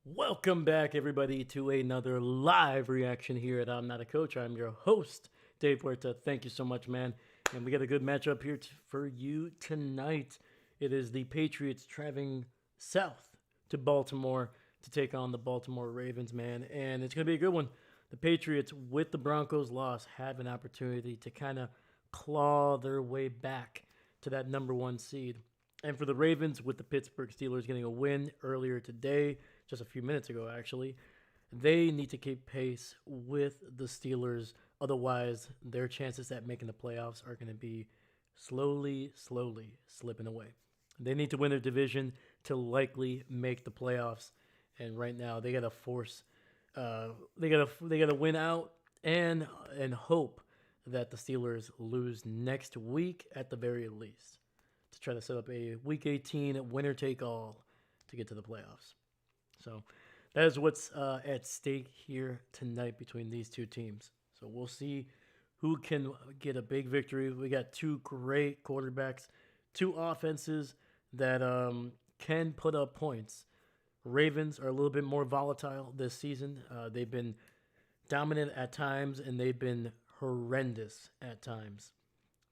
Welcome back, everybody, to another live reaction here at I'm Not a Coach. I'm your host, Dave Huerta. Thank you so much, man. And we got a good matchup here for you tonight. It is the Patriots traveling south to Baltimore to take on the Baltimore Ravens, man. And it's going to be a good one. The Patriots, with the Broncos loss, have an opportunity to kind of claw their way back to that number one seed. And for the Ravens, with the Pittsburgh Steelers getting a win earlier today, just a few minutes ago, actually, they need to keep pace with the Steelers. Otherwise, their chances at making the playoffs are going to be slowly slipping away. They need to win their division to likely make the playoffs. And right now, they got to force, they got to win out and hope that the Steelers lose next week at the very least to try to set up a Week 18 winner take all to get to the playoffs. So that is what's at stake here tonight between these two teams. So we'll see who can get a big victory. We got two great quarterbacks, two offenses that can put up points. Ravens are a little bit more volatile this season. They've been dominant at times, and they've been horrendous at times.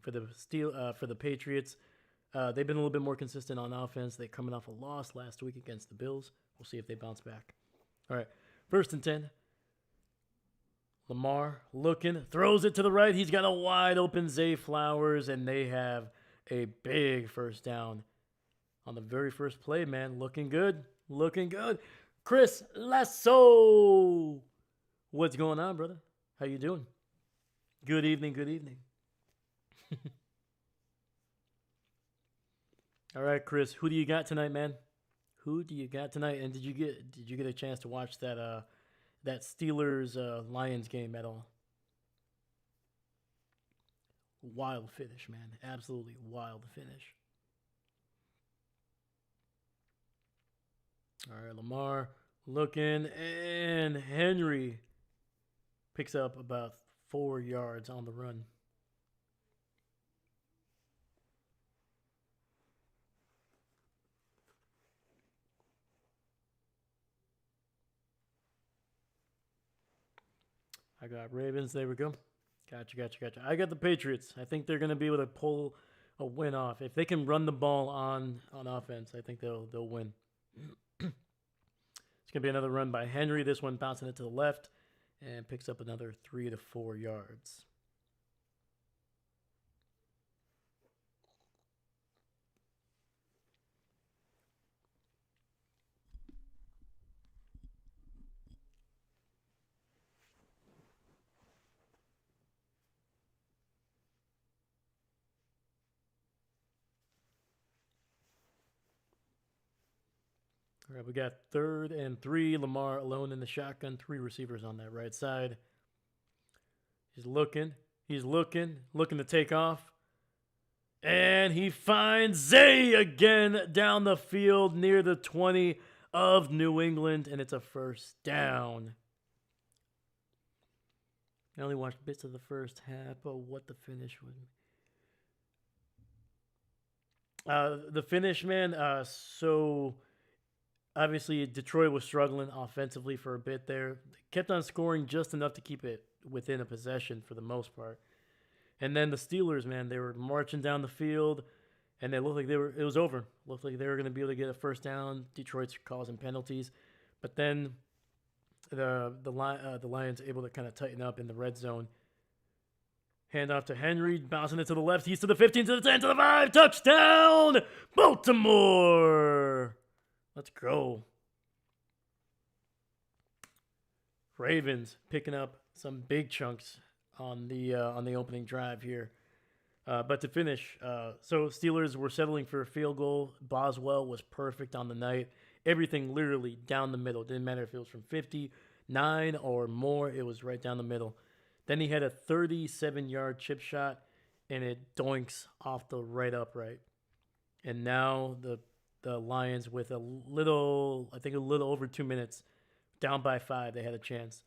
For the Patriots, they've been a little bit more consistent on offense. They're coming off a loss last week against the Bills. We'll see if they bounce back. All right, 1st and 10. Lamar looking, throws it to the right. He's got a wide open Zay Flowers, and they have a big first down on the very first play, man. Looking good. Chris Lasso. What's going on, brother? How you doing? Good evening. All right, Chris, who do you got tonight, man? Who do you got tonight? And did you get a chance to watch that Steelers Lions game at all? Wild finish, man. Absolutely wild finish. All right, Lamar looking, and Henry picks up about 4 yards on the run. I got Ravens. There we go. Gotcha. I got the Patriots. I think they're going to be able to pull a win off. If they can run the ball on offense, I think they'll win. It's going to be another run by Henry. This one bouncing it to the left and picks up another 3 to 4 yards. All right, we got 3rd and 3. Lamar alone in the shotgun. 3 receivers on that right side. He's looking to take off. And he finds Zay again down the field near the 20 of New England, and it's a first down. I only watched bits of the first half, but what the finish was. The finish, man, so obviously Detroit was struggling offensively for a bit there. They kept on scoring just enough to keep it within a possession for the most part. And then the Steelers, man, they were marching down the field, and it looked like it was over. Looked like they were going to be able to get a first down. Detroit's causing penalties, but then the Lions able to kind of tighten up in the red zone. Hand off to Henry, bouncing it to the left. He's to the 15, to the 10, to the 5. Touchdown, Baltimore. Let's go. Ravens picking up some big chunks on the opening drive here. But to finish, so Steelers were settling for a field goal. Boswell was perfect on the night. Everything literally down the middle. Didn't matter if it was from 59 or more. It was right down the middle. Then he had a 37-yard chip shot, and it doinks off the right upright. And now the Lions, with a little over 2 minutes, down by 5, they had a chance.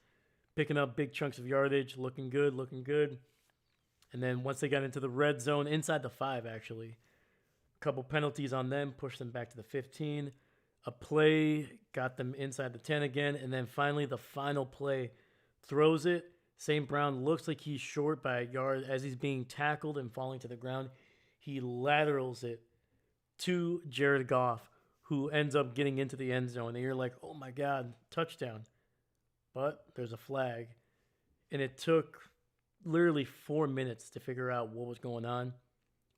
Picking up big chunks of yardage, looking good. And then once they got into the red zone, inside the 5 actually, a couple penalties on them, pushed them back to the 15. A play got them inside the 10 again, and then finally the final play throws it. St. Brown looks like he's short by a yard as he's being tackled and falling to the ground. He laterals it to Jared Goff, who ends up getting into the end zone. And you're like, oh my God, touchdown. But there's a flag. And it took literally 4 minutes to figure out what was going on.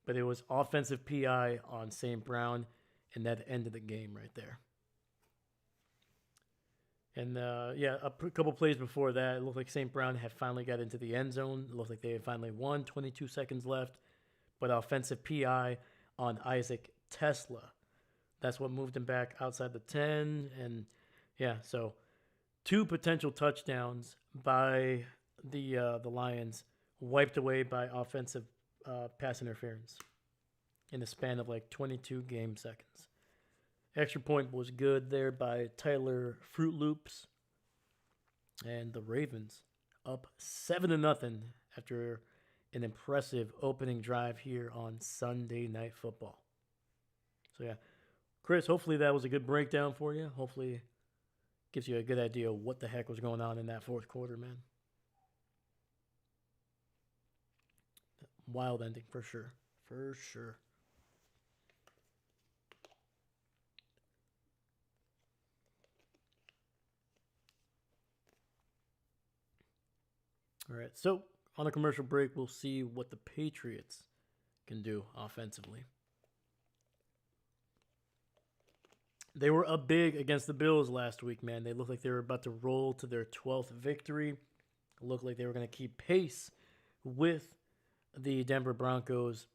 But it was offensive PI on St. Brown, and that ended the game right there. And a couple plays before that, it looked like St. Brown had finally got into the end zone. It looked like they had finally won, 22 seconds left. But offensive PI on Isaac Tesla. That's what moved him back outside the 10. And yeah, so 2 potential touchdowns by the Lions wiped away by offensive pass interference in the span of like 22 game seconds. Extra point was good there by Tyler Fruit Loops. And the Ravens up 7-0 after an impressive opening drive here on Sunday Night Football. So yeah, Chris, hopefully that was a good breakdown for you. Hopefully gives you a good idea of what the heck was going on in that fourth quarter, man. Wild ending for sure. For sure. All right, so on a commercial break, we'll see what the Patriots can do offensively. They were up big against the Bills last week, man. They looked like they were about to roll to their 12th victory. It looked like they were going to keep pace with the Denver Broncos.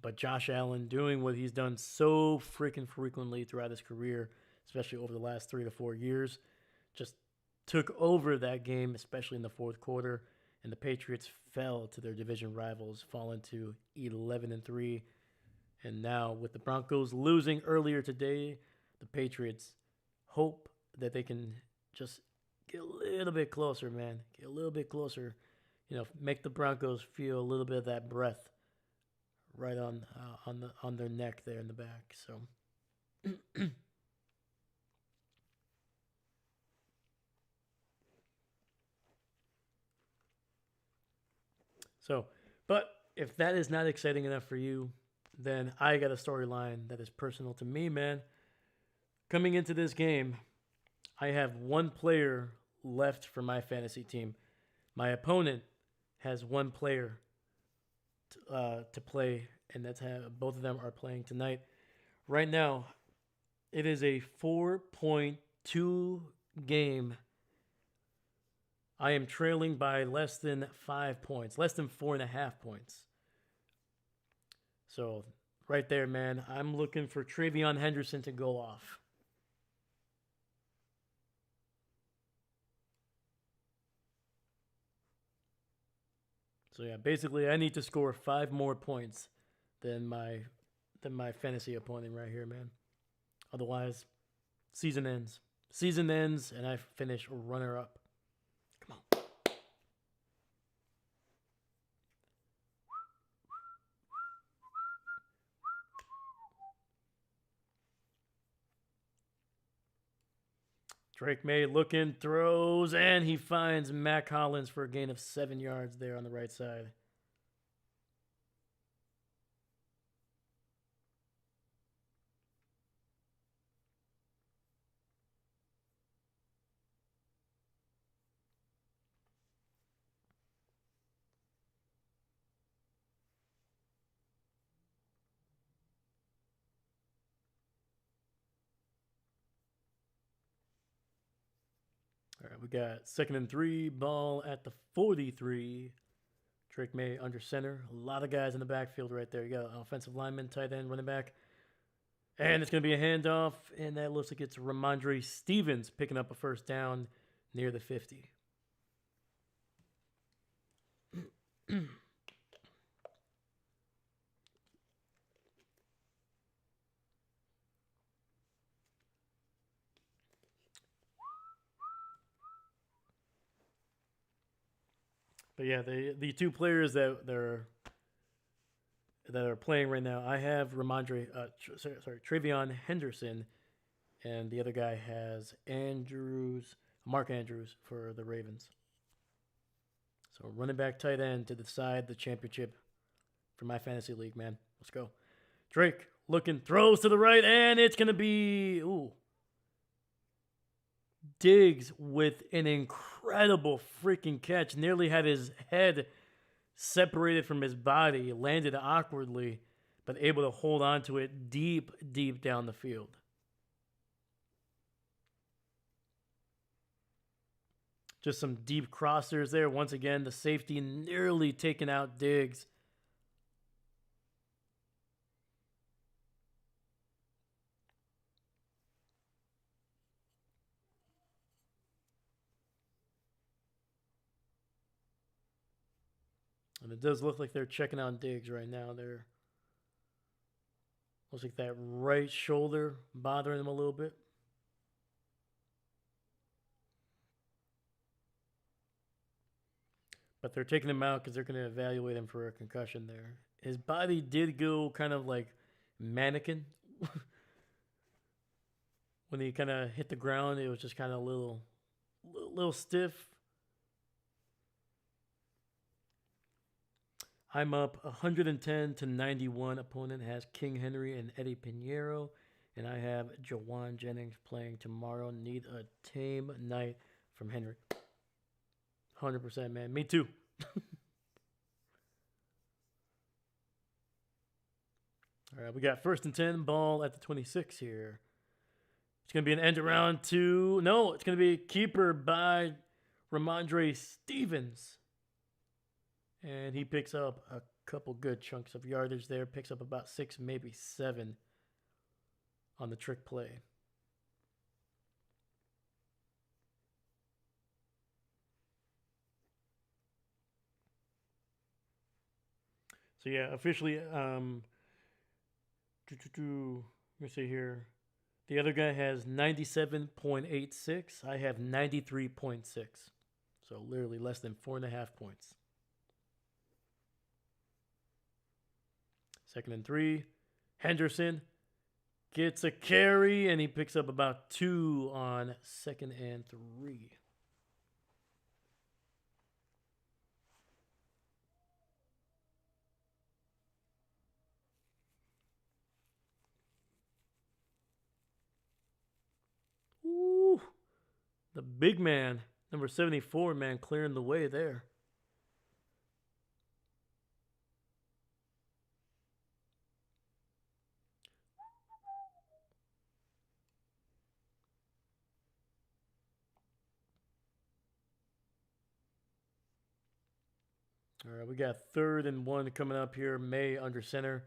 But Josh Allen doing what he's done so freaking frequently throughout his career, especially over the last 3 to 4 years, just took over that game, especially in the fourth quarter. And the Patriots fell to their division rivals, falling to 11-3. And now with the Broncos losing earlier today, the Patriots hope that they can just get a little bit closer, man. Get a little bit closer. You know, make the Broncos feel a little bit of that breath right on their neck there in the back. So, but if that is not exciting enough for you, then I got a storyline that is personal to me, man. Coming into this game, I have one player left for my fantasy team. My opponent has one player to play, and that's how both of them are playing tonight. Right now, it is a 4.2 game. I am trailing by less than 5 points, less than 4.5 points. So, right there, man, I'm looking for Travion Henderson to go off. So yeah, basically I need to score 5 more points than my fantasy opponent right here, man. Otherwise, season ends. Season ends and I finish runner up. Come on. Drake May looking, throws, and he finds Mac Hollins for a gain of 7 yards there on the right side. All right, we got 2nd and 3, ball at the 43. Drake May under center. A lot of guys in the backfield right there. You got an offensive lineman, tight end, running back. And it's going to be a handoff, and that looks like it's Ramondre Stevens picking up a first down near the 50. But yeah, the 2 players that are playing right now, I have Travion Henderson, And the other guy has Mark Andrews for the Ravens. So running back, tight end to decide the championship for my fantasy league, man. Let's go. Drake looking, throws to the right, and it's going to be Diggs with an incredible freaking catch. Nearly had his head separated from his body, landed awkwardly, but able to hold on to it deep, deep down the field. Just some deep crossers there. Once again, the safety nearly taking out Diggs. And it does look like they're checking on Diggs right now. Looks like that right shoulder bothering him a little bit. But they're taking him out because they're going to evaluate him for a concussion there. His body did go kind of like mannequin. When he kind of hit the ground, it was just kind of a little stiff. I'm up 110-91. Opponent has King Henry and Eddie Pinheiro. And I have Jawan Jennings playing tomorrow. Need a tame night from Henry. 100%, man. Me too. All right, we got 1st and 10, ball at the 26 here. It's going to be an end around to... No, it's going to be a keeper by Ramondre Stevens. And he picks up a couple good chunks of yardage there. Picks up about 6, maybe 7 on the trick play. So yeah, officially, let me see here. The other guy has 97.86. I have 93.6. So literally less than 4.5 points. 2nd and 3. Henderson gets a carry, and he picks up about 2 on 2nd and 3. Ooh, the big man, number 74, man, clearing the way there. All right, we got 3rd and 1 coming up here. May under center.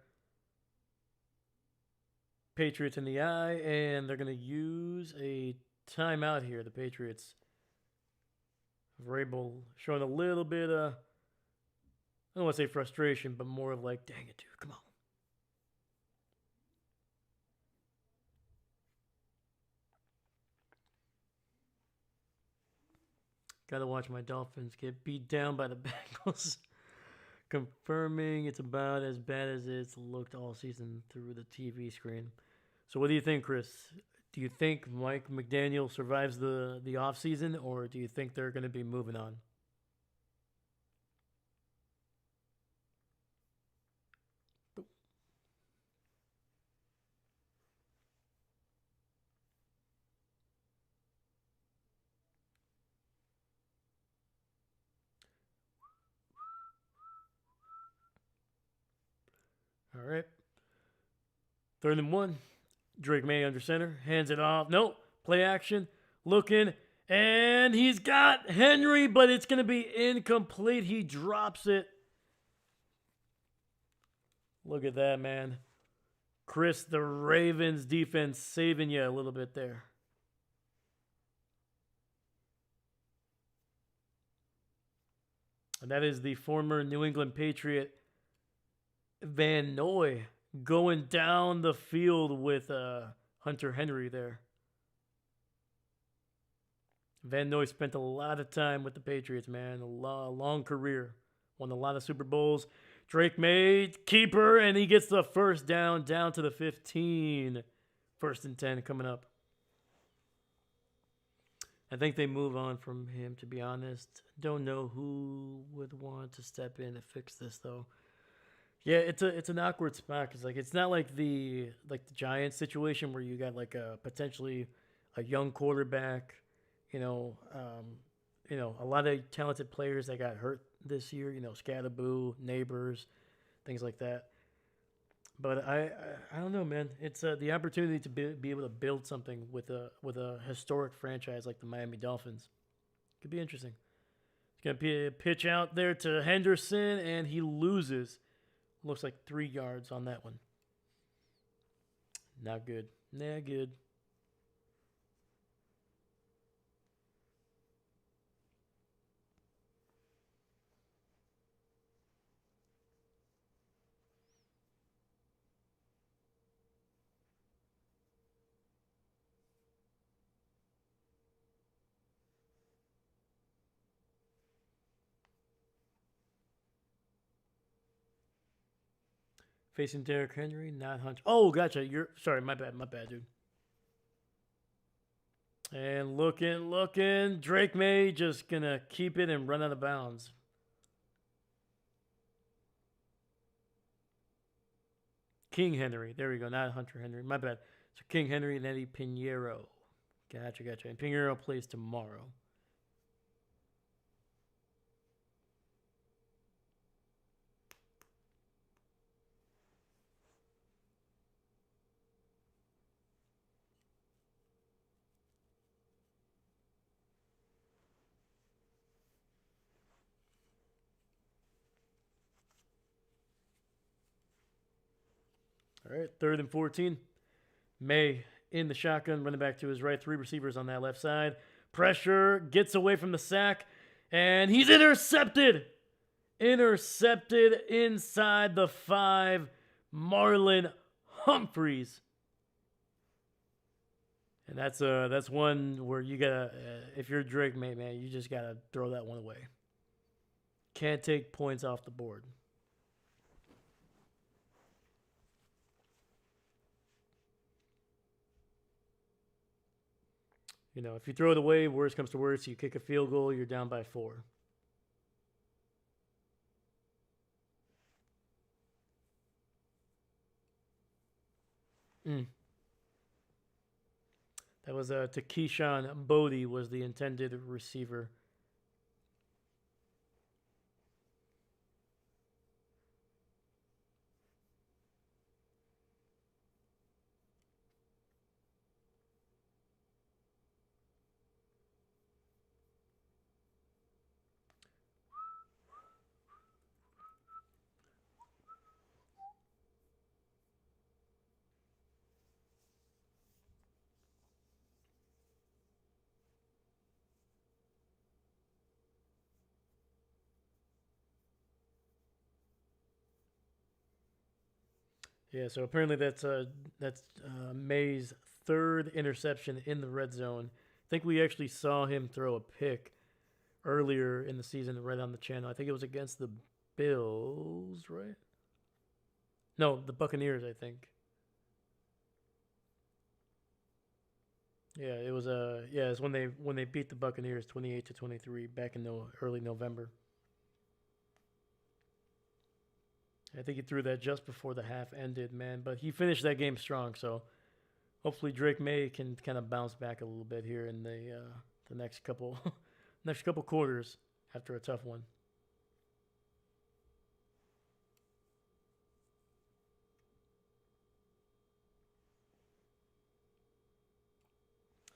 Patriots in the eye, and they're going to use a timeout here. The Patriots. Vrabel showing a little bit of, I don't want to say frustration, but more of like, dang it, dude, come on. Got to watch my Dolphins get beat down by the Bengals. Confirming it's about as bad as it's looked all season through the TV screen. So what do you think, Chris? Do you think Mike McDaniel survives the offseason, or do you think they're going to be moving on? All right. 3rd and 1. Drake May under center. Hands it off. Nope. Play action. Looking. And he's got Henry, but it's going to be incomplete. He drops it. Look at that, man. Chris, the Ravens defense saving you a little bit there. And that is the former New England Patriot Van Noy going down the field with Hunter Henry there. Van Noy spent a lot of time with the Patriots, man. A long career. Won a lot of Super Bowls. Drake May, keeper, and he gets the 1st down to the 15. 1st and 10 coming up. I think they move on from him. To be honest, don't know who would want to step in to fix this though. Yeah, it's an awkward spot because like it's not like the Giants situation where you got like a potentially a young quarterback, you know, a lot of talented players that got hurt this year. Scatterboo, neighbors, things like that. But I don't know, man. It's the opportunity to be able to build something with a historic franchise like the Miami Dolphins. Could be interesting. It's gonna be a pitch out there to Henderson, and he loses. Looks like 3 yards on that one. Not good. Not good. Facing Derrick Henry, not Hunt. Oh, gotcha. You're sorry. My bad, dude. And looking. Drake May just gonna keep it and run out of bounds. King Henry. There we go. Not Hunter Henry. My bad. So King Henry and Eddie Pinheiro. Gotcha. And Pinheiro plays tomorrow. All right, 3rd and 14. May in the shotgun, running back to his right. 3 receivers on that left side. Pressure, gets away from the sack, and he's intercepted. Intercepted inside the 5. Marlon Humphreys. And that's one where you gotta, if you're Drake, man, you just gotta throw that one away. Can't take points off the board. If you throw it away, worst comes to worst, you kick a field goal, you're down by 4. Mm. That was to Keyshawn Bodie was the intended receiver. Yeah, so apparently that's May's 3rd interception in the red zone. I think we actually saw him throw a pick earlier in the season right on the channel. I think it was against the Bills, right? No, the Buccaneers, I think. Yeah, it was it's when they beat the Buccaneers 28-23 back in early November. I think he threw that just before the half ended, man. But he finished that game strong, so hopefully Drake May can kind of bounce back a little bit here in the next couple next couple quarters after a tough one.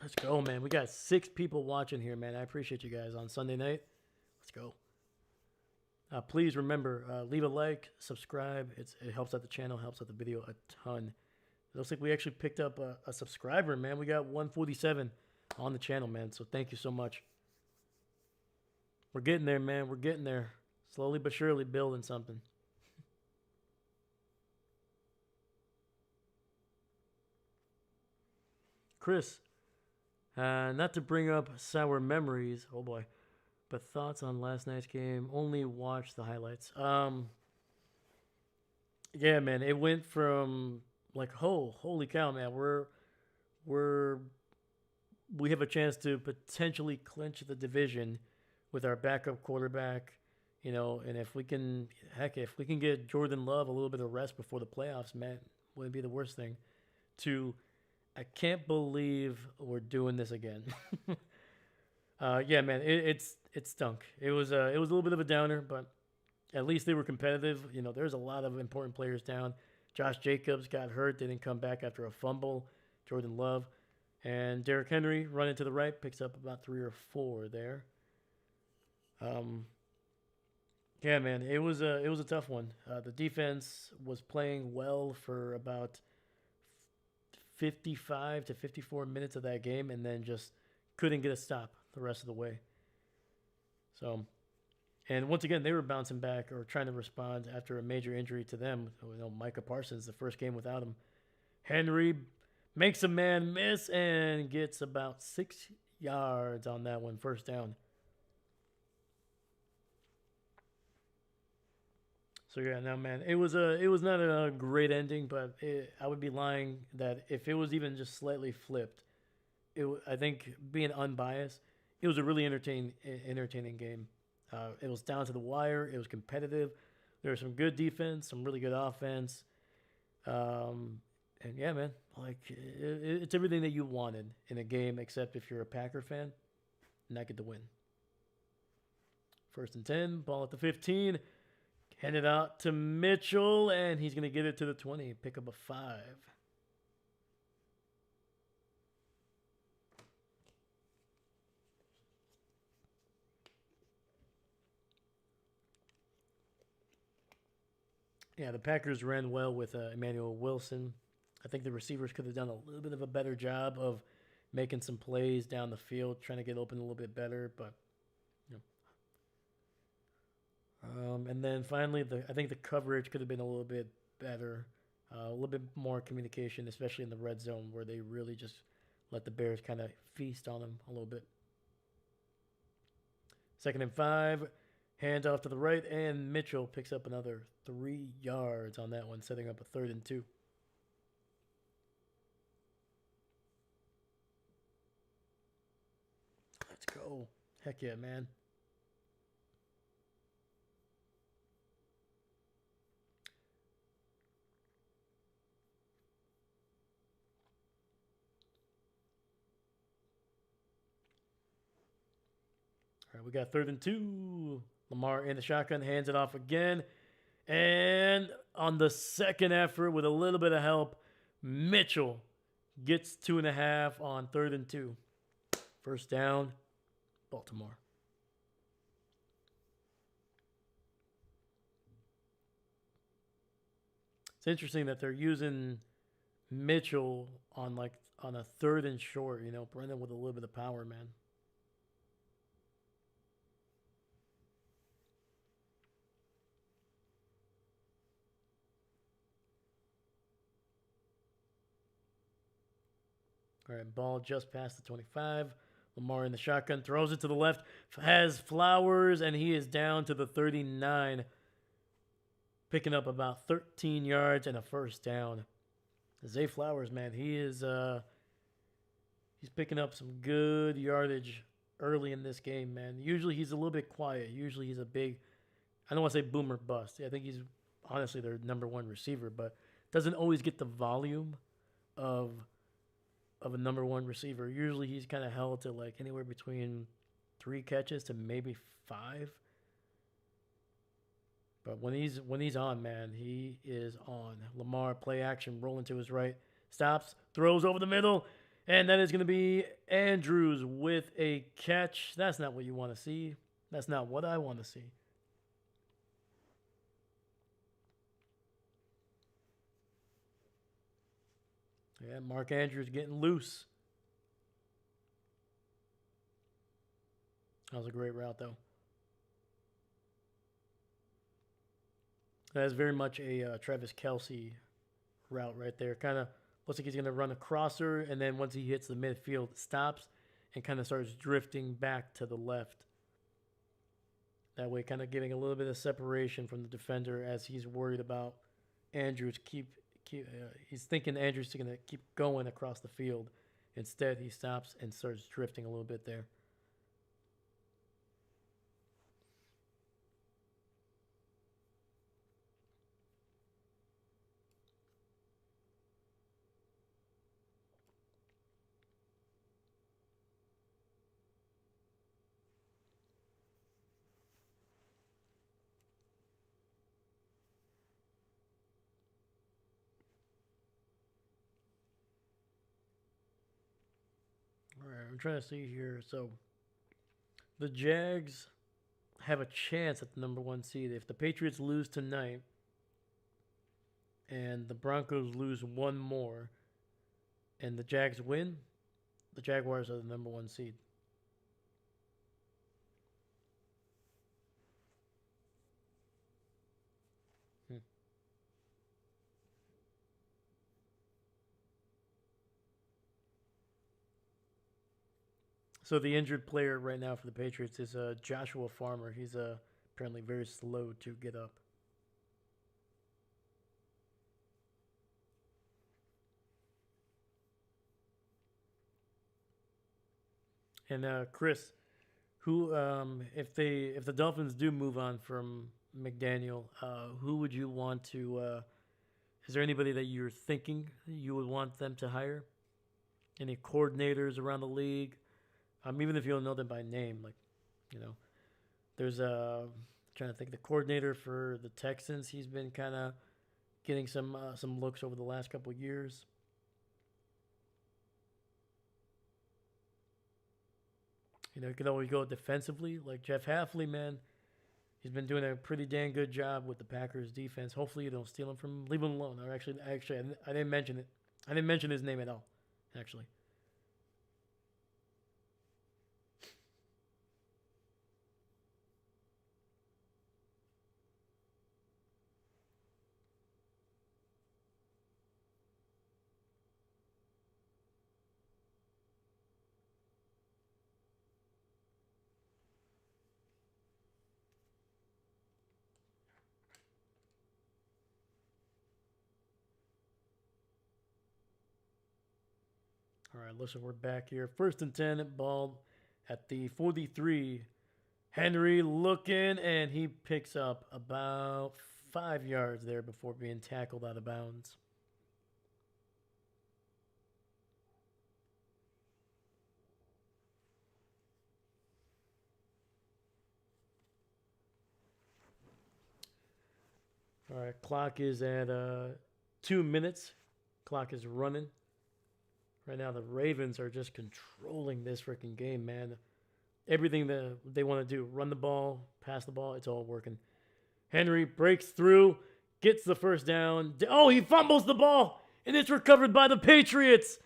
Let's go, man. We got 6 people watching here, man. I appreciate you guys on Sunday night. Let's go. Please remember, leave a like, subscribe. It helps out the channel, helps out the video a ton. It looks like we actually picked up a subscriber, man. We got 147 on the channel, man. So thank you so much. We're getting there, man. We're getting there. Slowly but surely building something. Chris, not to bring up sour memories. Oh boy. But thoughts on last night's game? Only watched the highlights. Yeah, man, it went from like, holy cow, man, we're we have a chance to potentially clinch the division with our backup quarterback. And if we can, heck, if we can get Jordan Love a little bit of rest before the playoffs, man, wouldn't be the worst thing. To, I can't believe we're doing this again. Yeah, man, it stunk. It was a little bit of a downer, but at least they were competitive. There's a lot of important players down. Josh Jacobs got hurt, didn't come back after a fumble. Jordan Love and Derrick Henry running to the right picks up about 3 or 4 there. Um, yeah, man, it was a tough one. The defense was playing well for about 55 to 54 minutes of that game, and then just couldn't get a stop the rest of the way. So, and once again, they were bouncing back or trying to respond after a major injury to them. Micah Parsons, the first game without him. Henry makes a man miss and gets about 6 yards on that one, first down. So yeah, now man, it was not a great ending, but I would be lying that if it was even just slightly flipped, I think being unbiased, it was a really entertaining game. It was down to the wire. It was competitive. There was some good defense, some really good offense, and yeah, man, like it's everything that you wanted in a game, except if you're a Packer fan, not get the win. 1st and 10, ball at the 15. Hand it out to Mitchell, and he's going to get it to the 20. Pick up a 5. Yeah, the Packers ran well with Emmanuel Wilson. I think the receivers could have done a little bit of a better job of making some plays down the field, trying to get open a little bit better. But, you and then finally, I think the coverage could have been a little bit better, a little bit more communication, especially in the red zone where they really just let the Bears kind of feast on them a little bit. 2nd and 5, hands off to the right, and Mitchell picks up another 3 yards on that one, setting up a 3rd and 2. Let's go. Heck yeah, man. All right, we got 3rd and 2. Lamar in the shotgun, hands it off again. And on the second effort, with a little bit of help, Mitchell gets 2.5 on 3rd and 2. First down, Baltimore. It's interesting that they're using Mitchell on a 3rd and short. Brendan with a little bit of power, man. All right, ball just past the 25. Lamar in the shotgun, throws it to the left, has Flowers, and he is down to the 39, picking up about 13 yards and a first down. Zay Flowers, man, he's picking up some good yardage early in this game, man. Usually he's a little bit quiet. Usually he's a big, I don't want to say boomer bust. I think he's honestly their number one receiver, but doesn't always get the volume of a number one receiver. Usually he's kind of held to like anywhere between 3 catches to maybe 5. But when he's on, man, he is on. Lamar, play action, rolling to his right, stops, throws over the middle, and that is going to be Andrews with a catch. That's not what you want to see. That's not what I want to see. Yeah, Mark Andrews getting loose. That was a great route, though. That is very much a Travis Kelce route right there. Kind of looks like he's going to run a crosser, and then once he hits the midfield, stops and kind of starts drifting back to the left. That way, kind of giving a little bit of separation from the defender as he's worried about Andrews he's thinking Andrews is going to keep going across the field Instead, he stops and starts drifting a little bit there. All right, I'm trying to see here. So the Jags have a chance at the number one seed. If the Patriots lose tonight and the Broncos lose one more and the Jags win, the Jaguars are the number one seed. Hmm. So the injured player right now for the Patriots is Joshua Farmer. He's apparently very slow to get up. And Chris, who if the Dolphins do move on from McDaniel, who would you want to? Is there anybody that you're thinking you would want them to hire? Any coordinators around the league? Even if you don't know them by name, like you know, there's trying to think the coordinator for the Texans. He's been kind of getting some looks over the last couple of years. You could always go defensively, like Jeff Halfley, man. He's been doing a pretty dang good job with the Packers defense. Hopefully, you don't steal him from. Leave him alone. Or actually, I didn't mention it. I didn't mention his name at all. Actually. All right, listen, we're back here. 1st and 10, ball at the 43. Henry looking, and he picks up about 5 yards there before being tackled out of bounds. All right, clock is at 2 minutes. Clock is running. Right now, the Ravens are just controlling this freaking game, man. Everything that they want to do, run the ball, pass the ball, it's all working. Henry breaks through, gets the first down. Oh, he fumbles the ball, and it's recovered by the Patriots.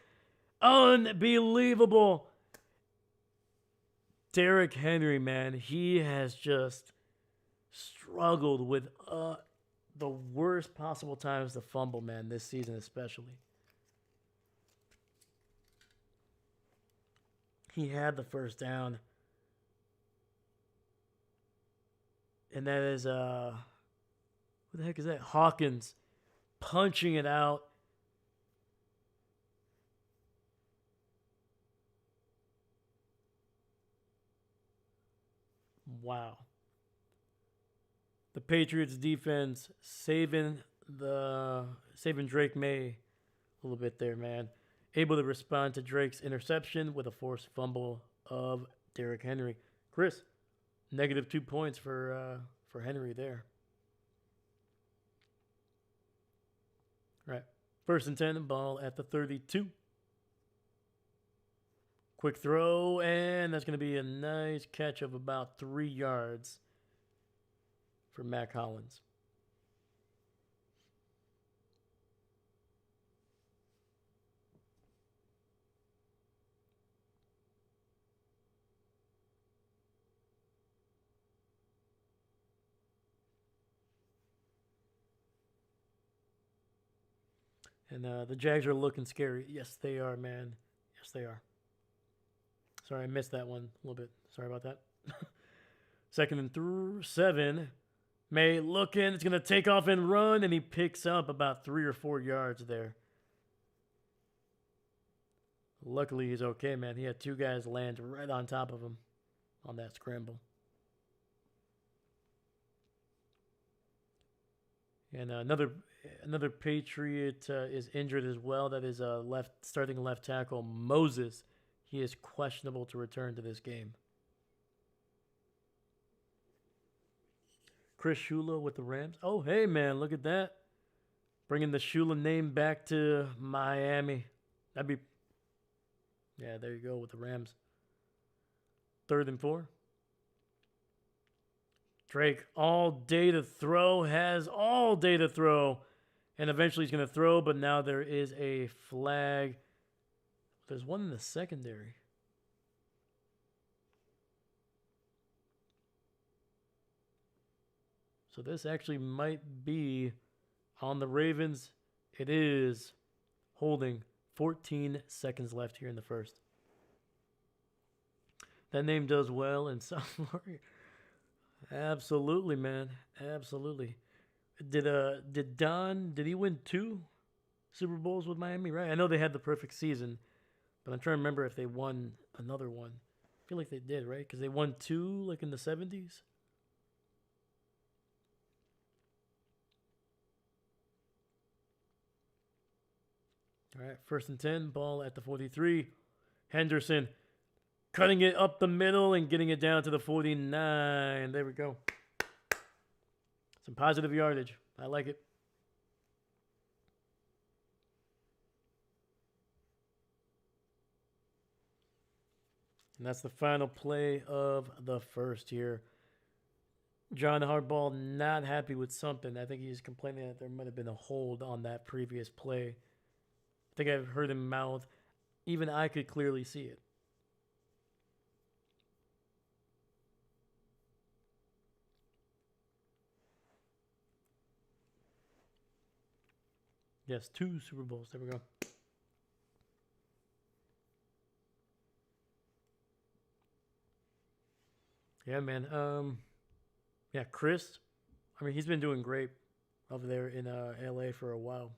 Unbelievable. Derrick Henry, man, he has just struggled with the worst possible times to fumble, man, this season especially. He had the first down. And that is who the heck is that? Hawkins punching it out. Wow. The Patriots defense saving Drake May a little bit there, man. Able to respond to Drake's interception with a forced fumble of Derrick Henry. Chris, negative 2 points for Henry there. Right. 1st and 10, ball at the 32. Quick throw, and that's going to be a nice catch of about 3 yards for Mac Hollins. And the Jags are looking scary. Yes, they are, man. Yes, they are. Sorry, I missed that one a little bit. Sorry about that. 2nd and 7. May looking. It's going to take off and run, and he picks up about 3 or 4 yards there. Luckily, he's okay, man. He had two guys land right on top of him on that scramble. And another Patriot is injured as well. That is starting left tackle Moses. He is questionable to return to this game. Chris Shula with the Rams. Oh, hey, man, look at that. Bringing the Shula name back to Miami. That'd be... Yeah, there you go with the Rams. 3rd and 4. Drake, all day to throw, has all day to throw. And eventually he's going to throw, but now there is a flag. There's one in the secondary. So this actually might be on the Ravens. It is holding 14 seconds left here in the first. That name does well in sophomore. Absolutely, man. Absolutely. Did Don, did he win 2 Super Bowls with Miami, right? I know they had the perfect season, but I'm trying to remember if they won another one. I feel like they did, right? Because they won 2 like in the 70s. All right, 1st and 10, ball at the 43. Henderson cutting it up the middle and getting it down to the 49. There we go. Some positive yardage. I like it. And that's the final play of the first here. John Harbaugh not happy with something. I think he's complaining that there might have been a hold on that previous play. I think I've heard him mouth, even I could clearly see it. Yes, 2 Super Bowls. There we go. Yeah, man. Yeah, Chris. I mean, he's been doing great over there in LA for a while.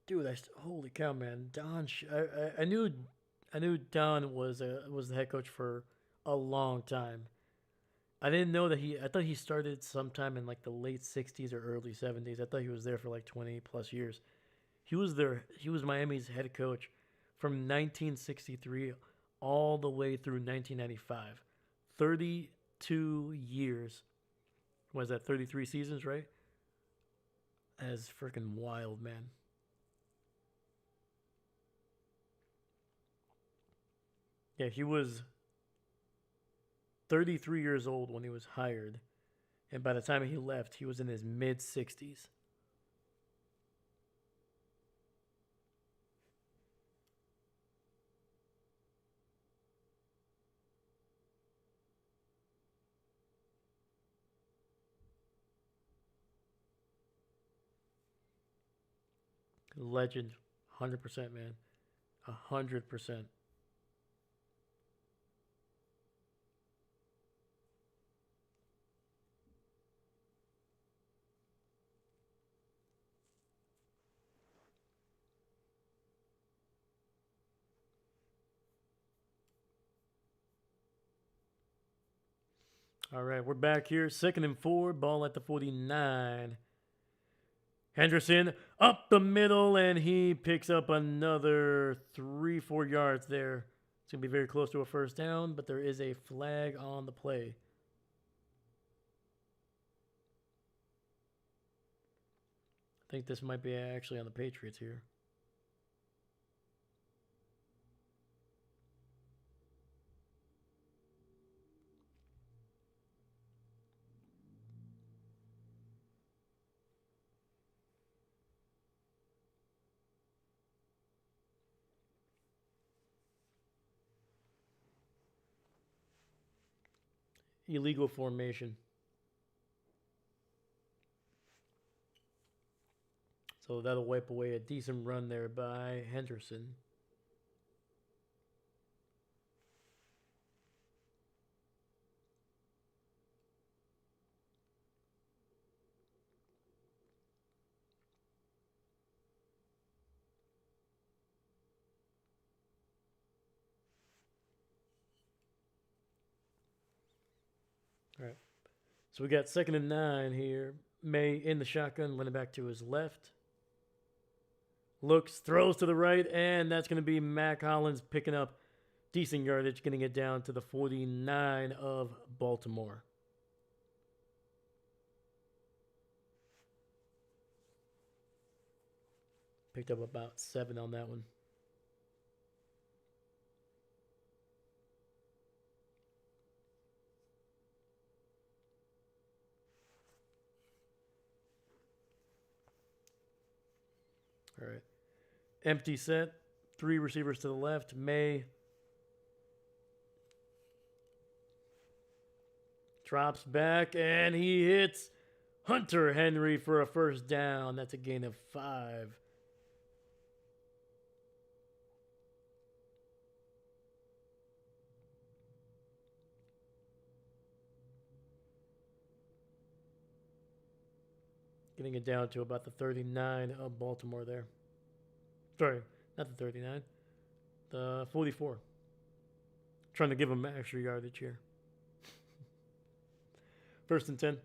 Dude, holy cow, man! Don, I knew Don was the head coach for a long time. I didn't know that I thought he started sometime in like the late '60s or early '70s. I thought he was there for like 20 plus years. He was there. He was Miami's head coach from 1963 all the way through 1995. 32 years. Was that 33 seasons, right? That's freaking wild, man. Yeah, he was 33 years old when he was hired, and by the time he left, he was in his mid 60s. Legend, 100%, man, 100%. All right, we're back here. 2nd and 4, ball at the 49. Henderson up the middle, and he picks up another 3-4 yards there. It's going to be very close to a first down, but there is a flag on the play. I think this might be actually on the Patriots here. illegal formation. So that'll wipe away a decent run there by Henderson. All right. So we got 2nd and 9 here. May in the shotgun, running back to his left. Looks, throws to the right, and that's going to be Mac Hollins picking up decent yardage, getting it down to the 49 of Baltimore. Picked up about 7 on that one. All right. Empty set. 3 receivers to the left. May drops back, and he hits Hunter Henry for a first down. That's a gain of 5. Getting it down to about the 39 of Baltimore there. Sorry, not the 39. The 44. Trying to give him extra yardage here. 1st and 10.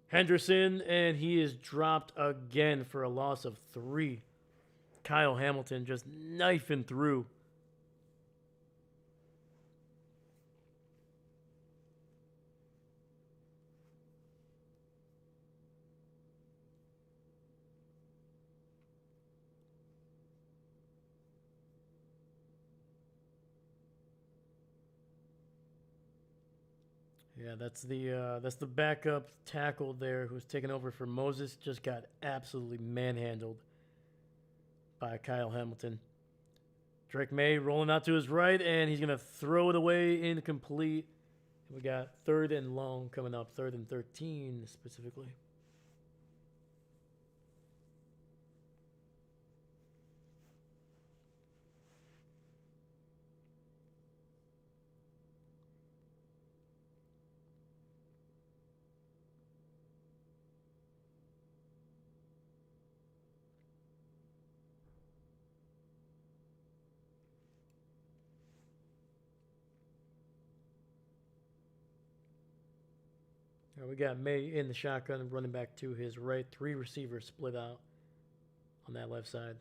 Henderson, and he is dropped again for a loss of 3. Kyle Hamilton just knifing through. Yeah, that's the backup tackle there who's taking over for Moses. Just got absolutely manhandled by Kyle Hamilton. Drake May rolling out to his right, and he's going to throw it away incomplete. We got 3rd and long coming up, 3rd and 13 specifically. We got May in the shotgun, running back to his right. 3 receivers split out on that left side.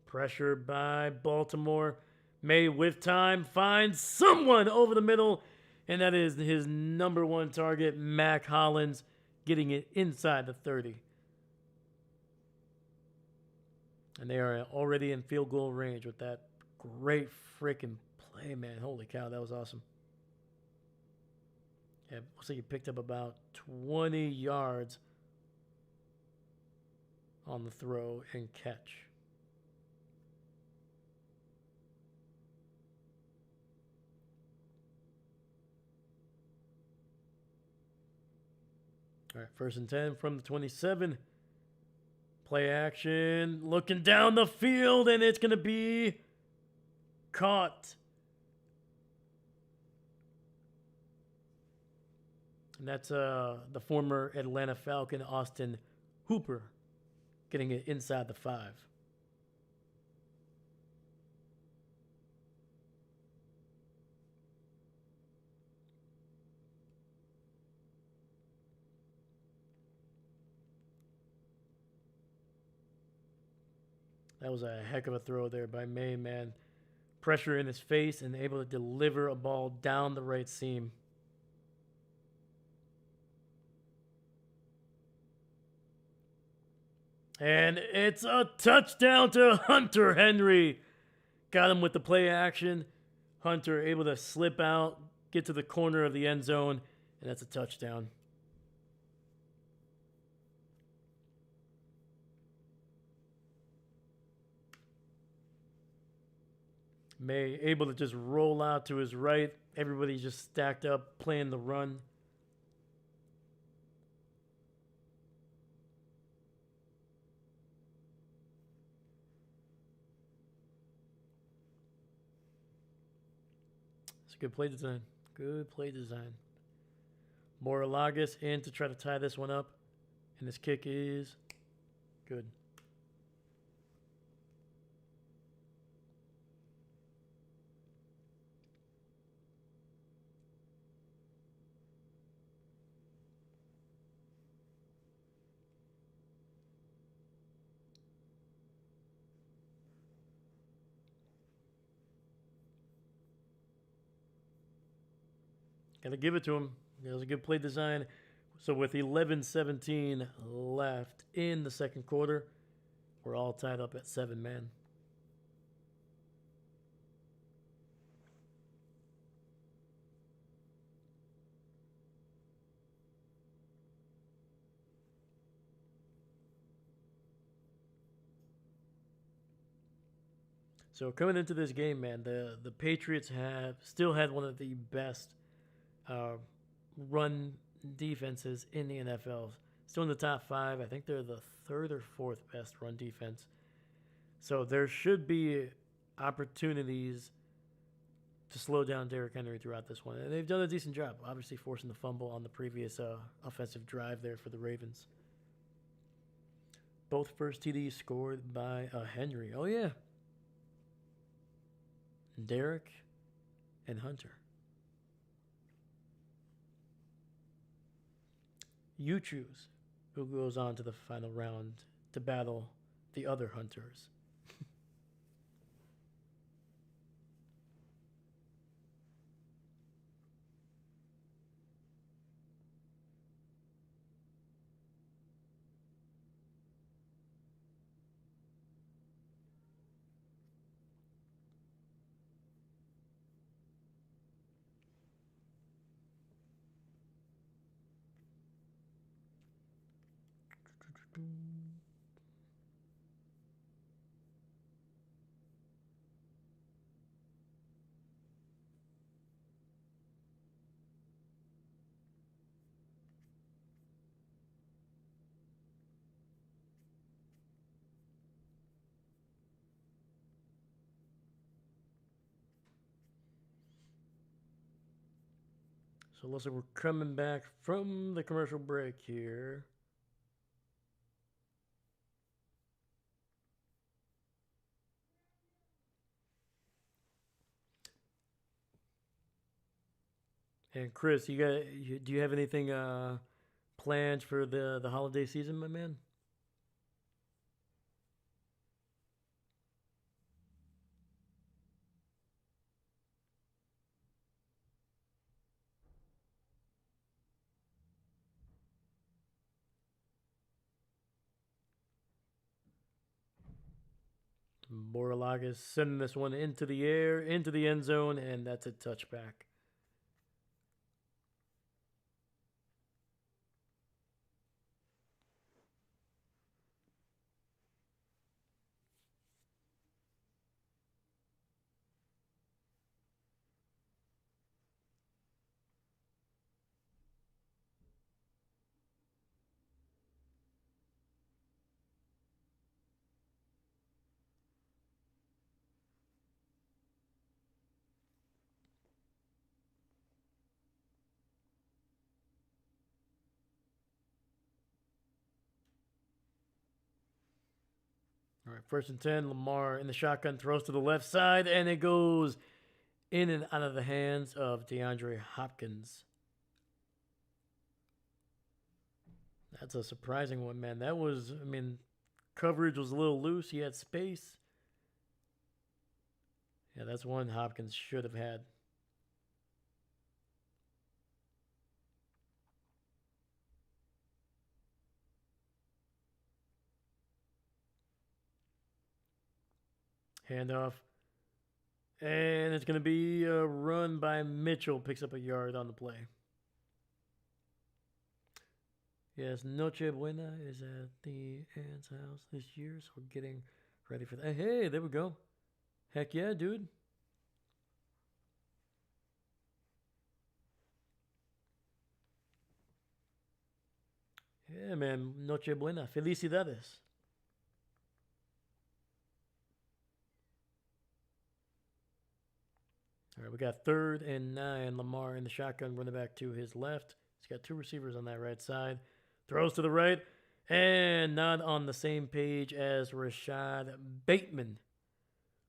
Pressure by Baltimore. May with time finds someone over the middle, and that is his number 1 target, Mac Hollins, getting it inside the 30. And they are already in field goal range with that great freaking play, man. Holy cow, that was awesome. Yeah, looks like he picked up about 20 yards on the throw and catch. All right, 1st and 10 from the 27. Play action, looking down the field, and it's going to be caught. And that's the former Atlanta Falcon, Austin Hooper, getting it inside the 5. That was a heck of a throw there by May, man. Pressure in his face and able to deliver a ball down the right seam. And it's a touchdown to Hunter Henry. Got him with the play action. Hunter able to slip out, get to the corner of the end zone, and that's a touchdown. May able to just roll out to his right. Everybody just stacked up, playing the run. It's a good play design. Good play design. Moralagas in to try to tie this one up. And this kick is good. Got to give it to him. It was a good play design. So with 11:17 left in the second quarter, we're all tied up at 7 man. So coming into this game, man, the Patriots have still had one of the best uh, run defenses in the NFL. Still in the top 5. I think they're the 3rd or 4th best run defense. So there should be opportunities to slow down Derrick Henry throughout this one. And they've done a decent job, obviously forcing the fumble on the previous offensive drive there for the Ravens. Both first TDs scored by Henry. Oh, yeah. Derrick and Hunter. You choose who goes on to the final round to battle the other Hunters. So it looks like we're coming back from the commercial break here. And Chris, do you have anything planned for the holiday season, my man? Borlaug is sending this one into the air, into the end zone, and that's a touchback. All right, 1st and 10. Lamar in the shotgun throws to the left side, and it goes in and out of the hands of DeAndre Hopkins. That's a surprising one, man. That was, I mean, coverage was a little loose. He had space. Yeah, that's one Hopkins should have had. Handoff. And it's going to be a run by Mitchell. Picks up a yard on the play. Yes, Noche Buena is at the aunt's house this year, so we're getting ready for that. Hey, there we go. Heck yeah, dude. Yeah, man. Noche buena. Felicidades. All right, we got 3rd and 9. Lamar in the shotgun, running back to his left. He's got two receivers on that right side. Throws to the right, and not on the same page as Rashad Bateman.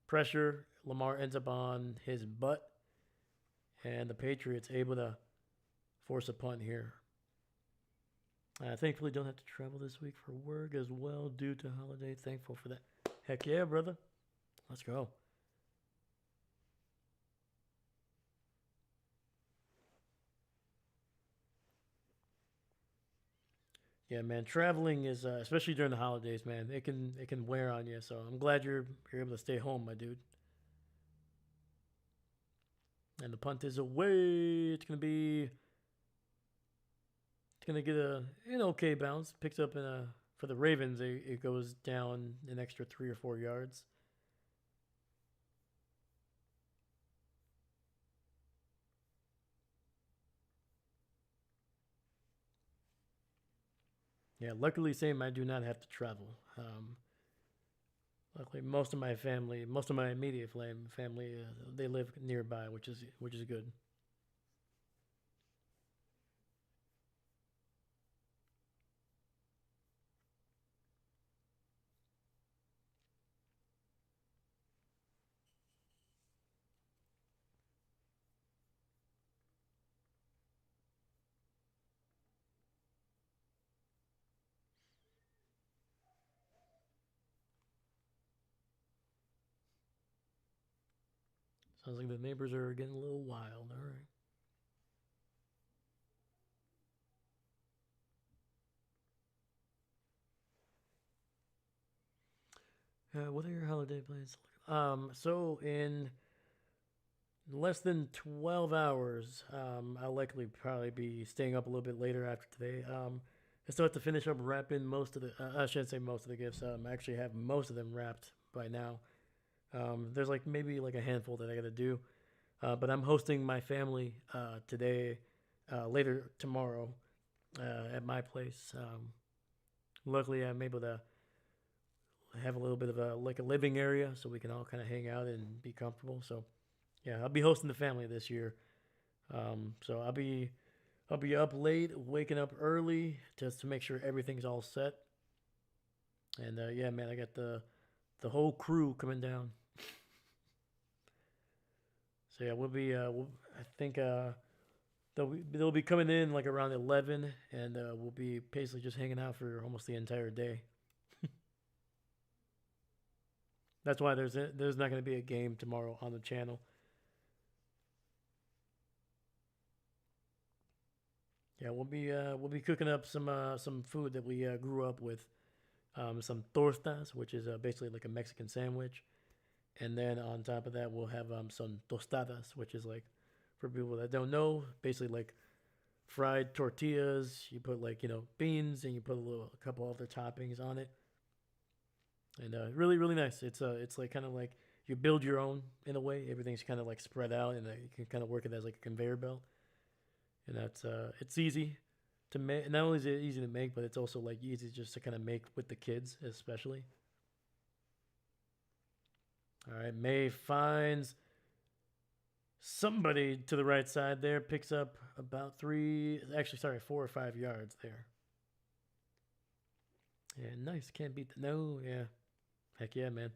Pressure. Lamar ends up on his butt, and the Patriots able to force a punt here. Thankfully, don't have to travel this week for work as well due to holiday. Thankful for that. Heck yeah, brother. Let's go. Yeah, man. Traveling is especially during the holidays, man. It can wear on you. So I'm glad you're able to stay home, my dude. And the punt is away. It's gonna get an okay bounce. Picks up in a for the Ravens. It goes down an extra 3 or 4 yards. Yeah, luckily, same. I do not have to travel. Luckily, most of my immediate family, they live nearby, which is good. Sounds like the neighbors are getting a little wild. All right. What are your holiday plans? So in less than 12 hours, I'll likely probably be staying up a little bit later after today. I still have to finish up wrapping most of the. I shouldn't say most of the gifts. I actually have most of them wrapped by now. There's like maybe like a handful that I got to do. But I'm hosting my family today, later tomorrow, at my place. Luckily, I'm able to have a little bit of a living area, so we can all kind of hang out and be comfortable. So yeah, I'll be hosting the family this year. So I'll be up late, waking up early just to make sure everything's all set. And yeah, man, I got the whole crew coming down. So yeah, I think they'll be coming in like around 11, and we'll be basically just hanging out for almost the entire day. That's why there's not going to be a game tomorrow on the channel. Yeah, we'll be cooking up some food that we grew up with. Some tortas, which is basically like a Mexican sandwich, and then on top of that we'll have some tostadas, which is like, for people that don't know, basically like fried tortillas. You put like beans, and you put a couple other toppings on it, and really really nice. It's like kind of like you build your own in a way. Everything's kind of like spread out, and you can kind of work it as like a conveyor belt, and that's it's easy to make. Not only is it easy to make, but it's also like easy just to kind of make with the kids, especially. All right, May finds somebody to the right side there, picks up about actually, sorry, 4 or 5 yards there. Yeah, nice. Can't beat the no. Yeah, heck yeah, man.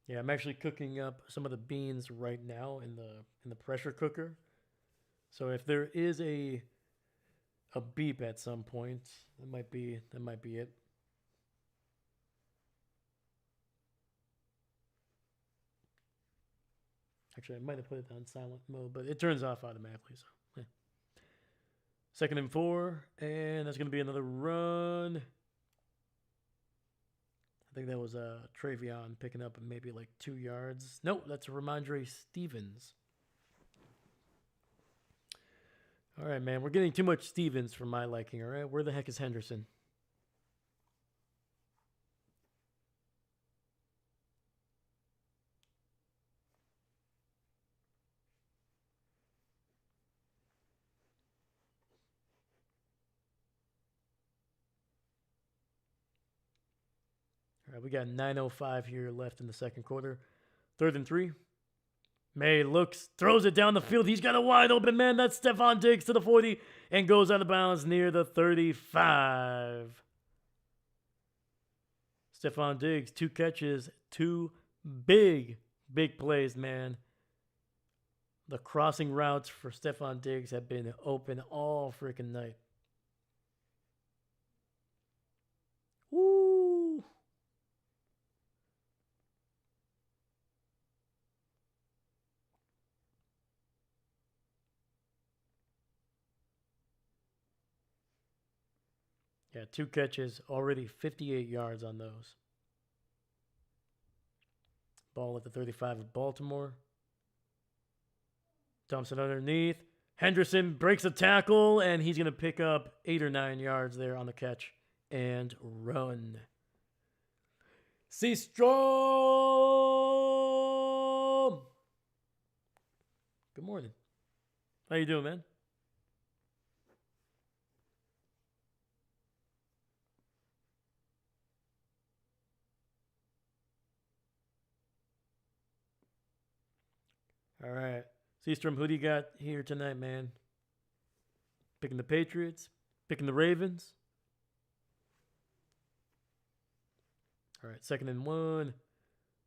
Yeah, I'm actually cooking up some of the beans right now in the pressure cooker. So if there is a beep at some point, that might be it. Actually, I might have put it on silent mode, but it turns off automatically. So yeah. 2nd and 4, and that's gonna be another run. I think that was Travion picking up maybe like 2 yards. Nope, that's Ramondre Stevens. All right, man, we're getting too much Stevens for my liking. All right, where the heck is Henderson? All right, we got 9:05 here left in the second quarter. 3rd and 3. May looks, throws it down the field. He's got a wide open man. That's Stephon Diggs to the 40 and goes out of bounds near the 35. Stephon Diggs, 2 catches, 2 big plays, man. The crossing routes for Stephon Diggs have been open all freaking night. Woo! Yeah, 2 catches, already 58 yards on those. Ball at the 35 of Baltimore. Thompson underneath. Henderson breaks a tackle, and he's going to pick up 8 or 9 yards there on the catch and run. Seastrom! Good morning. How you doing, man? All right. Seastrom, who do you got here tonight, man? Picking the Patriots? Picking the Ravens? All right, 2nd and 1.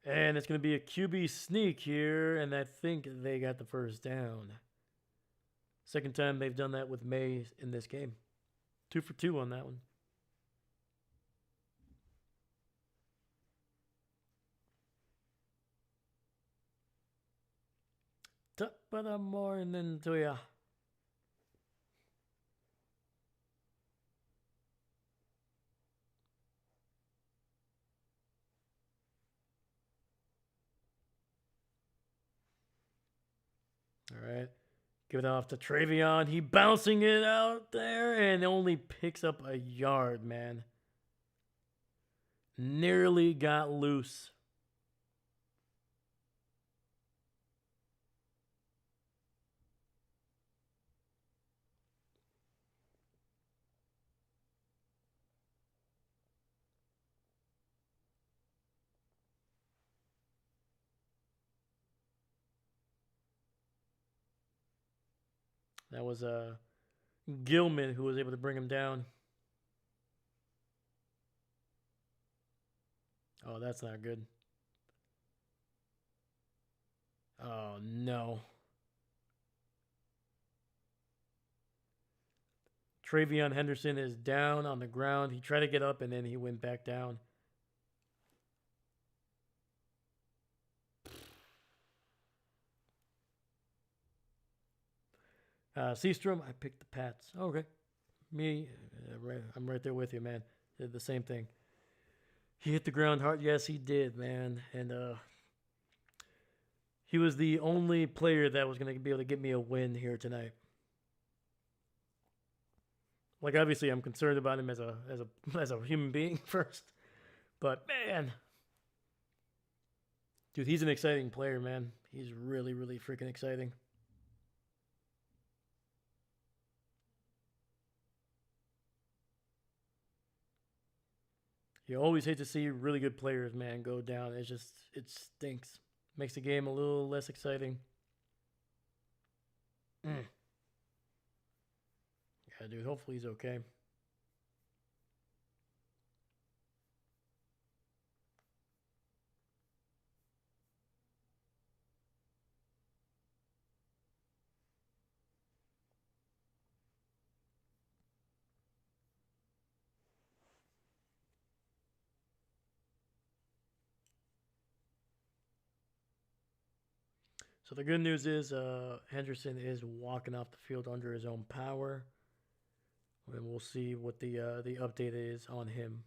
And it's going to be a QB sneak here, and I think they got the first down. Second time they've done that with May in this game. 2 for 2 on that one. Top of the morning to ya. All right. Give it off to Travion. He bouncing it out there and only picks up a yard, man. Nearly got loose. That was Gilman who was able to bring him down. Oh, that's not good. Oh, no. Travion Henderson is down on the ground. He tried to get up, and then he went back down. Seastrom, I picked the Pats. Okay. Me, I'm right there with you, man. Did the same thing. He hit the ground hard. Yes, he did, man. And he was the only player that was going to be able to get me a win here tonight. Like, obviously, I'm concerned about him as a human being first. But, man. Dude, he's an exciting player, man. He's really, really freaking exciting. You always hate to see really good players, man, go down. It stinks. Makes the game a little less exciting. Yeah, dude, hopefully he's okay. So the good news is Henderson is walking off the field under his own power. And we'll see what the update is on him.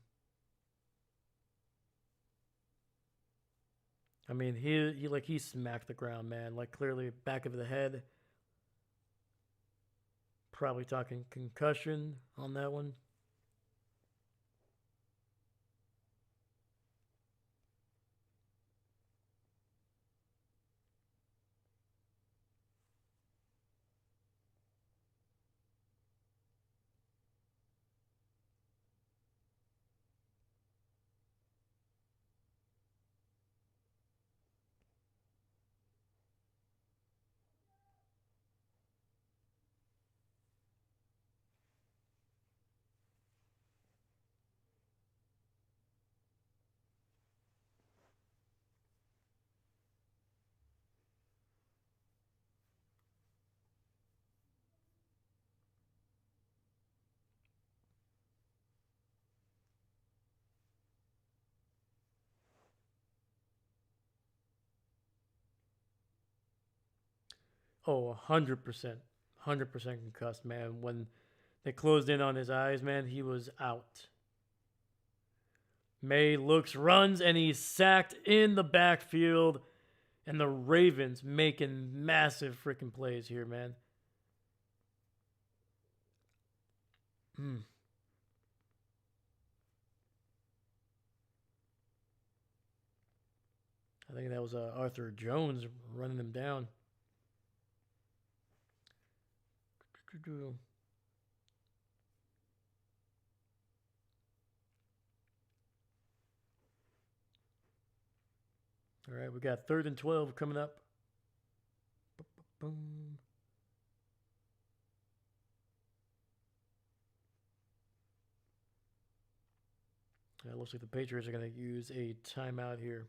I mean, he smacked the ground, man. Like, clearly back of the head. Probably talking concussion on that one. Oh, 100%. 100% concussed, man. When they closed in on his eyes, man, he was out. May looks, runs, and he's sacked in the backfield. And the Ravens making massive freaking plays here, man. Hmm. I think that was Arthur Jones running him down. All right, we got 3rd and 12 coming up. Boom. It looks like the Patriots are going to use a timeout here.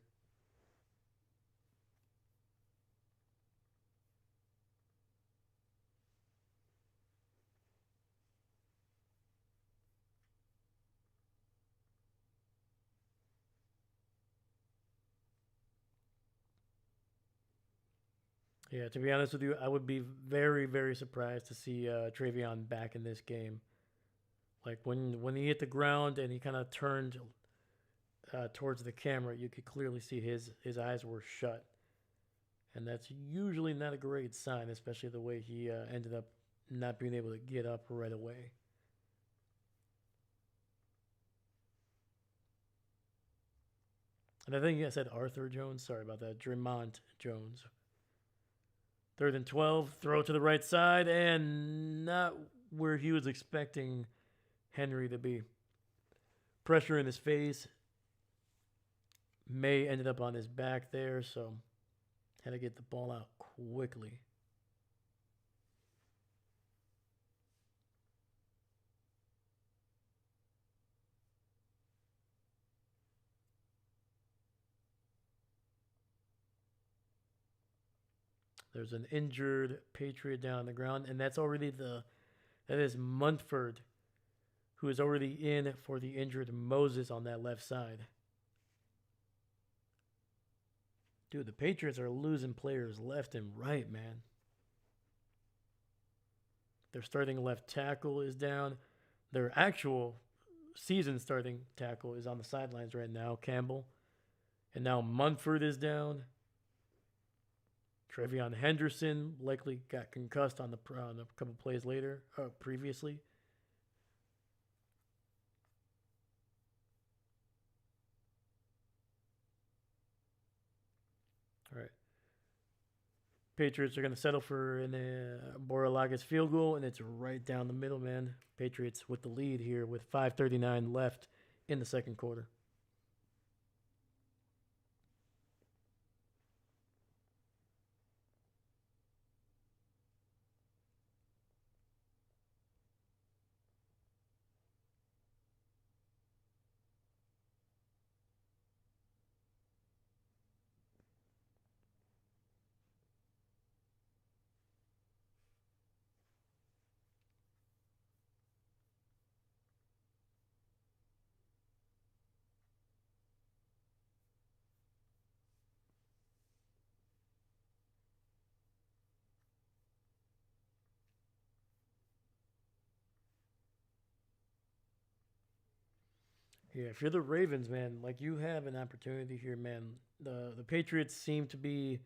Yeah, to be honest with you, I would be very, very surprised to see Travion back in this game. Like when he hit the ground and he kind of turned towards the camera, you could clearly see his eyes were shut, and that's usually not a great sign, especially the way he ended up not being able to get up right away. And I think I said Arthur Jones. Sorry about that. Dremont Jones. 3rd and 12. Throw to the right side, and not where he was expecting Henry to be. Pressure in his face. May ended up on his back there, so had to get the ball out quickly. There's an injured Patriot down on the ground, and that is Munford, who is already in for the injured Moses on that left side. Dude, the Patriots are losing players left and right, man. Their starting left tackle is down. Their actual season starting tackle is on the sidelines right now, Campbell. And now Munford is down. Trevion Henderson likely got concussed on a couple plays later, previously. All right. Patriots are going to settle for an Boralaga's field goal, and it's right down the middle, man. Patriots with the lead here with 5:39 left in the second quarter. Yeah, if you're the Ravens, man, like you have an opportunity here, man. The Patriots seem to be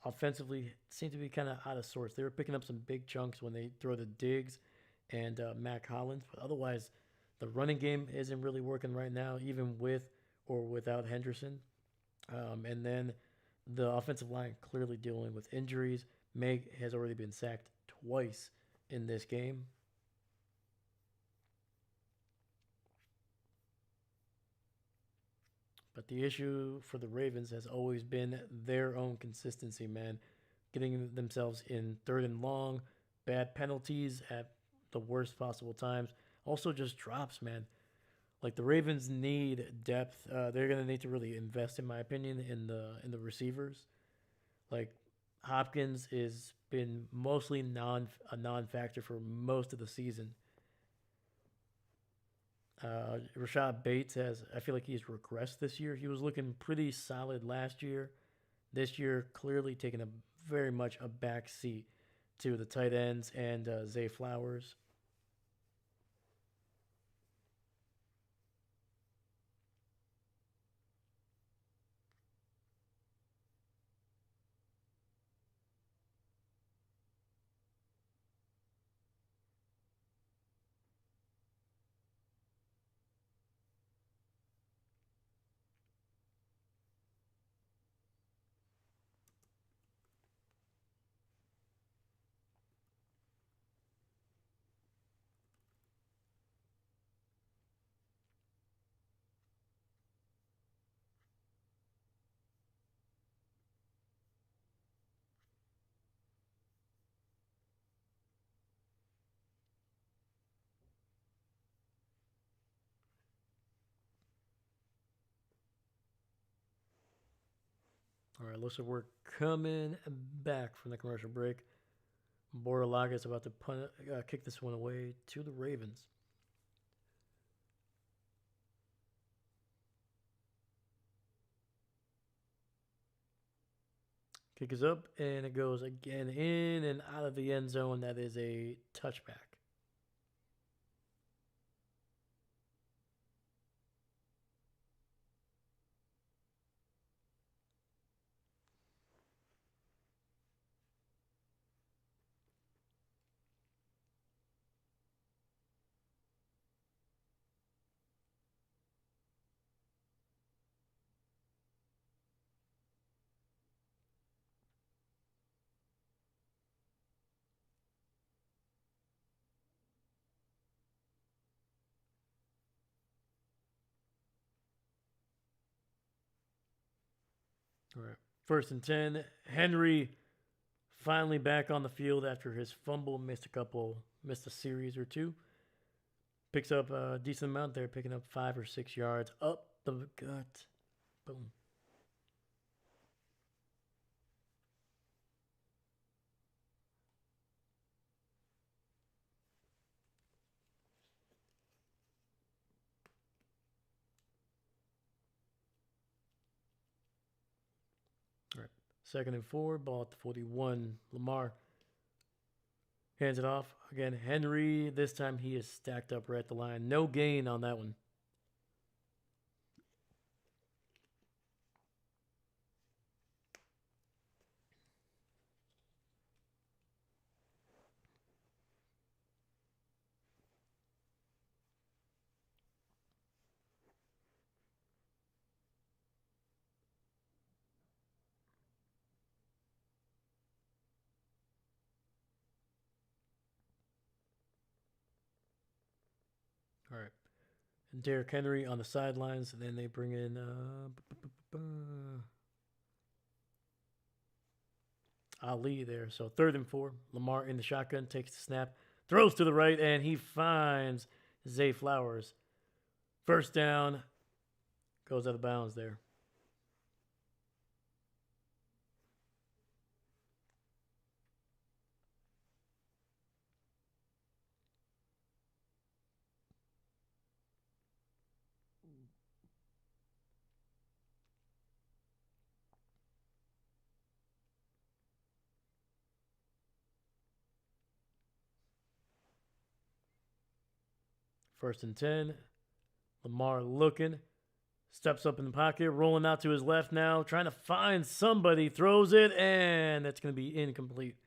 kind of out of sorts. They were picking up some big chunks when they throw the Diggs and Mac Hollins, but otherwise, the running game isn't really working right now, even with or without Henderson. And then the offensive line clearly dealing with injuries. Meg has already been sacked twice in this game. But the issue for the Ravens has always been their own consistency, man. Getting themselves in 3rd and long, bad penalties at the worst possible times. Also, just drops, man. Like the Ravens need depth. They're gonna need to really invest, in my opinion, in the receivers. Like Hopkins is been mostly non factor for most of the season. Rashad Bates has, I feel like he's regressed this year. He was looking pretty solid last year. This year, clearly taking a very much a back seat. to the tight ends and Zay Flowers. All right, looks like we're coming back from the commercial break. Boralaga is about to kick this one away to the Ravens. Kick is up, and it goes again in and out of the end zone. That is a touchback. All right, 1st and 10. Henry finally back on the field after his fumble. Missed a series or two. Picks up a decent amount there, picking up 5 or 6 yards up the gut. Boom. All right. 2nd and 4, ball at the 41. Lamar hands it off. Again, Henry, this time he is stacked up right at the line. No gain on that one. All right. And Derrick Henry on the sidelines, and then they bring in Ali there. So 3rd and 4. Lamar in the shotgun, takes the snap, throws to the right, and he finds Zay Flowers. 1st down, goes out of bounds there. First and 10. Lamar looking. Steps up in the pocket, rolling out to his left now, trying to find somebody, throws it, and that's going to be incomplete.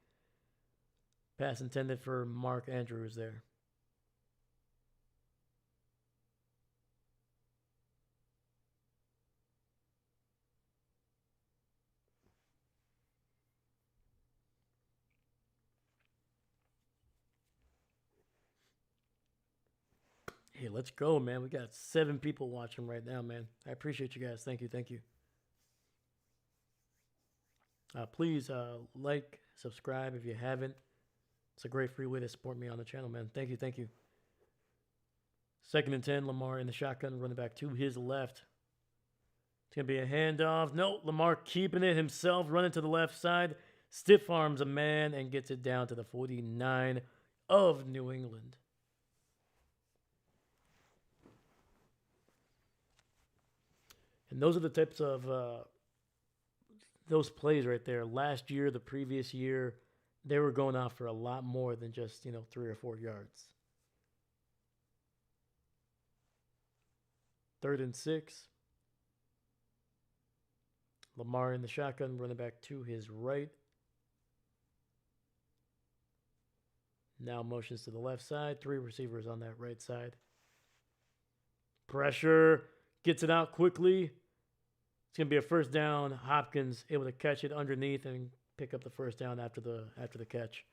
Pass intended for Mark Andrews there. Hey, let's go, man. We got 7 people watching right now, man. I appreciate you guys. Thank you. Thank you. Please like, subscribe if you haven't. It's a great free way to support me on the channel, man. Thank you. Thank you. 2nd and 10. Lamar in the shotgun, running back to his left. It's going to be a handoff. No, Lamar keeping it himself, running to the left side. Stiff arms a man and gets it down to the 49 of New England. And those are the types of those plays right there. Last year, the previous year, they were going off for a lot more than just 3 or 4 yards. 3rd and 6. Lamar in the shotgun, running back to his right. Now motions to the left side. 3 receivers on that right side. Pressure. Gets it out quickly. It's going to be a first down. Hopkins able to catch it underneath and pick up the first down after the catch.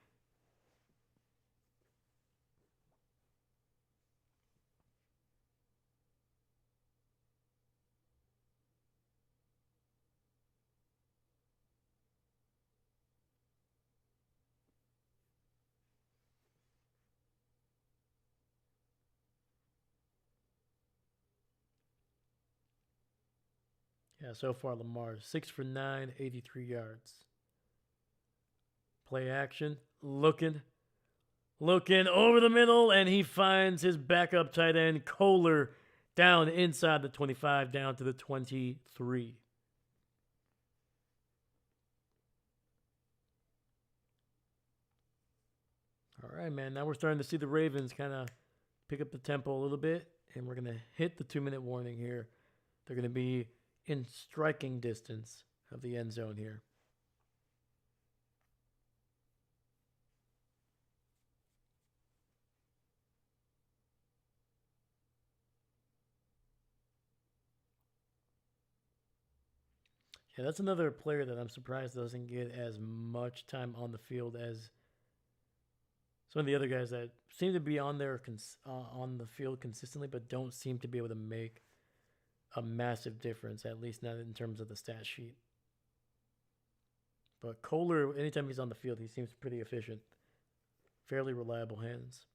Yeah, so far Lamar 6 for 9, 83 yards. Play action, looking over the middle, and he finds his backup tight end Kohler down inside the 25, down to the 23. All right, man. Now we're starting to see the Ravens kind of pick up the tempo a little bit, and we're going to hit the 2-minute warning here. They're going to be in striking distance of the end zone here. Yeah, that's another player that I'm surprised doesn't get as much time on the field as some of the other guys that seem to be on the field consistently, but don't seem to be able to make a massive difference, at least not in terms of the stat sheet. But Kohler, anytime he's on the field, he seems pretty efficient. Fairly reliable hands.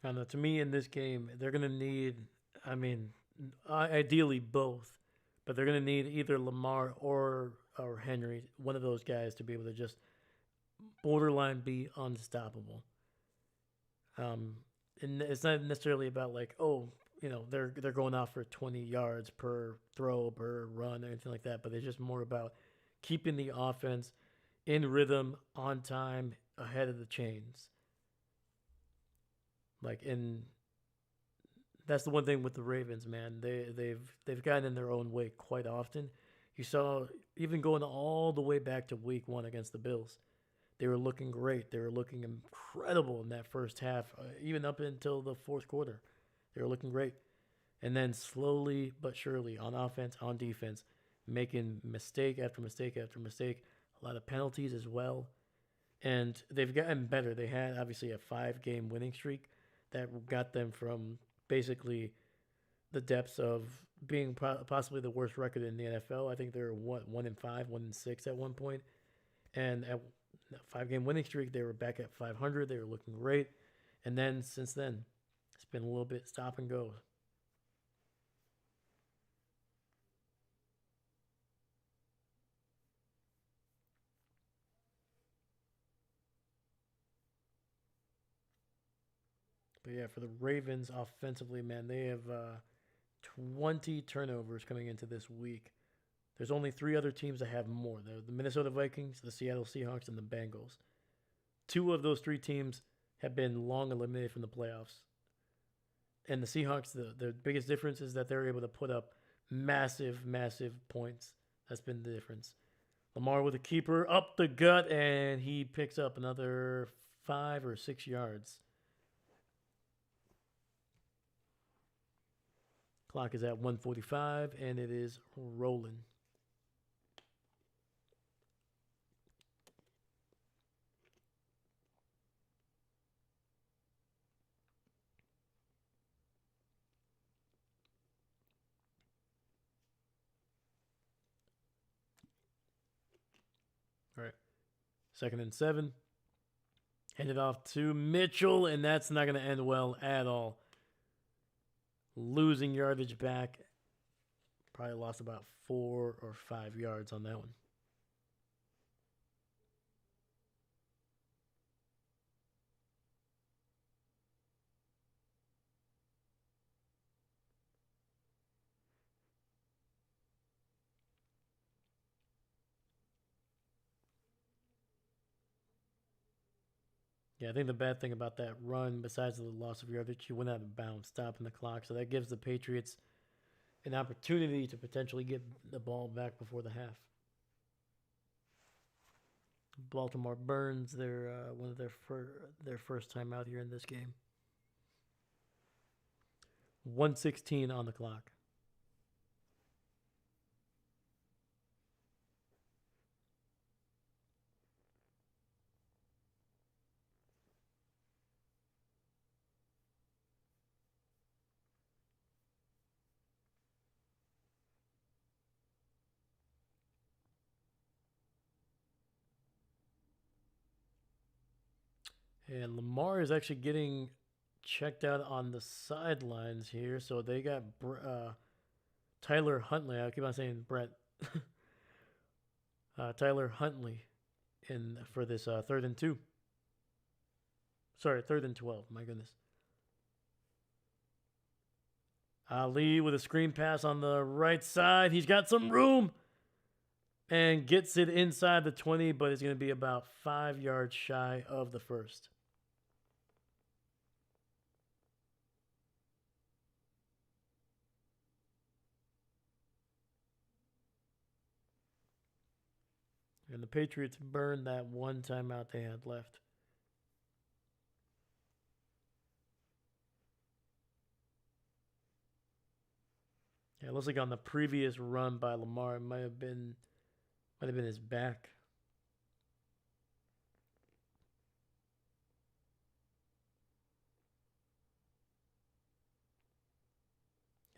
I don't know. To me, in this game, they're going to need, I mean, ideally both, but they're going to need either Lamar or Henry, one of those guys, to be able to just borderline be unstoppable. Um, and it's not necessarily about like, oh, they're going off for 20 yards per throw, per run, or anything like that, but it's just more about keeping the offense in rhythm, on time, ahead of the chains. Like in That's the one thing with the Ravens, man. They've gotten in their own way quite often. You saw even going all the way back to week 1 against the Bills. They were looking great. They were looking incredible in that first half, even up until the fourth quarter. They were looking great. And then slowly but surely on offense, on defense, making mistake after mistake after mistake, a lot of penalties as well. And they've gotten better. They had obviously a 5-game winning streak that got them from basically the depths of being possibly the worst record in the NFL. I think they were 1-5, 1-6 at one point, and at 5-game winning streak, they were back at 500. They were looking great, and then since then, it's been a little bit stop and go. But yeah, for the Ravens offensively, man, they have 20 turnovers coming into this week. There's only 3 other teams that have more. The Minnesota Vikings, the Seattle Seahawks, and the Bengals. 2 of those 3 teams have been long eliminated from the playoffs. And the Seahawks, the biggest difference is that they're able to put up massive, massive points. That's been the difference. Lamar with a keeper up the gut, and he picks up another 5 or 6 yards. Clock is at 1:45, and it is rolling. Second and 7. Hand it off to Mitchell, and that's not going to end well at all. Losing yardage back. Probably lost about 4 or 5 yards on that one. Yeah, I think the bad thing about that run, besides the loss of yardage, you went out of bounds, stopping the clock. So that gives the Patriots an opportunity to potentially get the ball back before the half. Baltimore burns their one of their first time out here in this game. 1:16 on the clock. And Lamar is actually getting checked out on the sidelines here. So they got Tyler Huntley. I keep on saying Brett. Tyler Huntley in for this 3rd and 2. Sorry, 3rd and 12. My goodness. Ali with a screen pass on the right side. He's got some room and gets it inside the 20, but it's going to be about 5 yards shy of the first. And the Patriots burned that one timeout they had left. Yeah, it looks like on the previous run by Lamar, it might have been his back.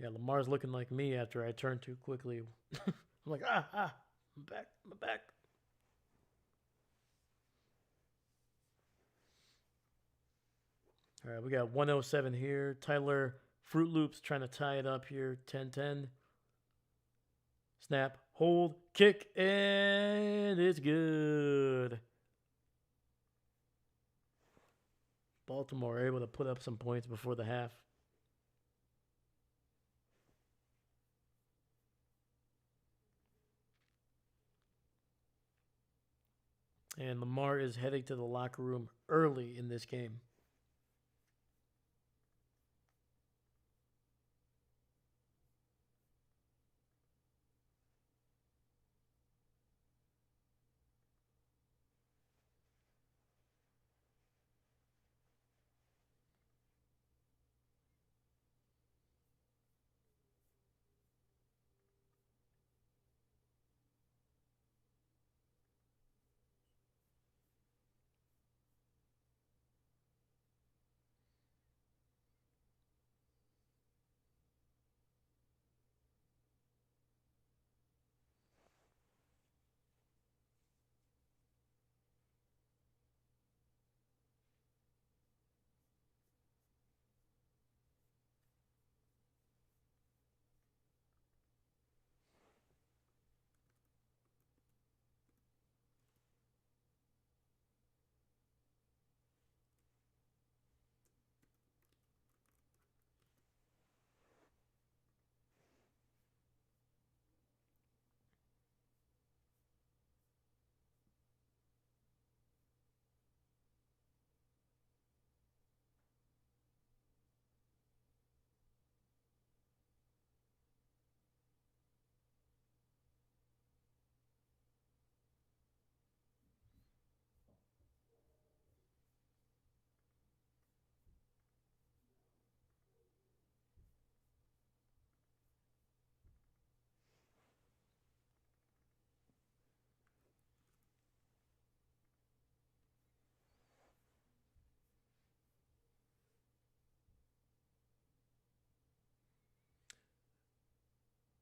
Yeah, Lamar's looking like me after I turned too quickly. I'm like, I'm back. All right, we got 107 here. Tyler Fruit Loops trying to tie it up here. 10-10. Snap, hold, kick, and it's good. Baltimore able to put up some points before the half. And Lamar is heading to the locker room early in this game.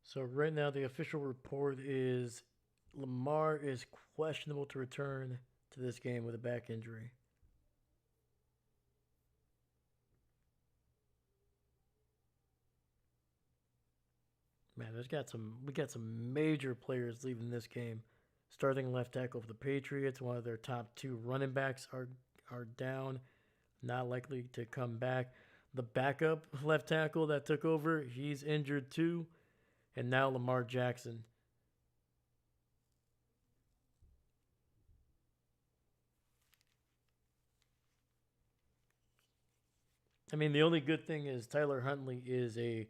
So right now the official report is Lamar is questionable to return to this game with a back injury. Man, we got some major players leaving this game. Starting left tackle for the Patriots, one of their top two running backs are down, not likely to come back. The backup left tackle that took over, he's injured too. And now Lamar Jackson. I mean, the only good thing is Tyler Huntley is a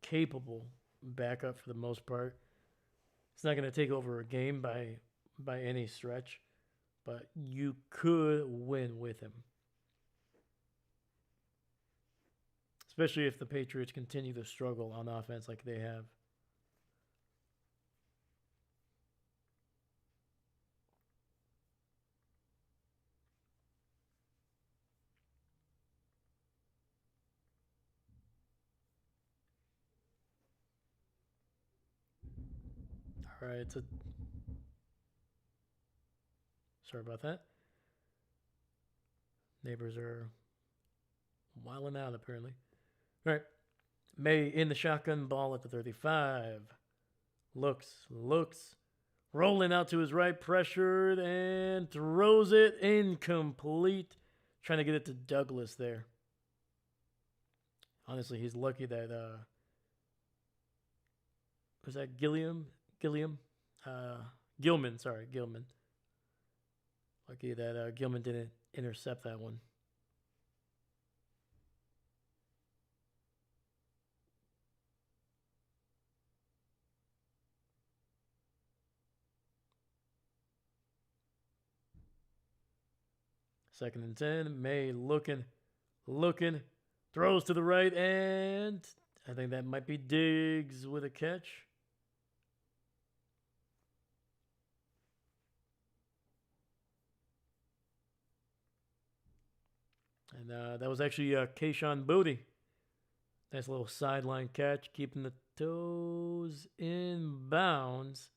capable backup for the most part. It's not going to take over a game by any stretch, but you could win with him. Especially if the Patriots continue to struggle on offense like they have. All right, so sorry about that. Neighbors are wilding out apparently. All right, May in the shotgun, ball at the 35. Looks, rolling out to his right, pressured, and throws it incomplete. Trying to get it to Douglas there. Honestly, he's lucky that was that Gilliam, Gilman. Sorry, Gilman. Lucky that Gilman didn't intercept that one. Second and 10. May looking, throws to the right, and I think that might be Diggs with a catch. And that was actually Kayshawn Booty. Nice little sideline catch, keeping the toes in bounds.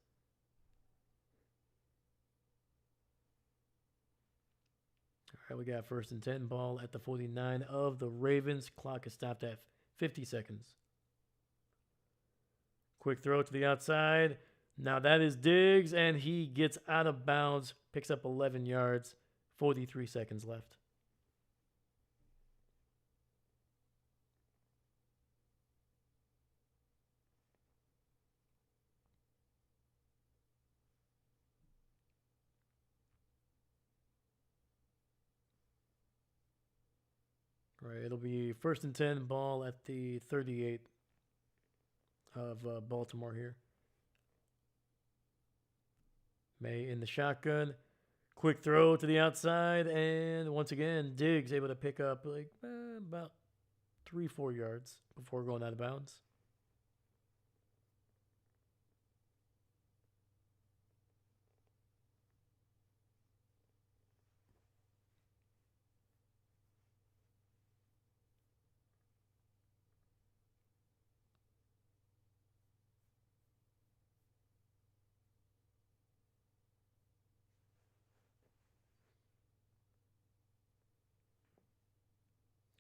All right, we got first and 10, ball at the 49 of the Ravens. Clock is stopped at 50 seconds. Quick throw to the outside. Now that is Diggs, and he gets out of bounds, picks up 11 yards, 43 seconds left. Right, it'll be first and 10, ball at the 38 of Baltimore here. May in the shotgun. Quick throw to the outside, and once again, Diggs able to pick up about 3-4 yards before going out of bounds.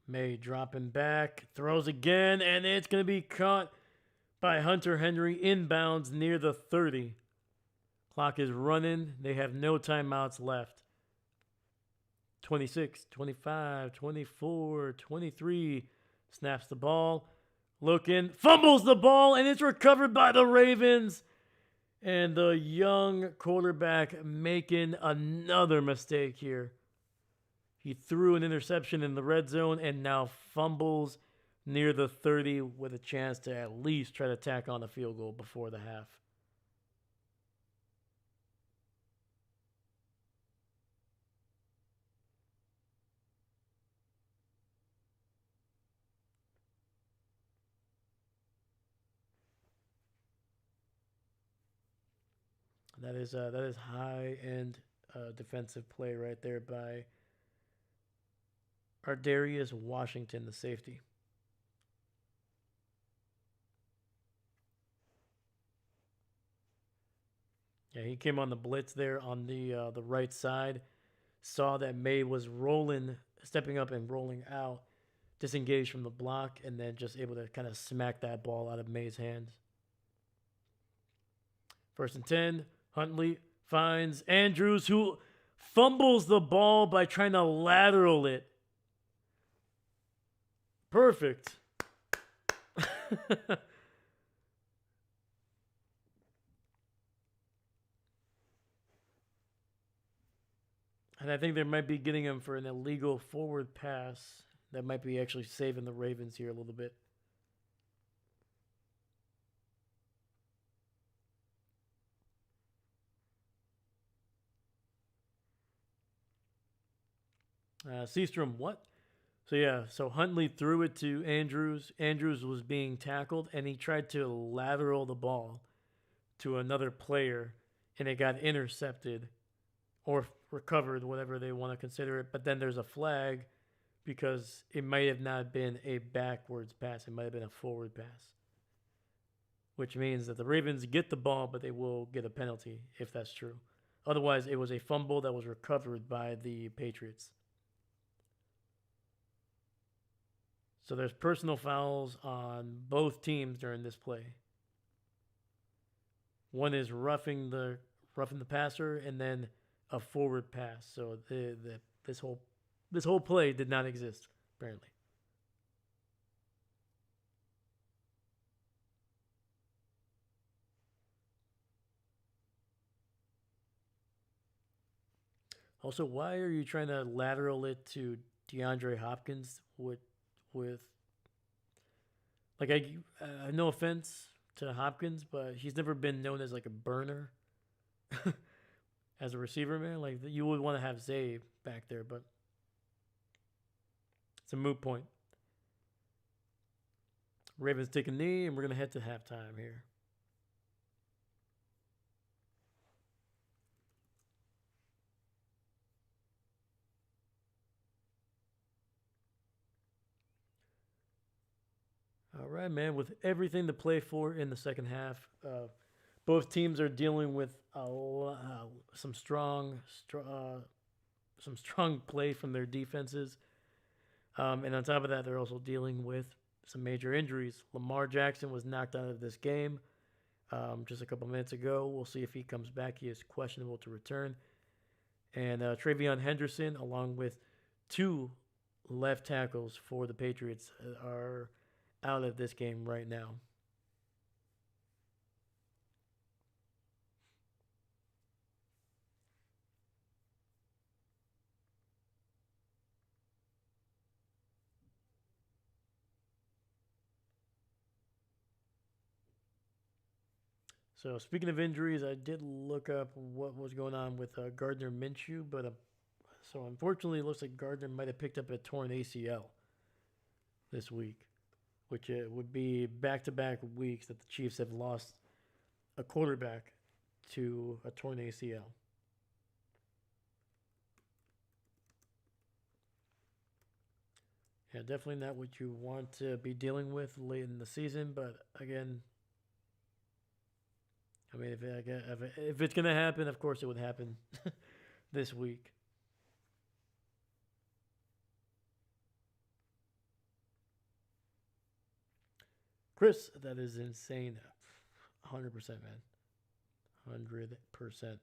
May dropping back, throws again, and it's going to be caught by Hunter Henry inbounds near the 30. Clock is running. They have no timeouts left. 26, 25, 24, 23. Snaps the ball. Looking, fumbles the ball, and it's recovered by the Ravens. And the young quarterback making another mistake here. He threw an interception in the red zone and now fumbles near the 30 with a chance to at least try to tack on a field goal before the half. That is high end defensive play right there by Ardarius Washington, the safety. Yeah, he came on the blitz there on the right side. saw that May was rolling, stepping up and rolling out, disengaged from the block, and then just able to kind of smack that ball out of May's hands. 1st and 10. Huntley finds Andrews, who fumbles the ball by trying to lateral it. Perfect. And I think they might be getting him for an illegal forward pass. That might be actually saving the Ravens here a little bit. Seastrom, what? So yeah, so Huntley threw it to Andrews. Andrews was being tackled, and he tried to lateral the ball to another player, and it got intercepted or recovered, whatever they want to consider it. But then there's a flag because it might have not been a backwards pass. It might have been a forward pass, which means that the Ravens get the ball, but they will get a penalty if that's true. Otherwise, it was a fumble that was recovered by the Patriots. So there's personal fouls on both teams during this play. One is roughing the passer, and then a forward pass. So this whole play did not exist apparently. Also, why are you trying to lateral it to DeAndre Hopkins with like no offense to Hopkins, but he's never been known as like a burner as a receiver, man. Like you would want to have Zay back there, but it's a moot point. Ravens take a knee, and we're gonna head to halftime here. All right, man. With everything to play for in the second half, both teams are dealing with some strong play from their defenses, and on top of that, they're also dealing with some major injuries. Lamar Jackson was knocked out of this game just a couple minutes ago. We'll see if he comes back. He is questionable to return. And Travion Henderson, along with two left tackles for the Patriots, are out of this game right now. So speaking of injuries, I did look up what was going on with Gardner Minshew, but so unfortunately, it looks like Gardner might have picked up a torn ACL this week, which it would be back-to-back weeks that the Chiefs have lost a quarterback to a torn ACL. Yeah, definitely not what you want to be dealing with late in the season, but again, I mean, if it's going to happen, of course it would happen this week. Chris, that is insane. 100%, man. 100%.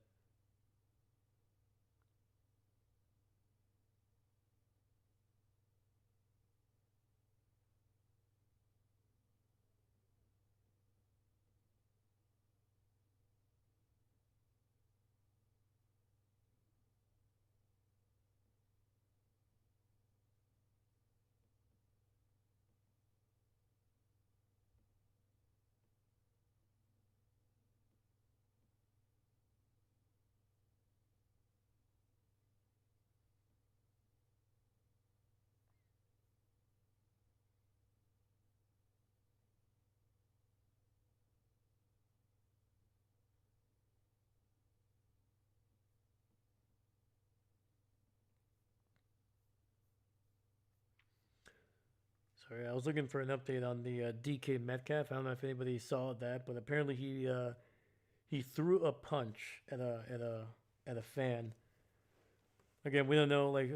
Sorry, I was looking for an update on the DK Metcalf. I don't know if anybody saw that, but apparently he threw a punch at a fan. Again, we don't know. Like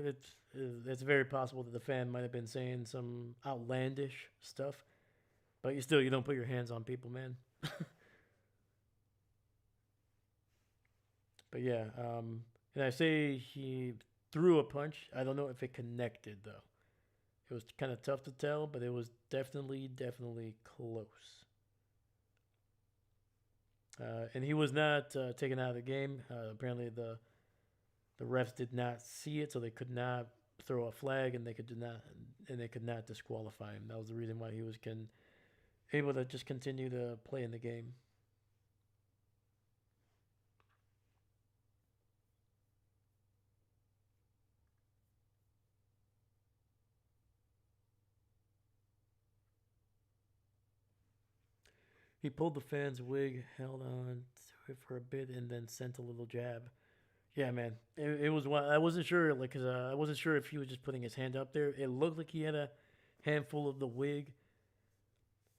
it's very possible that the fan might have been saying some outlandish stuff, but you don't put your hands on people, man. But yeah, and I say he threw a punch. I don't know if it connected though. It was kind of tough to tell, but it was definitely close. And he was not taken out of the game. Apparently, the refs did not see it, so they could not throw a flag, and they could not disqualify him. That was the reason why he was able to just continue to play in the game. He pulled the fan's wig, held on to it for a bit, and then sent a little jab. Yeah, man, it was. I wasn't sure, like, cause I wasn't sure if he was just putting his hand up there. It looked like he had a handful of the wig,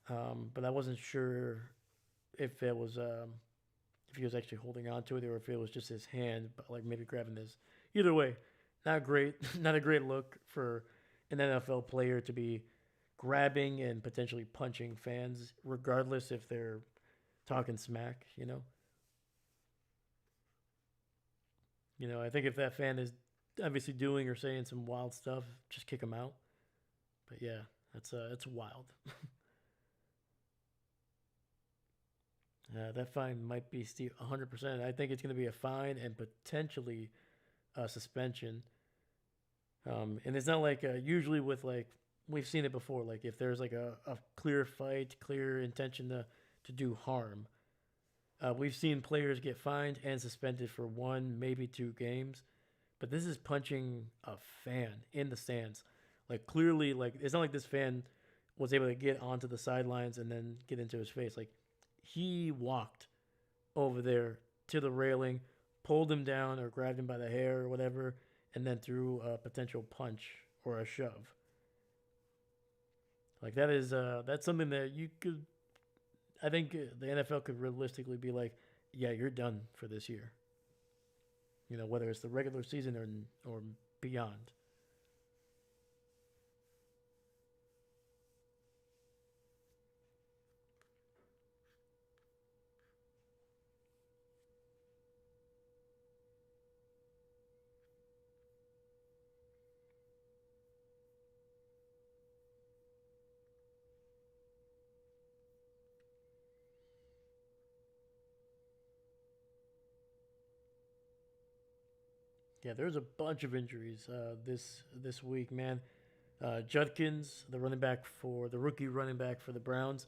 but I wasn't sure if it was if he was actually holding on to it or if it was just his hand, but like maybe grabbing his. Either way, not great. Not a great look for an NFL player to be grabbing and potentially punching fans, regardless if they're talking smack. I think if that fan is obviously doing or saying some wild stuff, just kick him out. But yeah, that's wild. That fine might be 100%. I think it's going to be a fine and potentially a suspension. And it's not like usually with like we've seen it before. Like if there's like a clear fight, clear intention to do harm, we've seen players get fined and suspended for 1, maybe 2 games. But this is punching a fan in the stands. Like clearly, like it's not like this fan was able to get onto the sidelines and then get into his face. Like he walked over there to the railing, pulled him down or grabbed him by the hair or whatever, and then threw a potential punch or a shove. Like that's something that you could. I think the NFL could realistically be like, yeah, you're done for this year. Whether it's the regular season or beyond. Yeah, there's a bunch of injuries this week, man. Judkins, the rookie running back for the Browns,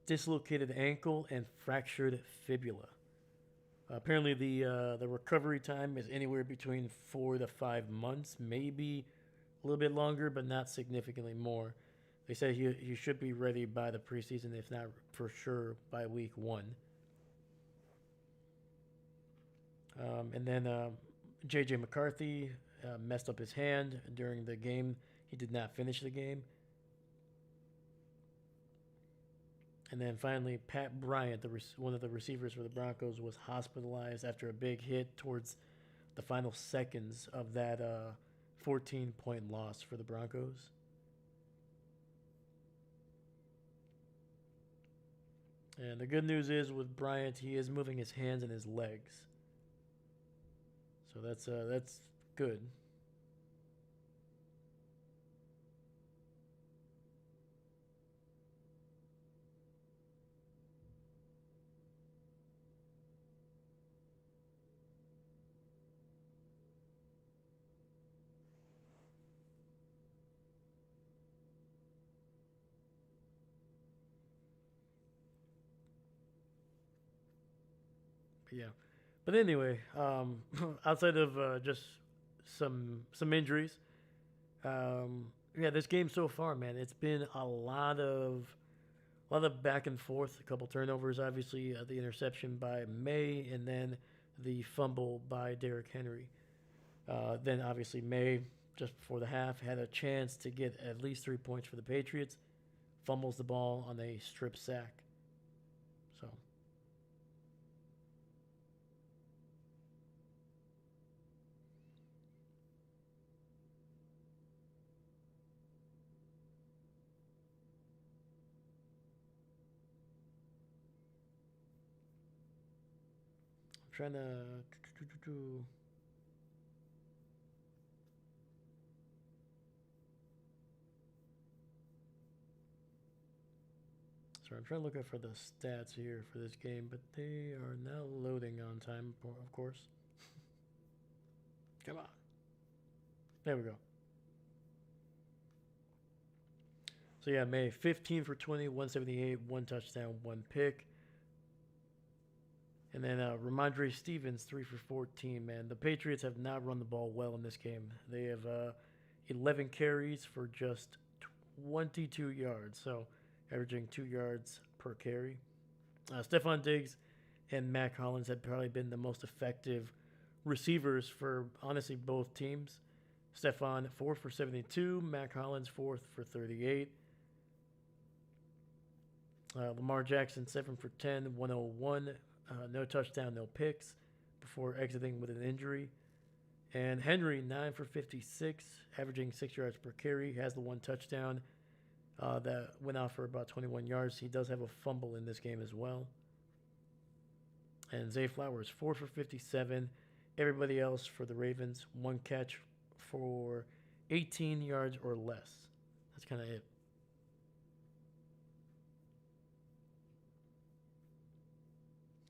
dislocated ankle and fractured fibula. Apparently, the recovery time is anywhere between 4 to 5 months, maybe a little bit longer, but not significantly more. They said he should be ready by the preseason, if not for sure by week 1. And then J.J. McCarthy messed up his hand during the game. He did not finish the game. And then finally, Pat Bryant, one of the receivers for the Broncos, was hospitalized after a big hit towards the final seconds of that 14-point loss for the Broncos. And the good news is with Bryant, he is moving his hands and his legs, so that's good. But yeah, but anyway, outside of just some injuries, yeah, this game so far, man, it's been a lot of back and forth, a couple turnovers, obviously the interception by May, and then the fumble by Derrick Henry. Then obviously May, just before the half, had a chance to get at least 3 points for the Patriots, fumbles the ball on a strip sack. So trying to. Sorry, I'm trying to look up for the stats here for this game, but they are now loading on time, of course. Come on. There we go. So yeah, May 15 for 20, 178, one touchdown, one pick. And then Ramondre Stevens, 3 for 14, man. The Patriots have not run the ball well in this game. They have 11 carries for just 22 yards, so averaging 2 yards per carry. Stephon Diggs and Mac Hollins had probably been the most effective receivers for, honestly, both teams. Stephon, 4 for 72. Mac Hollins, 4 for 38. Lamar Jackson, 7 for 10, 101. No touchdown, no picks before exiting with an injury. And Henry, 9 for 56, averaging 6 yards per carry, has the one touchdown that went off for about 21 yards. He does have a fumble in this game as well. And Zay Flowers, 4 for 57. Everybody else for the Ravens, one catch for 18 yards or less. That's kind of it.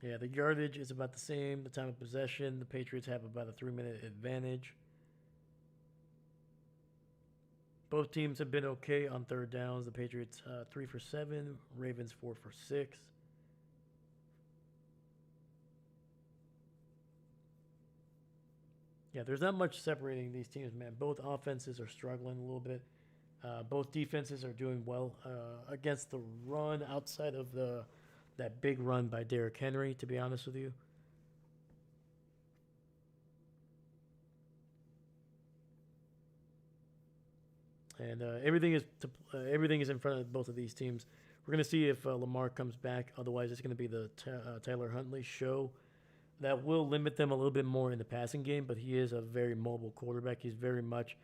Yeah, the yardage is about the same. The time of possession, the Patriots have about a 3-minute advantage. Both teams have been okay on third downs. The Patriots 3 for 7, Ravens 4 for 6. Yeah, there's not much separating these teams, man. Both offenses are struggling a little bit. Both defenses are doing well against the run outside of that big run by Derrick Henry, to be honest with you. And everything is in front of both of these teams. We're going to see if Lamar comes back. Otherwise, it's going to be the Tyler Huntley show. That will limit them a little bit more in the passing game, but he is a very mobile quarterback. He's very much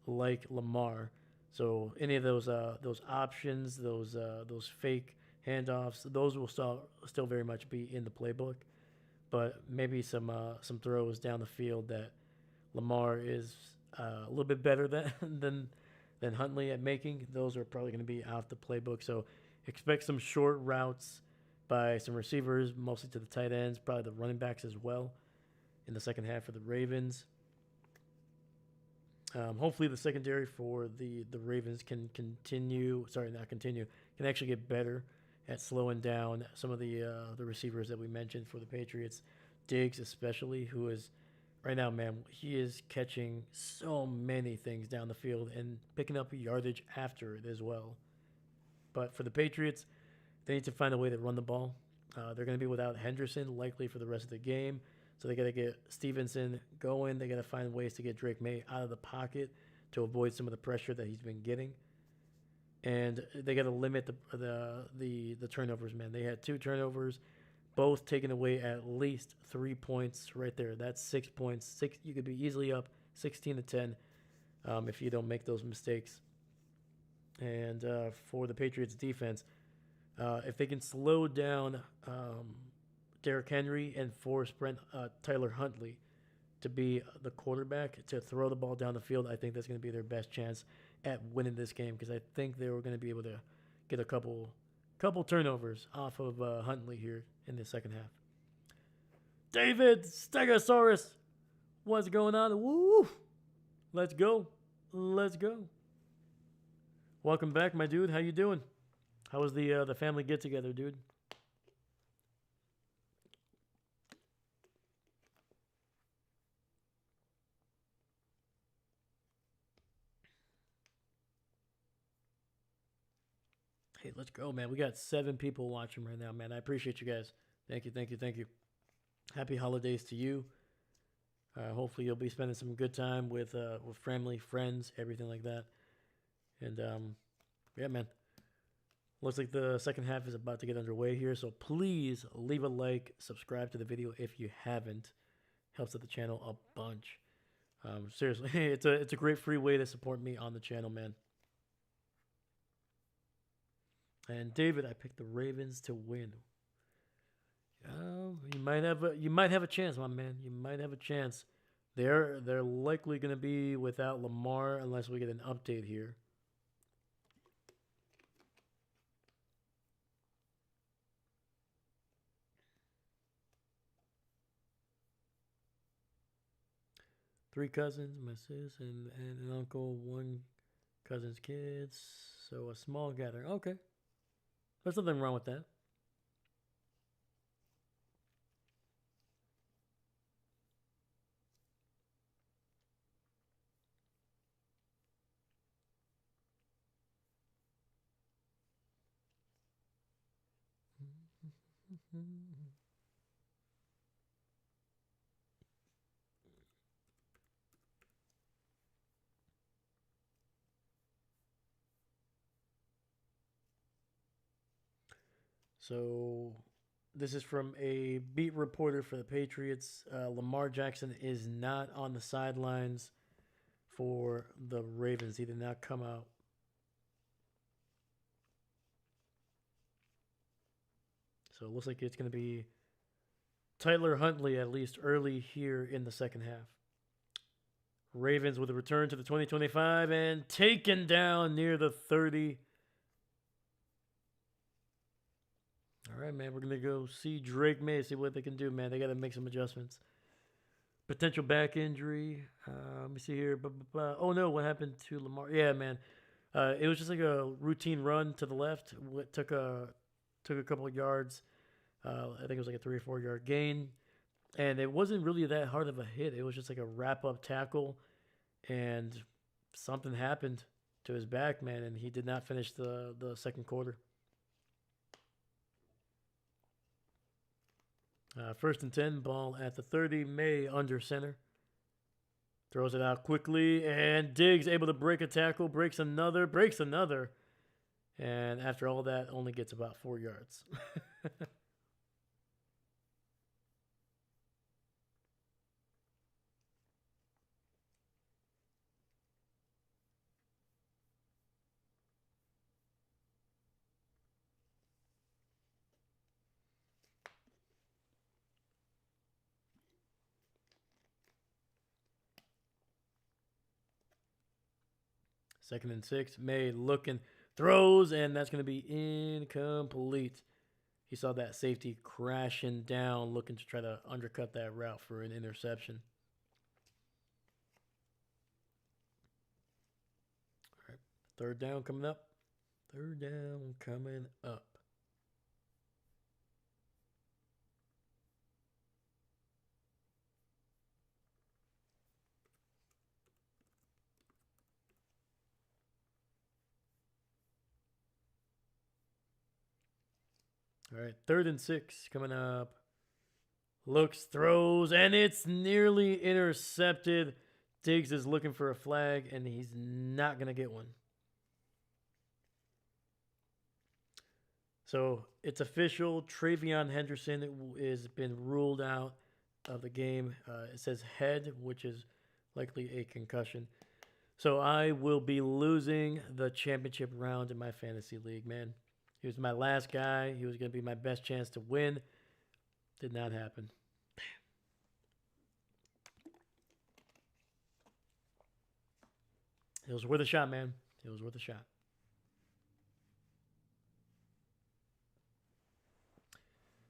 like Lamar. So any of those options, those fake handoffs, those will still very much be in the playbook. But maybe some throws down the field that Lamar is a little bit better than Huntley at making. Those are probably going to be out the playbook. So expect some short routes by some receivers, mostly to the tight ends, probably the running backs as well in the second half for the Ravens. Hopefully the secondary for the Ravens can actually get better at slowing down some of the receivers that we mentioned for the Patriots. Diggs especially, who is right now, man, he is catching so many things down the field and picking up yardage after it as well. But for the Patriots, they need to find a way to run the ball. They're going to be without Henderson likely for the rest of the game. So they got to get Stevenson going. They got to find ways to get Drake May out of the pocket to avoid some of the pressure that he's been getting. And they got to limit the turnovers, man. They had 2 turnovers, both taking away at least 3 points right there. That's 6 points. You could be easily up 16-10 if you don't make those mistakes. And for the Patriots defense, if they can slow down Derrick Henry and force Tyler Huntley to be the quarterback, to throw the ball down the field, I think that's going to be their best chance at winning this game, because I think they were going to be able to get a couple turnovers off of Huntley here in the second half. David Stegosaurus, what's going on? Woo! Let's go. Welcome back, my dude. How you doing? How was the family get together, dude? Hey, let's go, man. We got 7 people watching right now, man. I appreciate you guys. Thank you. Happy holidays to you. Hopefully you'll be spending some good time with family, friends, everything like that. And yeah, man. Looks like the second half is about to get underway here, so please leave a like, subscribe to the video if you haven't. Helps out the channel a bunch. Seriously, it's a great free way to support me on the channel, man. And David, I picked the Ravens to win. You you might have a chance, my man. You might have a chance. They're likely going to be without Lamar unless we get an update here. Three cousins, my sis, and an uncle, one cousin's kids. So a small gathering. Okay. There's nothing wrong with that. So this is from a beat reporter for the Patriots. Lamar Jackson is not on the sidelines for the Ravens. He did not come out. So it looks like it's going to be Tyler Huntley at least early here in the second half. Ravens with a return to the 2025 and taken down near the 30. All right, man, we're going to go see Drake May, see what they can do, man. They got to make some adjustments. Potential back injury. Let me see here. Oh, no, what happened to Lamar? Yeah, man. It was just like a routine run to the left. Took a couple of yards. I think it was like a 3 or 4 yard gain. And it wasn't really that hard of a hit. It was just like a wrap-up tackle. And something happened to his back, man, and he did not finish the second quarter. First and 10, ball at the 30. May under center. Throws it out quickly, and Diggs able to break a tackle, breaks another. And after all that, only gets about 4 yards. Second and 6, May looking, throws, and that's going to be incomplete. He saw that safety crashing down, looking to try to undercut that route for an interception. All right, third down coming up. All right, third and 6 coming up. Looks, throws, and it's nearly intercepted. Diggs is looking for a flag, and he's not going to get one. So it's official. Travion Henderson has been ruled out of the game. It says head, which is likely a concussion. So I will be losing the championship round in my fantasy league, man. He was my last guy. He was going to be my best chance to win. Did not happen. It was worth a shot, man. It was worth a shot.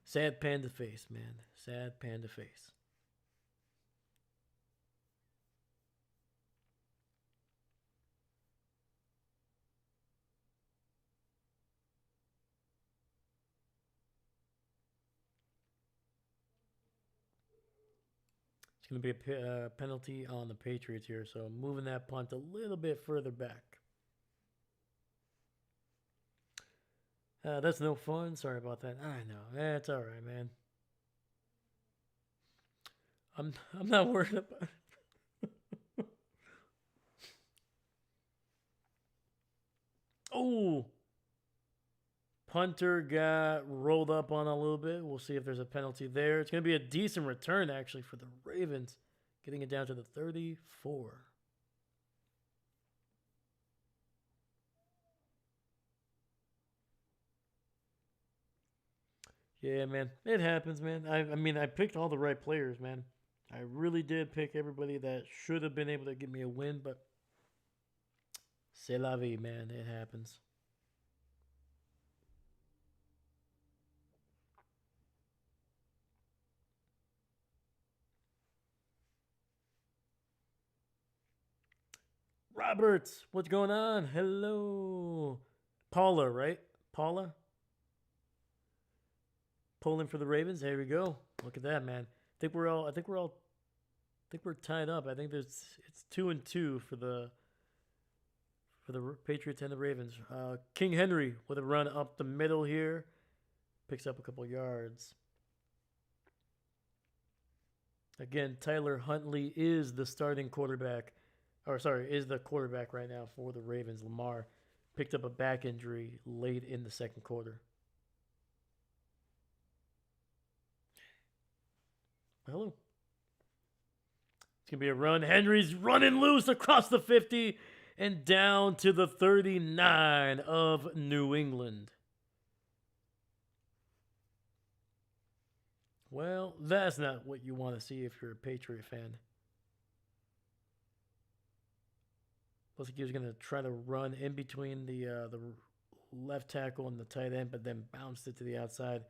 Sad panda face, man. Sad panda face. It's going to be a penalty on the Patriots here, so moving that punt a little bit further back. That's no fun. Sorry about that. I know. That's all right, man. I'm not worried about it. Oh, punter got rolled up on a little bit. We'll see if there's a penalty there. It's going to be a decent return, actually, for the Ravens, getting it down to the 34. Yeah, man. It happens, man. I mean, I picked all the right players, man. I really did pick everybody that should have been able to give me a win, but c'est la vie, man. It happens. Roberts, what's going on? Hello. Paula, right? Paula? Pulling for the Ravens. There we go. Look at that, man. I think we're tied up. I think it's 2-2 for the Patriots and the Ravens. King Henry with a run up the middle here. Picks up a couple yards. Again, Tyler Huntley is the starting quarterback. Or, sorry, is the quarterback right now for the Ravens. Lamar picked up a back injury late in the second quarter. Hello. It's going to be a run. Henry's running loose across the 50 and down to the 39 of New England. Well, that's not what you want to see if you're a Patriot fan. Looks like he was going to try to run in between the left tackle and the tight end, but then bounced it to the outside.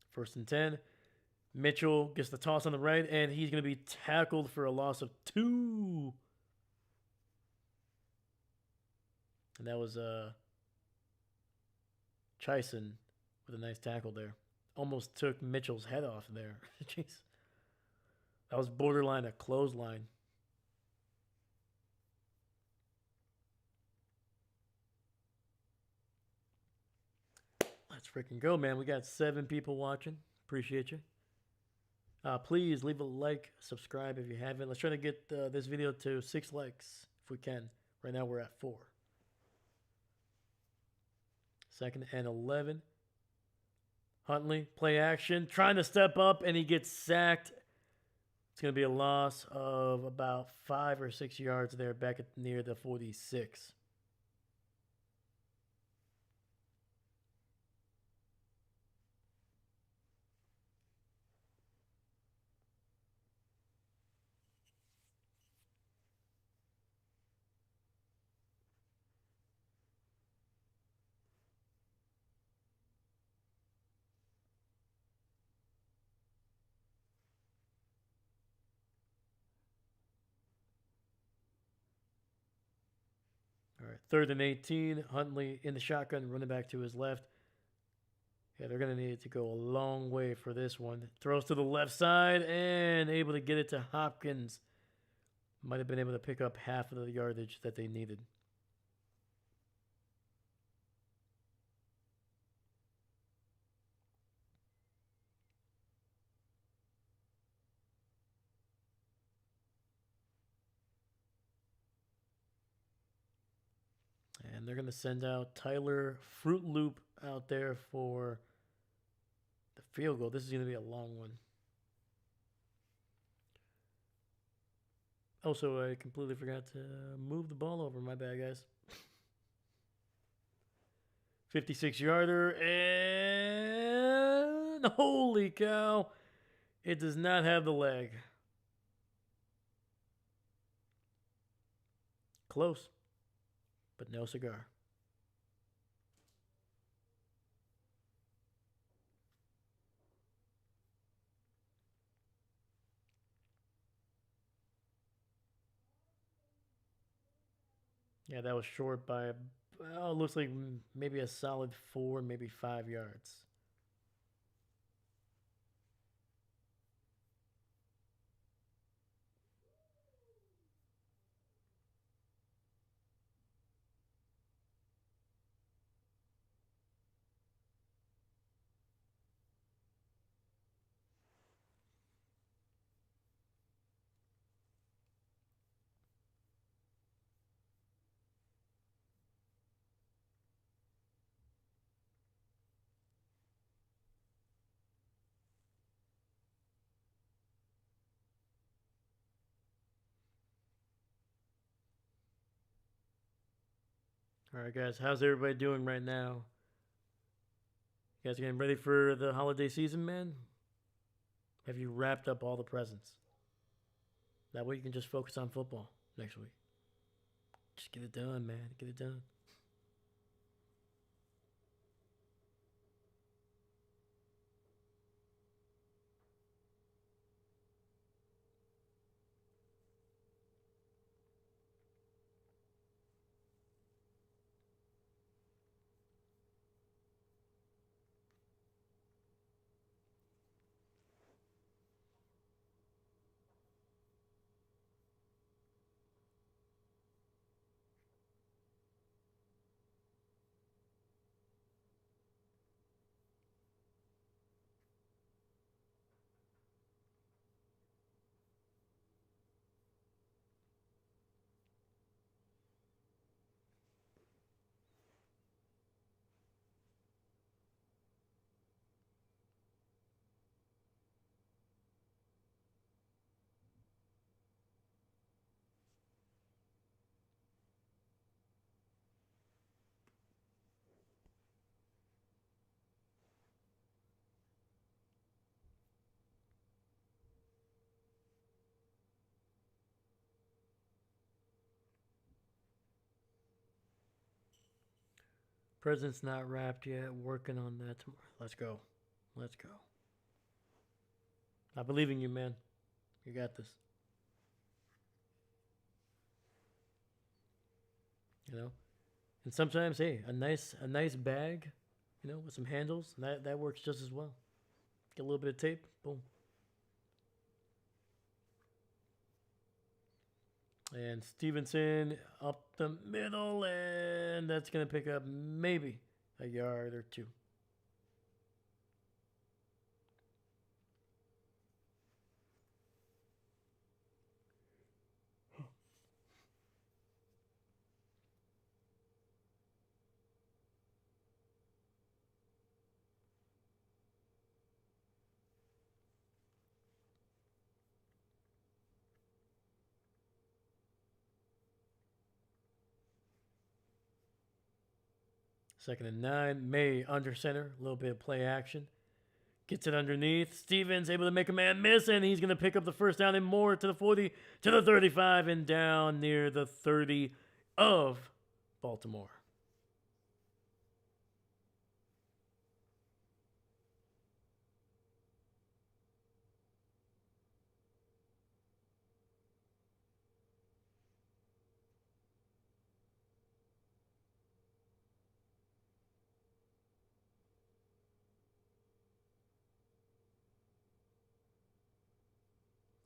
First and 10. Mitchell gets the toss on the right, and he's going to be tackled for a loss of 2. And that was Chison with a nice tackle there. Almost took Mitchell's head off there. Jeez. That was borderline a clothesline. Let's freaking go, man. We got 7 people watching. Appreciate you. Please leave a like, subscribe if you haven't. Let's try to get this video to 6 likes if we can. Right now we're at 4. Second and 11. Huntley, play action, trying to step up, and he gets sacked. It's going to be a loss of about 5 or 6 yards there, back at near the 46. All right, third and 18. Huntley in the shotgun, running back to his left. Yeah, they're going to need to go a long way for this one. Throws to the left side and able to get it to Hopkins. Might have been able to pick up half of the yardage that they needed. And they're going to send out Tyler Fruit Loop out there for the field goal. This is going to be a long one. Also, I completely forgot to move the ball over. My bad, guys. 56-yarder, and holy cow, it does not have the leg. Close, but no cigar. Yeah, that was short by, looks like maybe a solid 4, maybe 5 yards. All right, guys, how's everybody doing right now? You guys getting ready for the holiday season, man? Have you wrapped up all the presents? That way you can just focus on football next week. Just get it done, man. Get it done. Present's not wrapped yet. Working on that tomorrow. Let's go. Let's go. I believe in you, man. You got this. You know? And sometimes, hey, a nice bag, with some handles, that works just as well. Get a little bit of tape, boom. And Stevenson up the middle, and that's going to pick up maybe a yard or two. Second and 9. May under center. A little bit of play action. Gets it underneath. Stevens able to make a man miss, and he's going to pick up the first down and more to the 40, to the 35, and down near the 30 of Baltimore.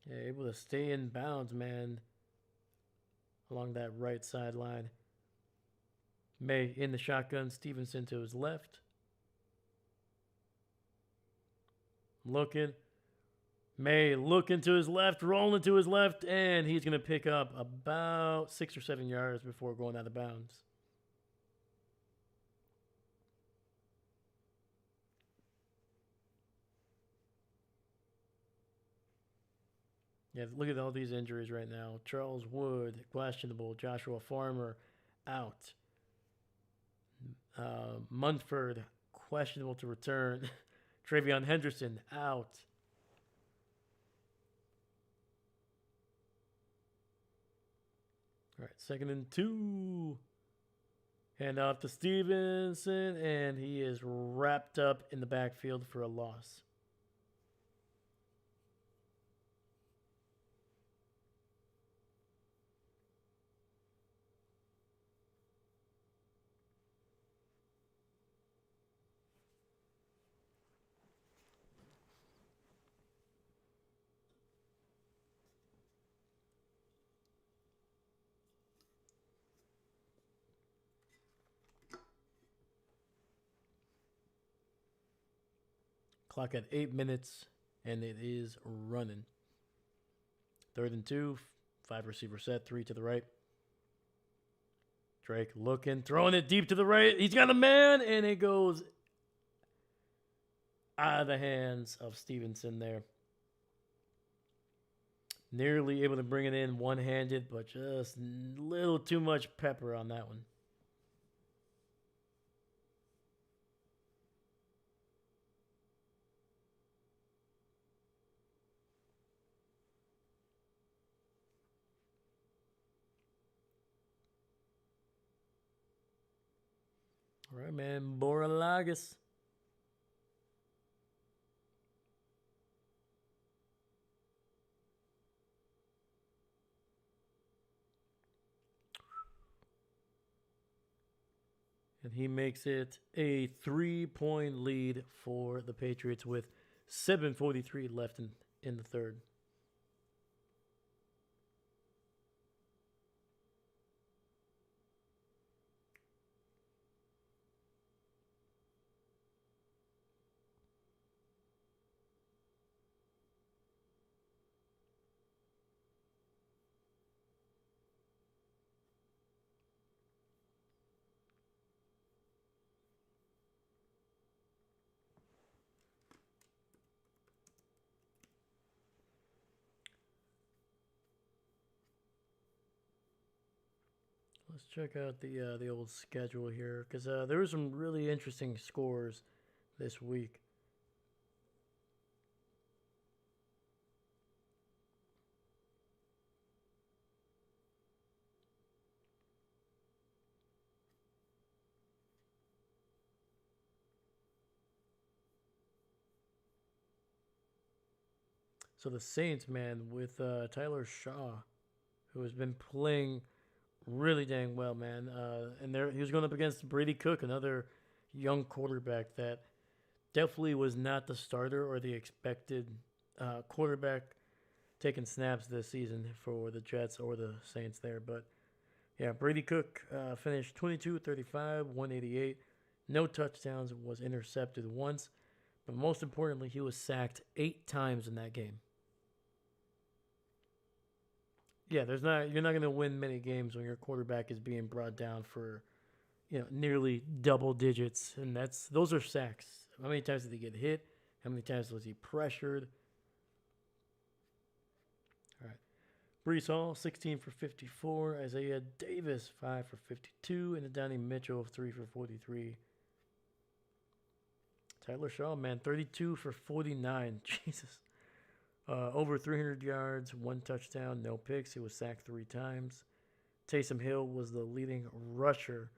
Yeah, able to stay in bounds, man, along that right sideline. May in the shotgun. Stevenson to his left. Looking. May looking to his left, rolling to his left, and he's going to pick up about 6 or 7 yards before going out of bounds. Yeah, look at all these injuries right now. Charles Wood, questionable. Joshua Farmer, out. Munford, questionable to return. Travion Henderson, out. All right, 2nd and 2. Hand off to Stevenson, and he is wrapped up in the backfield for a loss. Clock at 8 minutes, and it is running. 3rd and 2, 5 receiver set, 3 to the right. Drake looking, throwing it deep to the right. He's got a man, and it goes out of the hands of Stevenson there. Nearly able to bring it in one-handed, but just a little too much pepper on that one. All right, man. Boralagas. And he makes it a 3-point lead for the Patriots with 7:43 left in the third. Let's check out the old schedule here because there were some really interesting scores this week. So the Saints, man, with Tyler Shaw, who has been playing really dang well, man. And there he was going up against Brady Cook, another young quarterback that definitely was not the starter or the expected quarterback taking snaps this season for the Jets or the Saints there. But yeah, Brady Cook finished 22-35, 188. No touchdowns, was intercepted once. But most importantly, he was sacked 8 times in that game. Yeah, you're not going to win many games when your quarterback is being brought down for, nearly double digits, and those are sacks. How many times did he get hit? How many times was he pressured? All right. Brees Hall, 16 for 54. Isaiah Davis, 5 for 52. And Donnie Mitchell, 3 for 43. Tyler Shaw, man, 32 for 49. Jesus. Over 300 yards, 1 touchdown, no picks. He was sacked 3 times. Taysom Hill was the leading rusher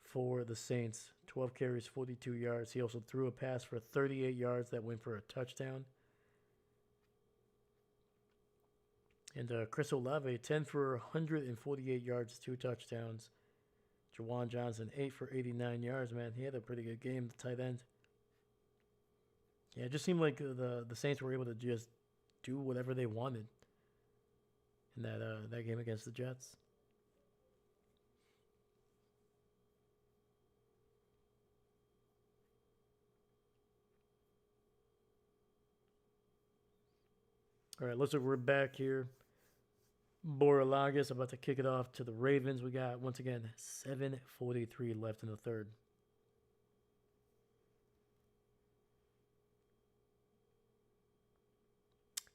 for the Saints. 12 carries, 42 yards. He also threw a pass for 38 yards that went for a touchdown. And Chris Olave, 10 for 148 yards, 2 touchdowns. Jawan Johnson, 8 for 89 yards, man. He had a pretty good game, the tight end. Yeah, it just seemed like the Saints were able to just do whatever they wanted in that game against the Jets. All right, looks like we're back here. Boralagas about to kick it off to the Ravens. We got, once again, 7:43 left in the third.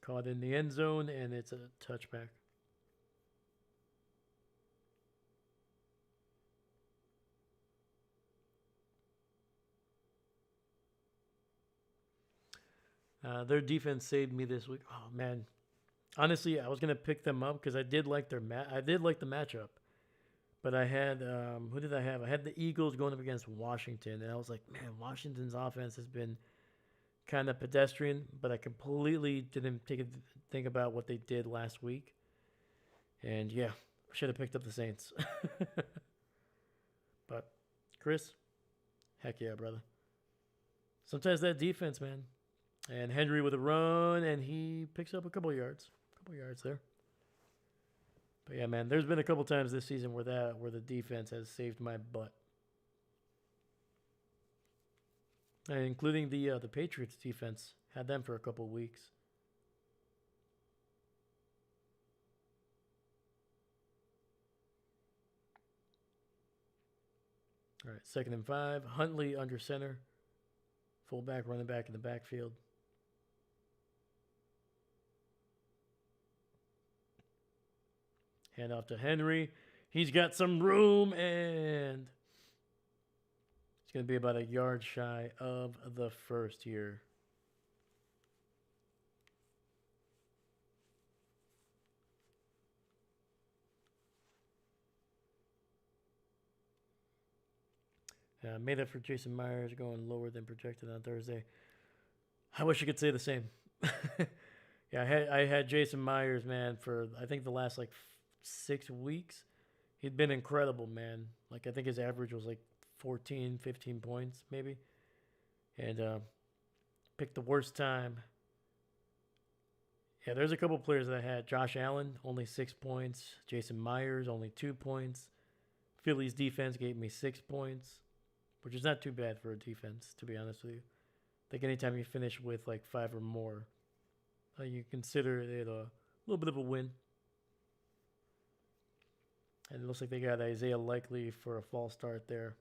Caught in the end zone, and it's a touchback. Their defense saved me this week. Oh man, honestly, I was gonna pick them up because I did like I did like the matchup, but I had who did I have? I had the Eagles going up against Washington, and I was like, man, Washington's offense has been kind of pedestrian, but I completely didn't think about what they did last week, and yeah, should have picked up the Saints. But Chris, heck yeah, brother. Sometimes that defense, man. And Henry with a run, and he picks up a couple yards. A couple yards there. But yeah, man, there's been a couple times this season where the defense has saved my butt. And including the Patriots defense. Had them for a couple weeks. All right, 2nd and 5. Huntley under center. Fullback, running back in the backfield. Hand off to Henry. He's got some room, and it's going to be about a yard shy of the first here. Made up for Jason Myers going lower than projected on Thursday. I wish I could say the same. Yeah, I had Jason Myers, man, for I think the last like 6 weeks. He'd been incredible, man. Like I think his average was like 14, 15 points maybe. And picked the worst time. Yeah, there's a couple players that I had. Josh Allen, only 6 points. Jason Myers, only 2 points. Philly's defense gave me 6 points, which is not too bad for a defense, to be honest with you. I think anytime you finish with like 5 or more, you consider it a little bit of a win. And it looks like they got Isaiah Likely for a false start there.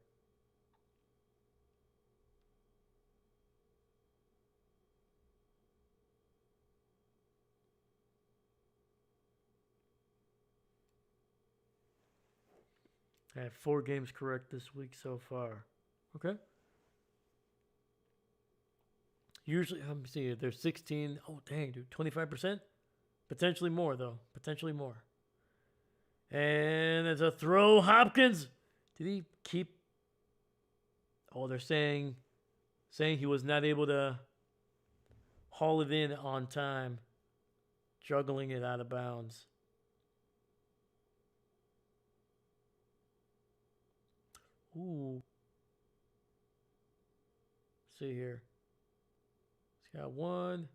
I have 4 games correct this week so far. Okay. Usually, let me see, there's 16. Oh, dang, dude. 25%? Potentially more, though. Potentially more. And it's a throw. Hopkins. Did he keep? Oh, they're saying he was not able to haul it in on time, juggling it out of bounds. Ooh. Let's see here. He's got one.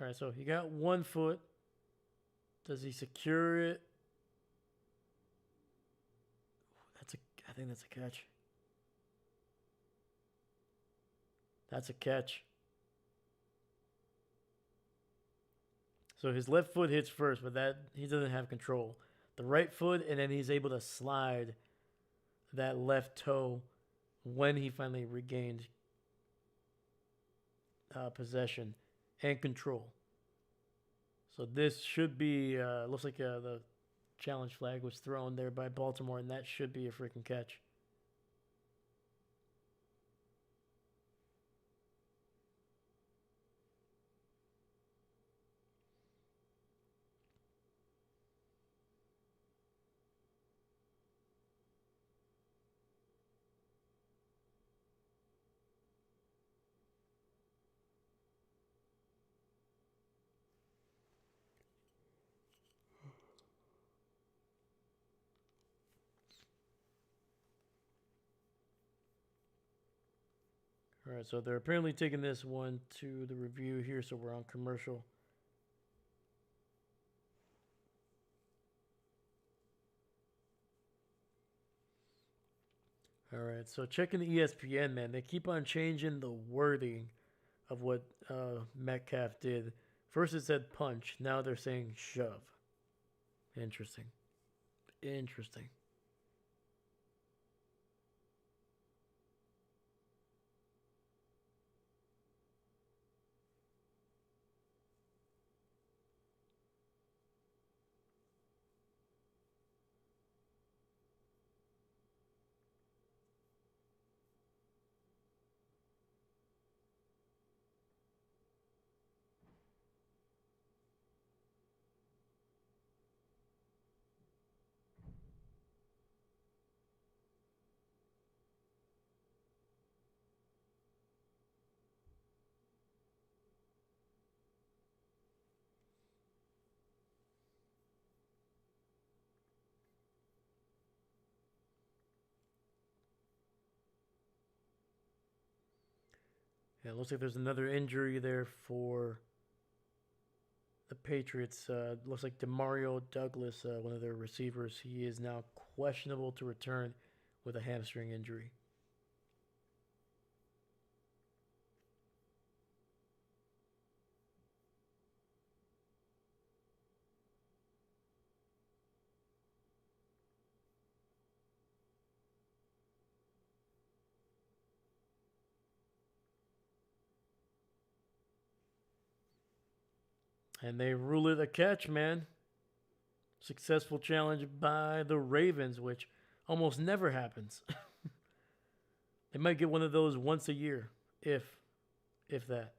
All right, so he got 1 foot. Does he secure it? I think that's a catch. That's a catch. So his left foot hits first, but that he doesn't have control. The right foot, and then he's able to slide that left toe when he finally regained possession and control. So this should be, looks like the challenge flag was thrown there by Baltimore, and that should be a freaking catch. All right, so they're apparently taking this one to the review here, so we're on commercial. All right, so checking the ESPN, man, they keep on changing the wording of what Metcalf did. First it said punch, now they're saying shove. Interesting. Interesting. Yeah, it looks like there's another injury there for the Patriots. Looks like Demario Douglas, one of their receivers, he is now questionable to return with a hamstring injury. And they rule it a catch, man. Successful challenge by the Ravens, which almost never happens. They might get one of those once a year, if that.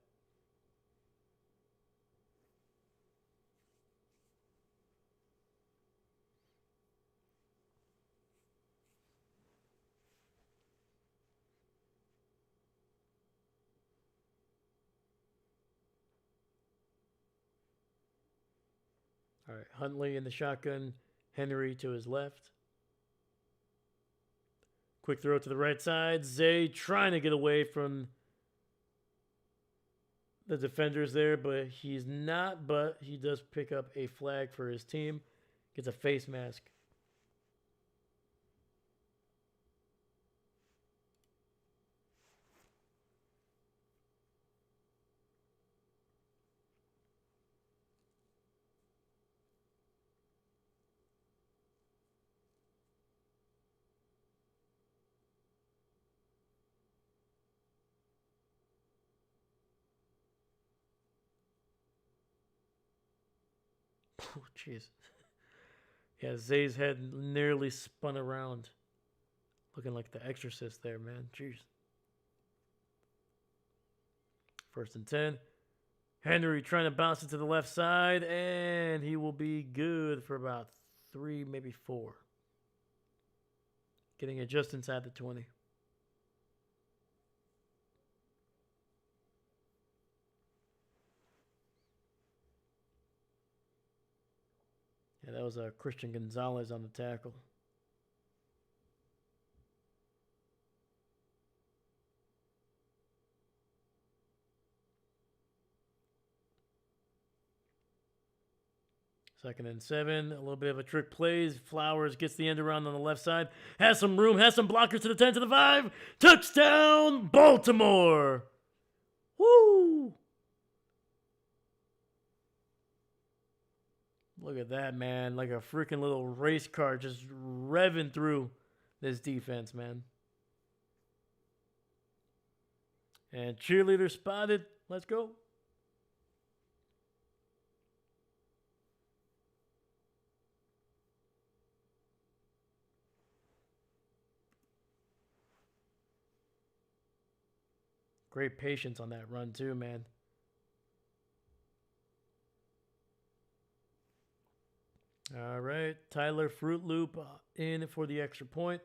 All right, Huntley in the shotgun, Henry to his left. Quick throw to the right side. Zay trying to get away from the defenders there, but he's not. But he does pick up a flag for his team. Gets a face mask. Oh, jeez. Yeah, Zay's head nearly spun around. Looking like the exorcist there, man. Jeez. 1st and 10. Henry trying to bounce it to the left side, and he will be good for about 3, maybe 4. Getting it just inside the 20. Yeah, that was Christian Gonzalez on the tackle. Second and 7, a little bit of a trick plays. Flowers gets the end around on the left side. Has some room, has some blockers to the 10, to the 5. Touchdown, Baltimore! Woo! Look at that, man. Like a freaking little race car just revving through this defense, man. And cheerleader spotted. Let's go. Great patience on that run, too, man. All right. Tyler Fruit Loop in for the extra point.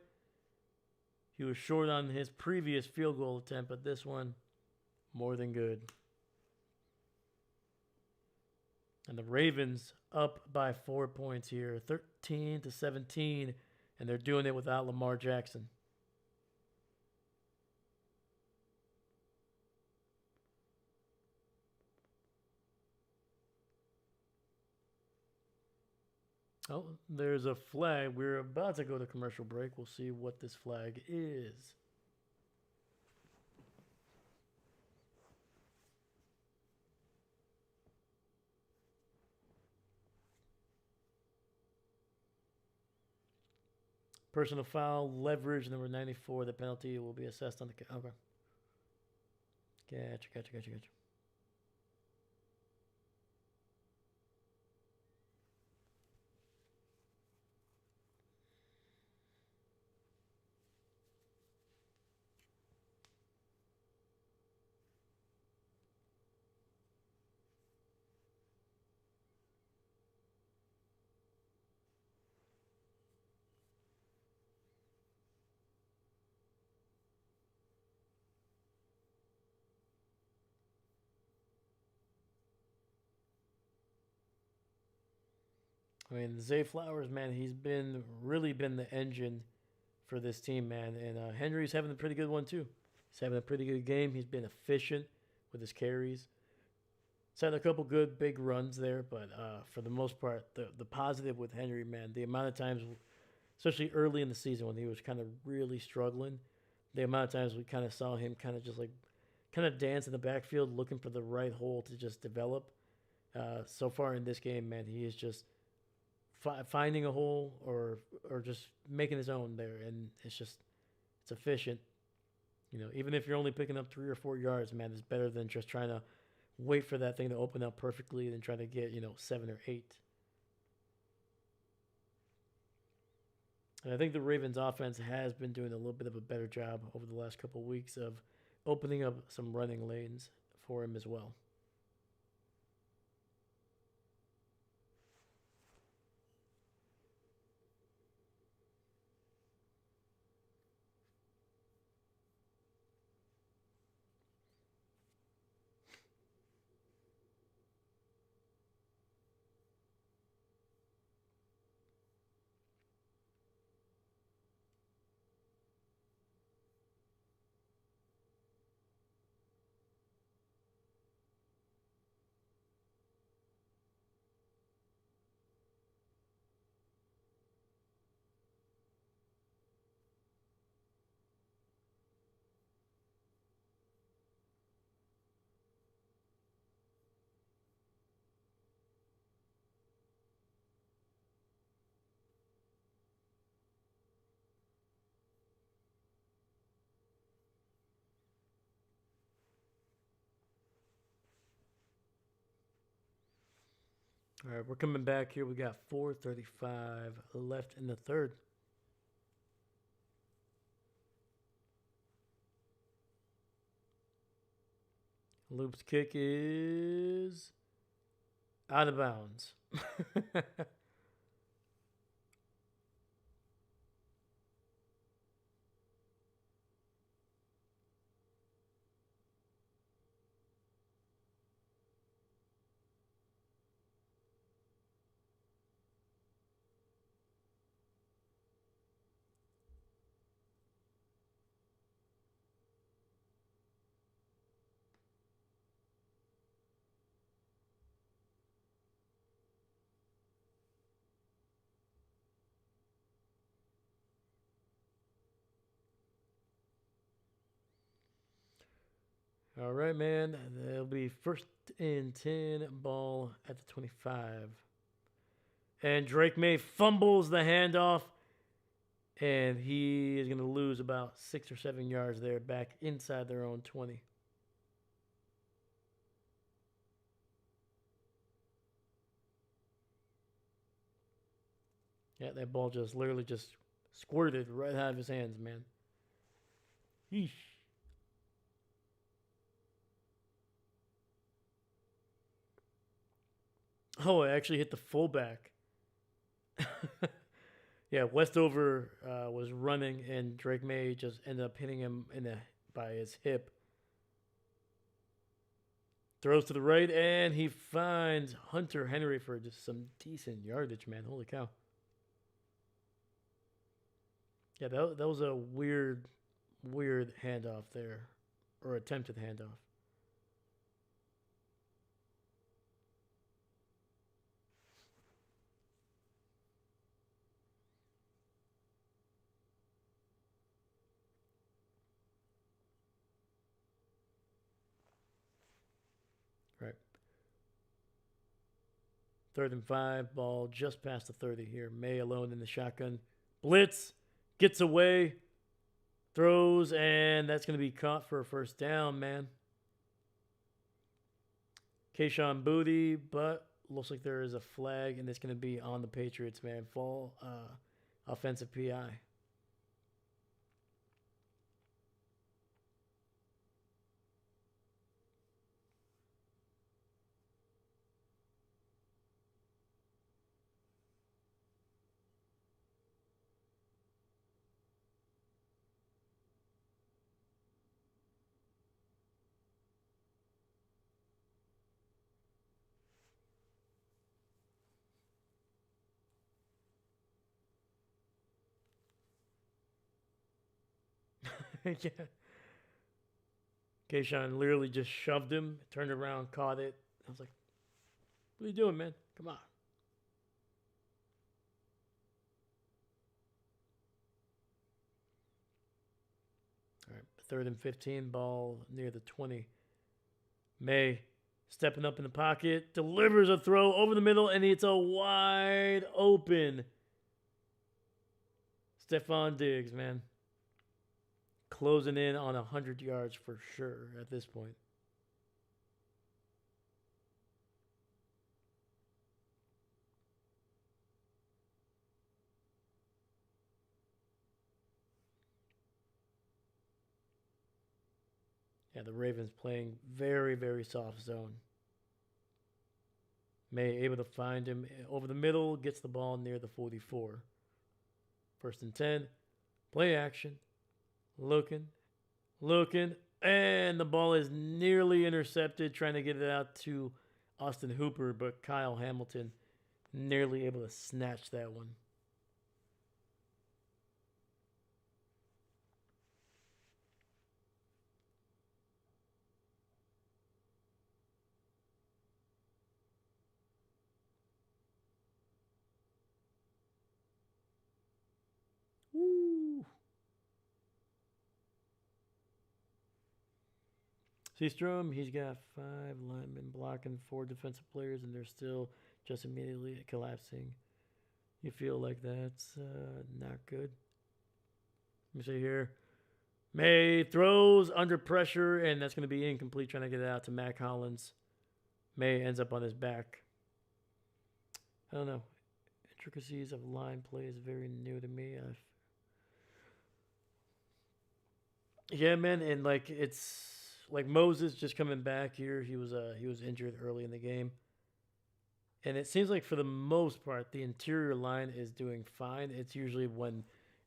He was short on his previous field goal attempt, but this one, more than good. And the Ravens up by 4 points here, 13-17, and they're doing it without Lamar Jackson. Oh, there's a flag. We're about to go to commercial break. We'll see what this flag is. Personal foul, leverage, number 94. The penalty will be assessed on the... Okay. Gotcha. I mean, Zay Flowers, man, he's really been the engine for this team, man. And Henry's having a pretty good one, too. He's having a pretty good game. He's been efficient with his carries. He's had a couple good big runs there, but for the most part, the positive with Henry, man, the amount of times, especially early in the season when he was kind of really struggling, the amount of times we kind of saw him kind of just like kind of dance in the backfield looking for the right hole to just develop. So far in this game, man, he is just finding a hole or just making his own there, and it's efficient. You know, even if you're only picking up 3 or 4 yards, man, it's better than just trying to wait for that thing to open up perfectly and try to get 7 or 8. And I think the Ravens offense has been doing a little bit of a better job over the last couple of weeks of opening up some running lanes for him as well. All right, we're coming back here. We got 4:35 left in the third. Loop's kick is out of bounds. All right, man. There'll be 1st and 10, ball at the 25. And Drake May fumbles the handoff, and he is going to lose about 6 or 7 yards there back inside their own 20. Yeah, that ball just literally just squirted right out of his hands, man. Yeesh. Oh, it actually hit the fullback. Yeah, Westover was running, and Drake May just ended up hitting him by his hip. Throws to the right, and he finds Hunter Henry for just some decent yardage, man. Holy cow. Yeah, that was a weird handoff there, or attempted handoff. Right. 3rd and 5, ball just past the 30 here. May alone in the shotgun. Blitz, gets away, throws, and that's going to be caught for a 1st down, man. Kayshon Boutte, but looks like there is a flag, and it's going to be on the Patriots, man. Fall offensive PI. Yeah. Kayshon literally just shoved him, turned around, caught it. I was like, what are you doing, man? Come on. All right, 3rd and 15, ball near the 20. May stepping up in the pocket, delivers a throw over the middle, and it's a wide open Stephon Diggs, man. Closing in on 100 yards for sure at this point. Yeah, the Ravens playing very soft zone. May able to find him over the middle, gets the ball near the 44. 1st and 10, play action, looking, and the ball is nearly intercepted, trying to get it out to Austin Hooper, but Kyle Hamilton nearly able to snatch that one. Woo! Seastrom, he's got 5 linemen blocking 4 defensive players, and they're still just immediately collapsing. You feel like that's not good. Let me see here. May throws under pressure, and that's going to be incomplete, trying to get it out to Mac Hollins. May ends up on his back. I don't know. Intricacies of line play is very new to me. Yeah, man, and like it's like Moses just coming back here. He was injured early in the game, and it seems like for the most part the interior line is doing fine. It's usually when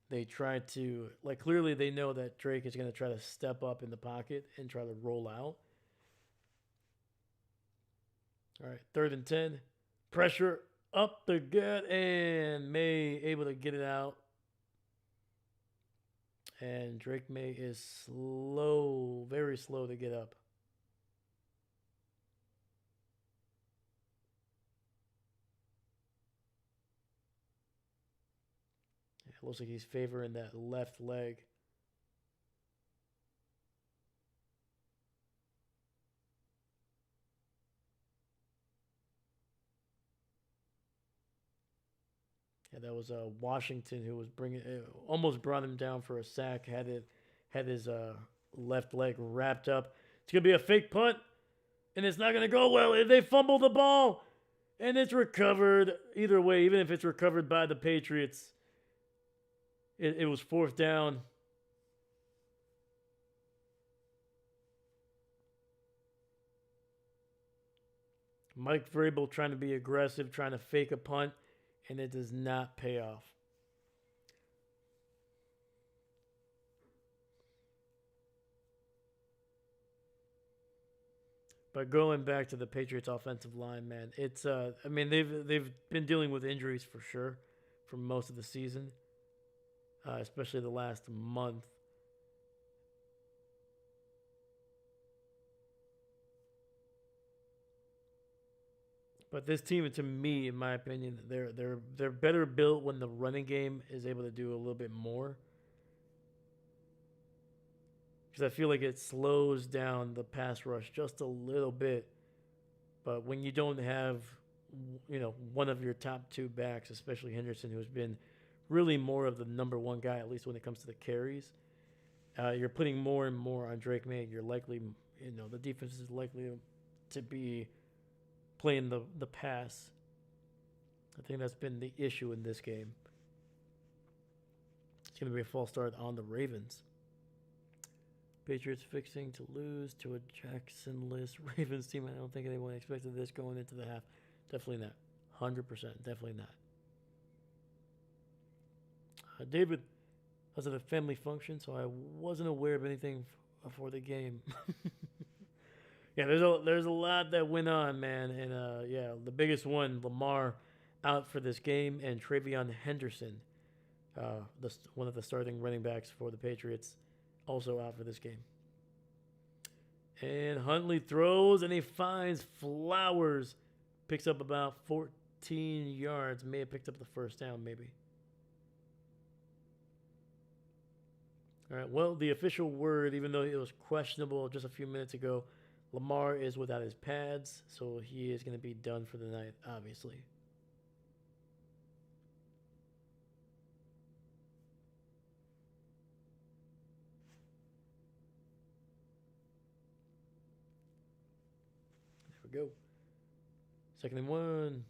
they try to like clearly they know that Drake is going to try to step up in the pocket and try to roll out. All right, 3rd and 10. Pressure up the gut and May able to get it out. And Drake May is slow, very slow to get up. It looks like he's favoring that left leg. Yeah, that was Washington who was bringing almost brought him down for a sack. Had his left leg wrapped up. It's gonna be a fake punt, and it's not gonna go well. If they fumble the ball, and it's recovered either way, even if it's recovered by the Patriots, it was 4th down. Mike Vrabel trying to be aggressive, trying to fake a punt, and it does not pay off. But going back to the Patriots offensive line, man, it's I mean they've been dealing with injuries for sure for most of the season, especially the last month. But this team, to me, in my opinion, they're better built when the running game is able to do a little bit more. Because I feel like it slows down the pass rush just a little bit. But when you don't have, one of your top two backs, especially Henderson, who's been really more of the number one guy, at least when it comes to the carries, you're putting more and more on Drake May. You're likely, the defense is likely to be playing the pass. I think that's been the issue in this game. It's going to be a false start on the Ravens. Patriots fixing to lose to a Jackson-less Ravens team. I don't think anyone expected this going into the half. Definitely not. 100%. Definitely not. David, I was at a family function, so I wasn't aware of anything for the game. Yeah, there's a lot that went on, man, and yeah, the biggest one, Lamar, out for this game, and Travion Henderson, one of the starting running backs for the Patriots, also out for this game. And Huntley throws and he finds Flowers, picks up about 14 yards, may have picked up the 1st down, maybe. All right, well, the official word, even though it was questionable just a few minutes ago, Lamar is without his pads, so he is going to be done for the night, obviously. There we go. 2nd and 1.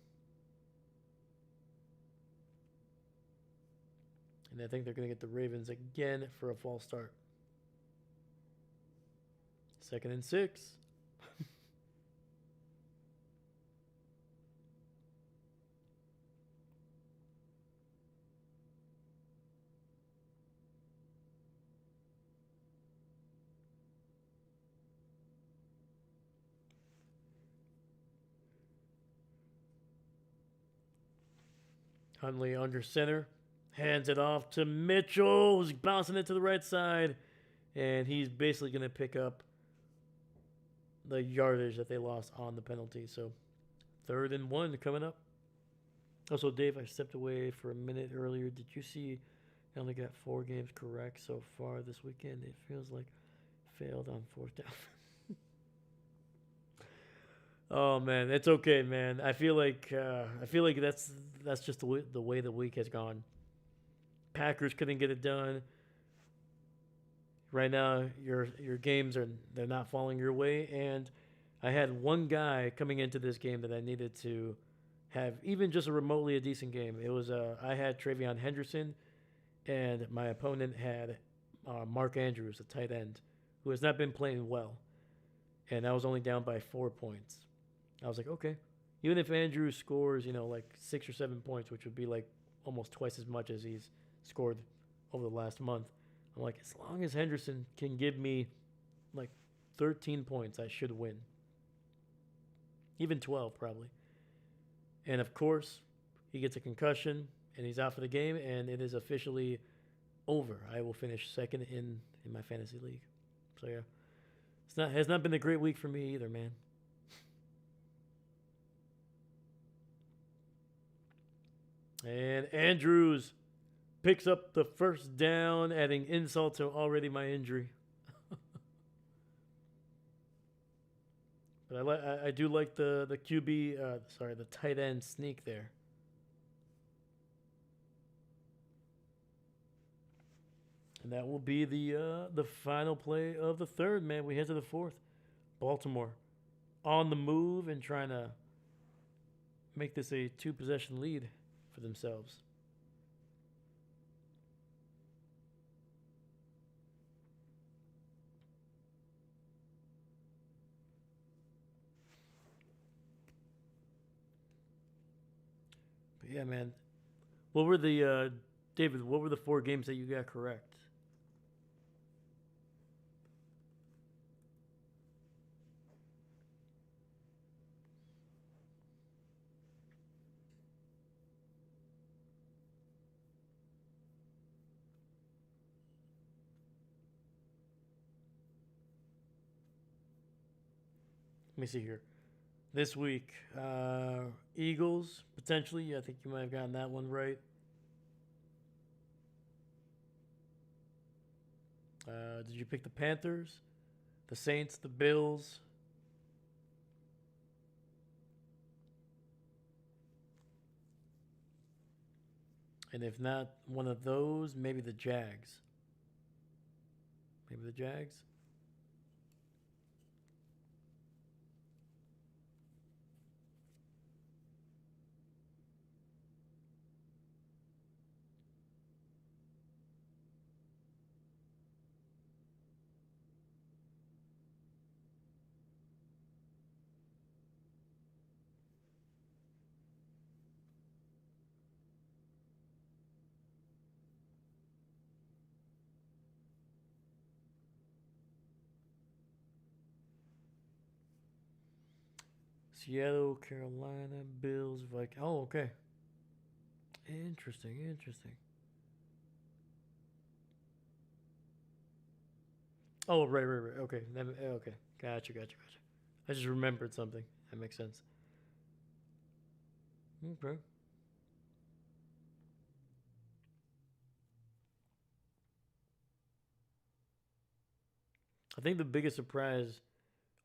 And I think they're going to get the Ravens again for a false start. 2nd and 6. Huntley under center. Hands it off to Mitchell, who's bouncing it to the right side. And he's basically going to pick up the yardage that they lost on the penalty. So 3rd and 1 coming up. Also, Dave, I stepped away for a minute earlier. Did you see I only got 4 games correct so far this weekend? It feels like failed on 4th down. Oh man, it's okay, man. I feel like that's just the way the week has gone. Packers couldn't get it done. Right now, your games they're not falling your way, and I had one guy coming into this game that I needed to have even just a remotely a decent game. It was I had Travion Henderson, and my opponent had Mark Andrews, a tight end, who has not been playing well, and I was only down by 4 points. I was like, okay, even if Andrews scores, like 6 or 7 points, which would be like almost twice as much as he's scored over the last month, I'm like, as long as Henderson can give me like 13 points, I should win. Even 12, probably. And of course, he gets a concussion and he's out for the game, and it is officially over. I will finish second in my fantasy league. So yeah, has not been a great week for me either, man. And Andrews picks up the first down, adding insult to already my injury. But I do like the QB, the tight end sneak there. And that will be the final play of the third, man. We head to the fourth. Baltimore on the move and trying to make this a 2-possession lead for themselves. But yeah, man. What were the David? What were the 4 games that you got correct? Let me see here. This week, Eagles, potentially. I think you might have gotten that one right. Did you pick the Panthers, the Saints, the Bills? And if not one of those, maybe the Jags. Maybe the Jags? Seattle, Carolina, Bills, Vikings. Oh, okay. Interesting. Oh, right. Okay. Okay. Gotcha. I just remembered something. That makes sense. Okay. I think the biggest surprise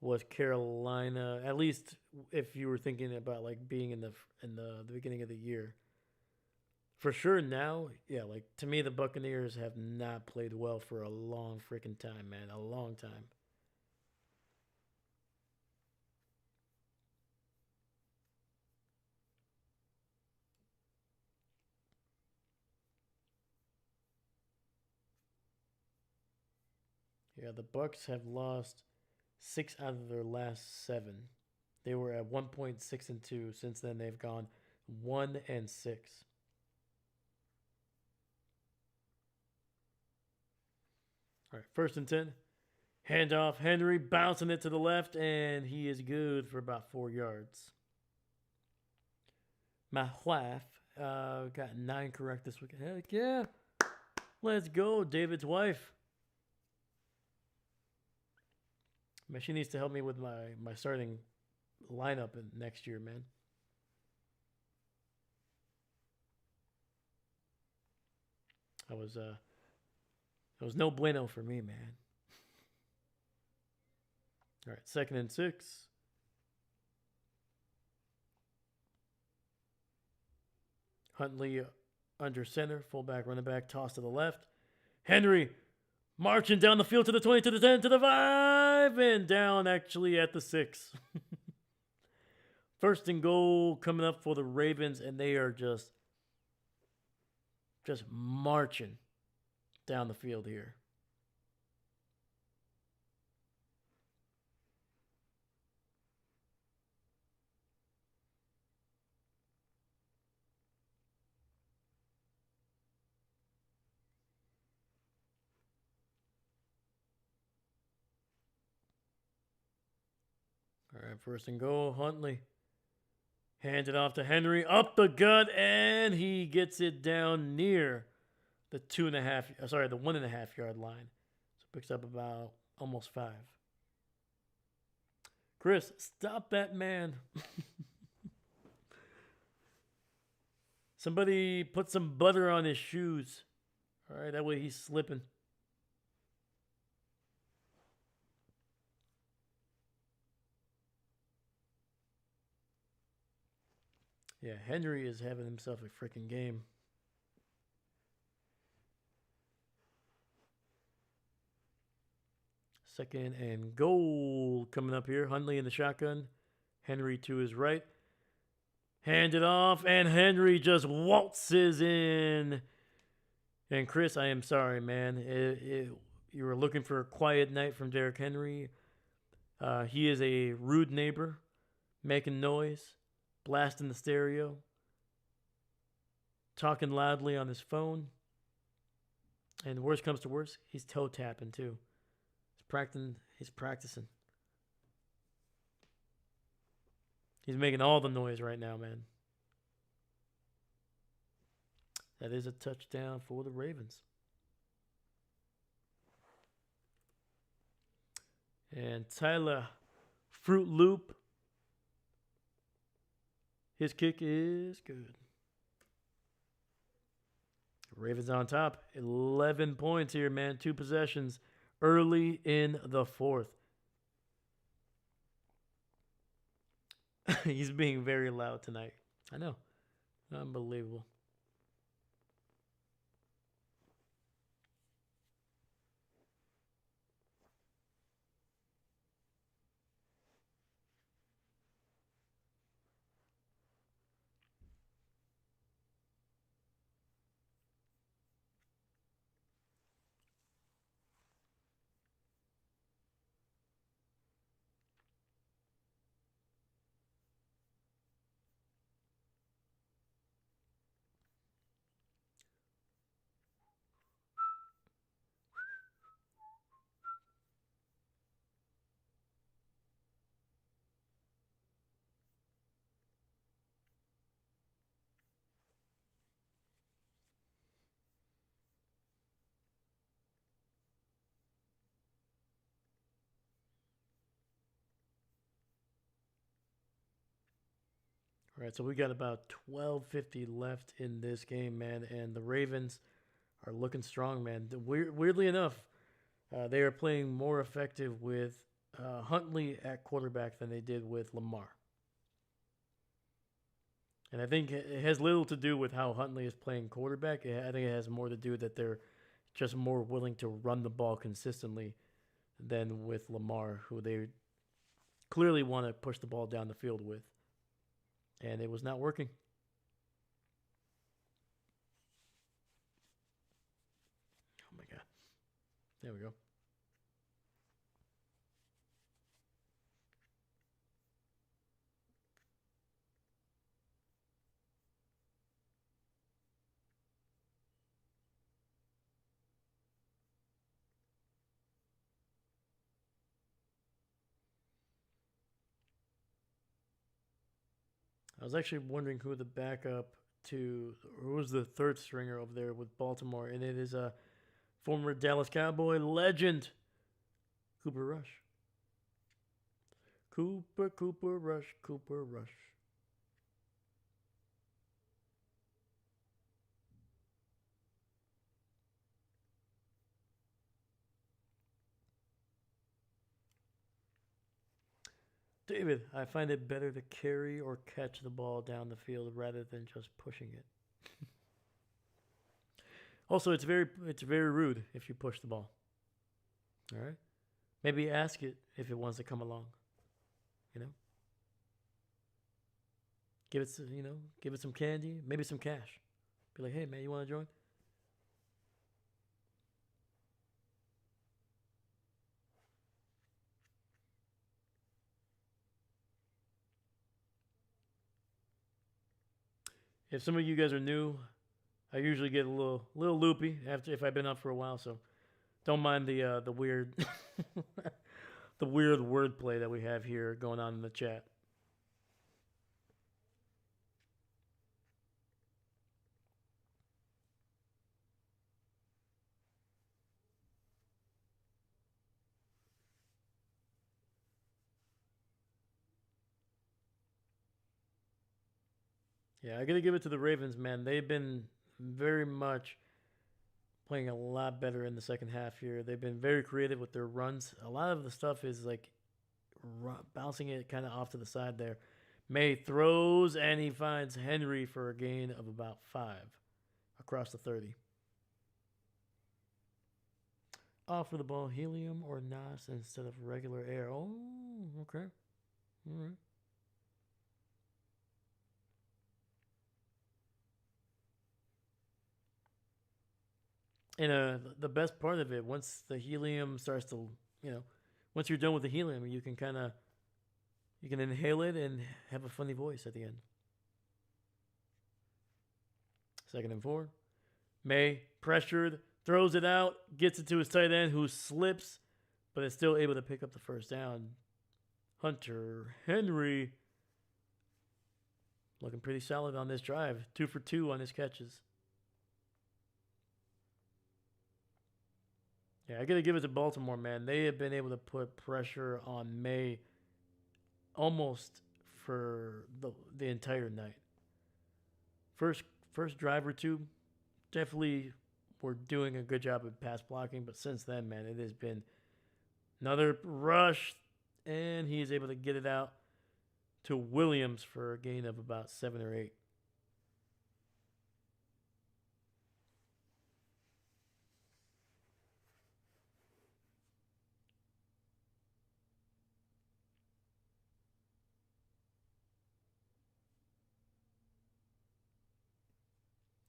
was Carolina. At least if you were thinking about like being in the beginning of the year. For sure now, yeah, like to me the Buccaneers have not played well for a long freaking time, man. A long time. Yeah, the Bucks have lost 6 out of their last 7. They were at 1.6-2. Since then they've gone 1-6. All right, 1st and 10. Handoff, Henry bouncing it to the left, and he is good for about 4 yards. My wife got 9 correct this week. Heck yeah. Let's go, David's wife. Man, she needs to help me with my starting lineup in next year, man. I was it was no bueno for me, man. All right, 2nd and 6. Huntley under center, fullback, running back, toss to the left. Henry marching down the field to the 20, to the 10, to the 5, and down actually at the 6. First and goal coming up for the Ravens, and they are just marching down the field here. All right, first and goal, Huntley. Hands it off to Henry, up the gut, and he gets it down near the 1.5 yard line. So picks up about almost 5. Chris, stop that man. Somebody put some butter on his shoes. All right, that way he's slipping. Yeah, Henry is having himself a freaking game. Second and goal coming up here. Huntley in the shotgun. Henry to his right. Hand it off, and Henry just waltzes in. And Chris, I am sorry, man. You were looking for a quiet night from Derrick Henry. He is a rude neighbor, making noise, blasting the stereo, talking loudly on his phone. And worst comes to worst, he's toe tapping too. He's practicing. He's making all the noise right now, man. That is a touchdown for the Ravens. And Tyler Fruit Loop. His kick is good. Ravens on top. 11 points here, man. 2 possessions early in the 4th. He's being very loud tonight. I know. Unbelievable. All right, so we got about 12:50 left in this game, man, and the Ravens are looking strong, man. Weirdly enough, they are playing more effective with Huntley at quarterback than they did with Lamar. And I think it has little to do with how Huntley is playing quarterback. I think it has more to do that they're just more willing to run the ball consistently than with Lamar, who they clearly want to push the ball down the field with. And it was not working. Oh my God. There we go. I was actually wondering who the backup who was the third stringer over there with Baltimore, and it is a former Dallas Cowboy legend, Cooper Rush. Cooper Rush, Cooper Rush. David, I find it better to carry or catch the ball down the field rather than just pushing it. Also, it's very rude if you push the ball. All right? Maybe ask it if it wants to come along. You know? Give it, give it some candy, maybe some cash. Be like, hey man, you want to join? If some of you guys are new, I usually get a little loopy after if I've been up for a while, so don't mind the weird the weird wordplay that we have here going on in the chat. Yeah, I gotta give it to the Ravens, man. They've been very much playing a lot better in the second half here. They've been very creative with their runs. A lot of the stuff is like bouncing it kind of off to the side there. May throws and he finds Henry for a gain of about 5 across the 30. Offer the ball helium or NOS instead of regular air. Oh, okay. All right. And the best part of it, once the helium starts to, once you're done with the helium, you can you can inhale it and have a funny voice at the end. 2nd and 4. May pressured, throws it out, gets it to his tight end who slips, but is still able to pick up the first down. Hunter Henry looking pretty solid on this drive. 2 for 2 on his catches. Yeah, I got to give it to Baltimore, man. They have been able to put pressure on May almost for the entire night. First drive or two, definitely were doing a good job of pass blocking, but since then, man, it has been another rush, and he is able to get it out to Williams for a gain of about 7 or 8.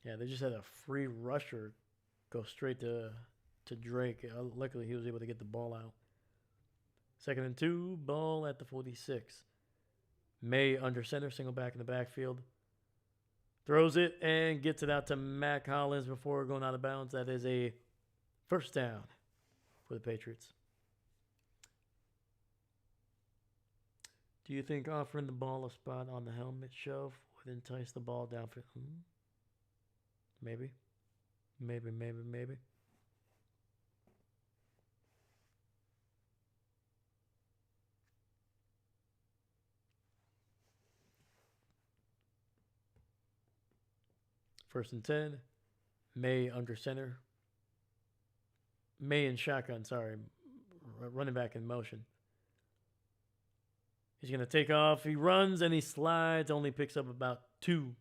Yeah, they just had a free rusher go straight to Drake. Luckily, he was able to get the ball out. 2nd and 2, ball at the 46. May under center, single back in the backfield. Throws it and gets it out to Mac Hollins before going out of bounds. That is a first down for the Patriots. Do you think offering the ball a spot on the helmet shove would entice the ball down for... Maybe. Maybe. First and 10. May under center. May in shotgun, sorry. Running back in motion. He's going to take off. He runs and he slides. Only picks up about 2.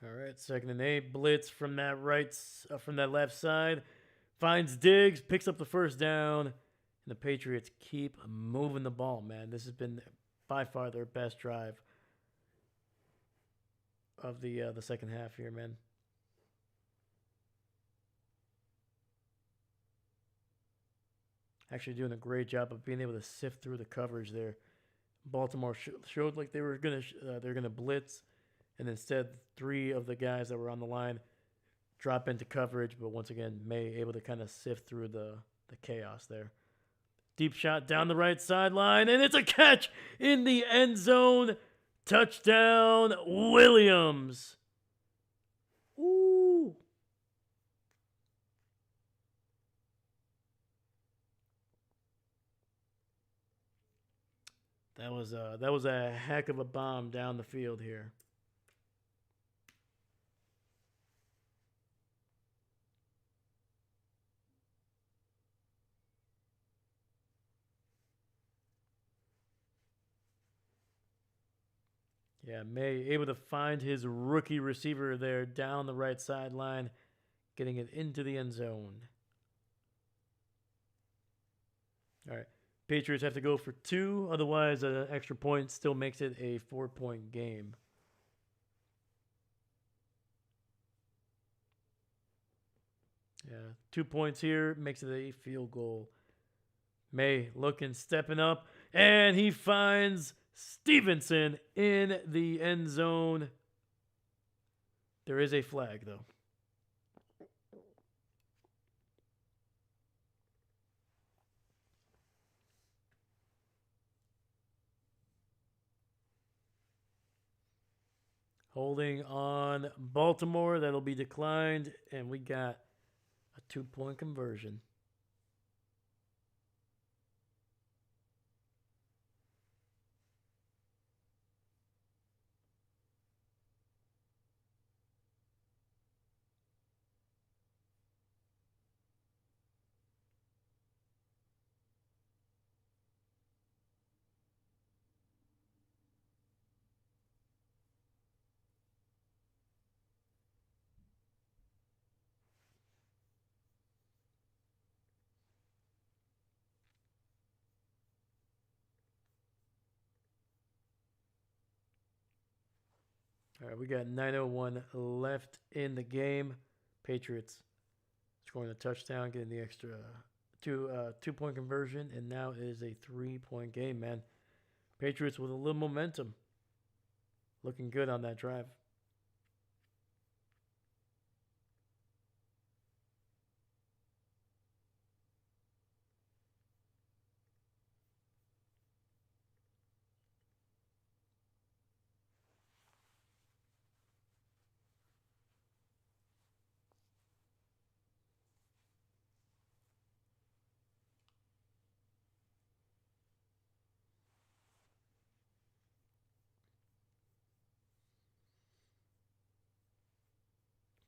All right, 2nd and 8. Blitz from that left side. Finds Diggs, picks up the first down, and the Patriots keep moving the ball, man. This has been by far their best drive of the second half here, man. Actually doing a great job of being able to sift through the coverage there. Baltimore showed like they're gonna blitz, and instead 3 of the guys that were on the line drop into coverage, but once again, May able to kind of sift through the chaos there. Deep shot down the right sideline, and it's a catch in the end zone. Touchdown, Williams. Ooh. That was a heck of a bomb down the field here. Yeah, May able to find his rookie receiver there down the right sideline, getting it into the end zone. All right. Patriots have to go for two, otherwise, an extra point still makes it a 4-point game. Yeah, 2 points here makes it a field goal. May looking, stepping up, and he finds Stevenson in the end zone. There is a flag, though. Holding on Baltimore, that'll be declined, and we got a 2-point conversion. All right, we got 9:01 left in the game. Patriots scoring a touchdown, getting the extra 2-point conversion, and now it is a 3-point game, man. Patriots with a little momentum. Looking good on that drive.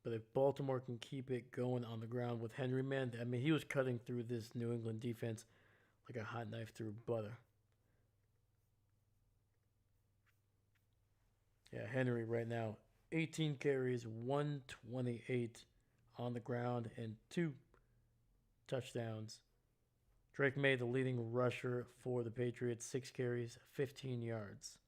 But if Baltimore can keep it going on the ground with Henry, man, I mean, he was cutting through this New England defense like a hot knife through butter. Yeah, Henry right now, 18 carries, 128 on the ground, and 2 touchdowns. Drake May, the leading rusher for the Patriots, 6 carries, 15 yards.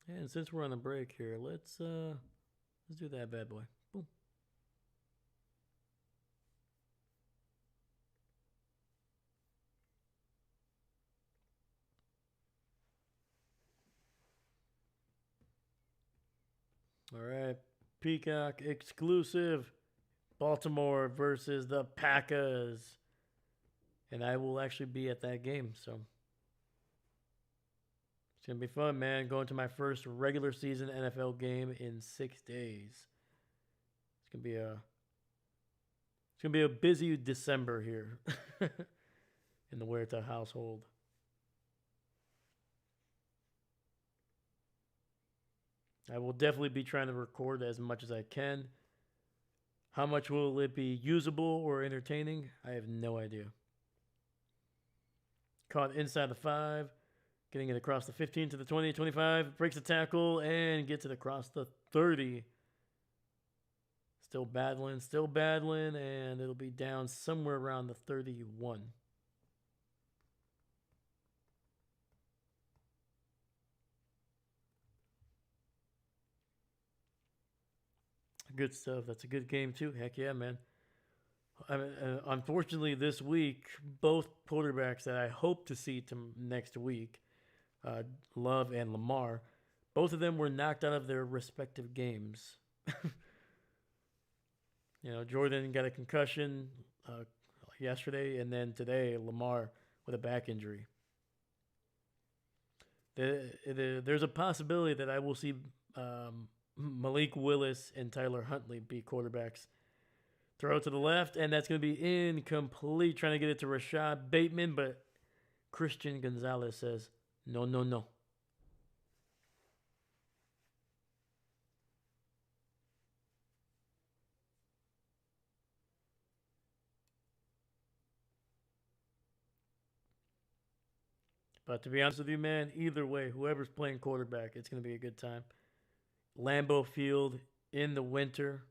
And since we're on a break here, let's do that bad boy. Boom. All right, Peacock exclusive. Baltimore versus the Packers. And I will actually be at that game, so it's gonna be fun, man. Going to my first regular season NFL game in 6 days. It's gonna be a busy December here in the Huerta household. I will definitely be trying to record as much as I can. How much will it be usable or entertaining? I have no idea. Caught inside the 5, getting it across the 15 to the 20, 25, breaks the tackle, and gets it across the 30. Still battling, and it'll be down somewhere around the 31. Good stuff. That's a good game, too. Heck yeah, man. I mean, unfortunately, this week, both quarterbacks that I hope to see next week, uh, Love and Lamar, both of them were knocked out of their respective games. Jordan got a concussion yesterday, and then today, Lamar with a back injury. There's a possibility that I will see Malik Willis and Tyler Huntley be quarterbacks Throw to the left, and that's going to be incomplete. Trying to get it to Rashad Bateman, but Christian Gonzalez says, no, no, no. But to be honest with you, man, either way, whoever's playing quarterback, it's going to be a good time. Lambeau Field in the winter.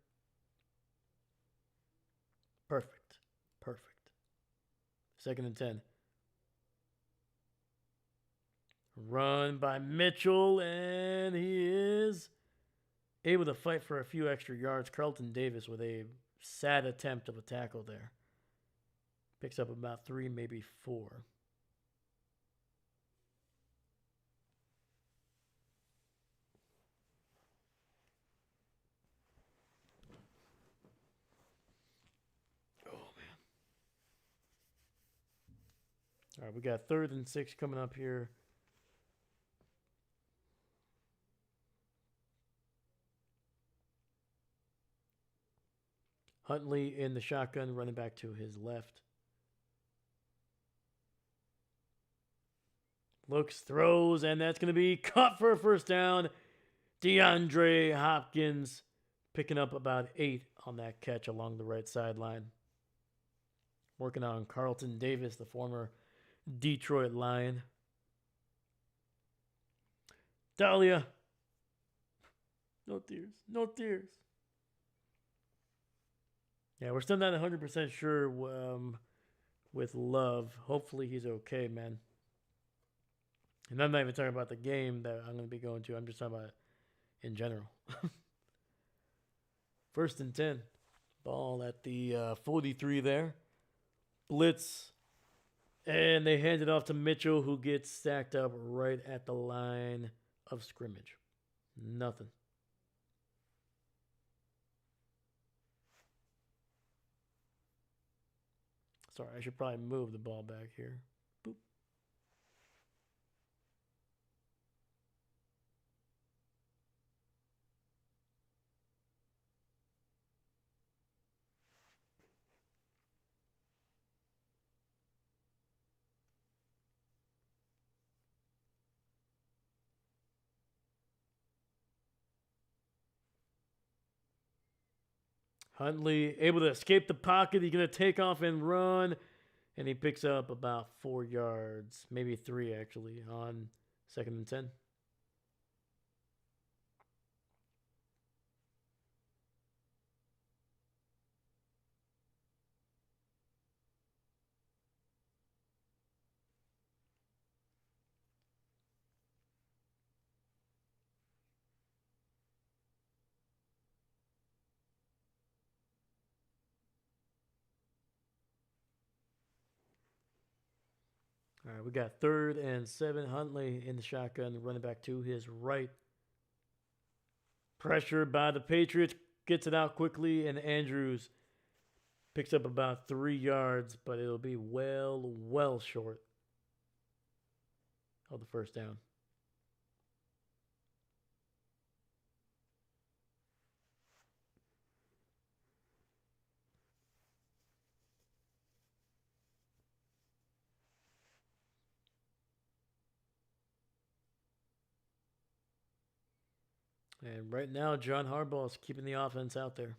Perfect. Perfect. 2nd and 10. Run by Mitchell, and he is able to fight for a few extra yards. Carlton Davis with a sad attempt of a tackle there. Picks up about 3, maybe 4. Oh, man. All right, we got 3rd and 6 coming up here. Huntley in the shotgun, running back to his left. Looks, throws, and that's going to be caught for a first down. DeAndre Hopkins picking up about 8 on that catch along the right sideline. Working on Carlton Davis, the former Detroit Lion. Dahlia. No tears. No tears. Yeah, we're still not 100% sure with Love. Hopefully he's okay, man. And I'm not even talking about the game that I'm going to be going to. I'm just talking about in general. 1st and 10. Ball at the 43 there. Blitz. And they hand it off to Mitchell, who gets stacked up right at the line of scrimmage. Nothing. Sorry, I should probably move the ball back here. Boop. Huntley able to escape the pocket. He's going to take off and run. And he picks up about 4 yards, maybe 3 actually, on 2nd and 10. All right, we got 3rd and 7. Huntley in the shotgun, running back to his right. Pressured by the Patriots, gets it out quickly, and Andrews picks up about 3 yards, but it'll be well short of the first down. And right now, John Harbaugh is keeping the offense out there.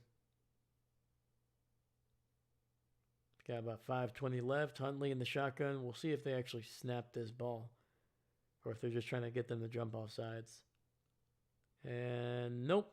Got about 5:20 left. Huntley in the shotgun. We'll see if they actually snap this ball or if they're just trying to get them to jump off sides. And nope.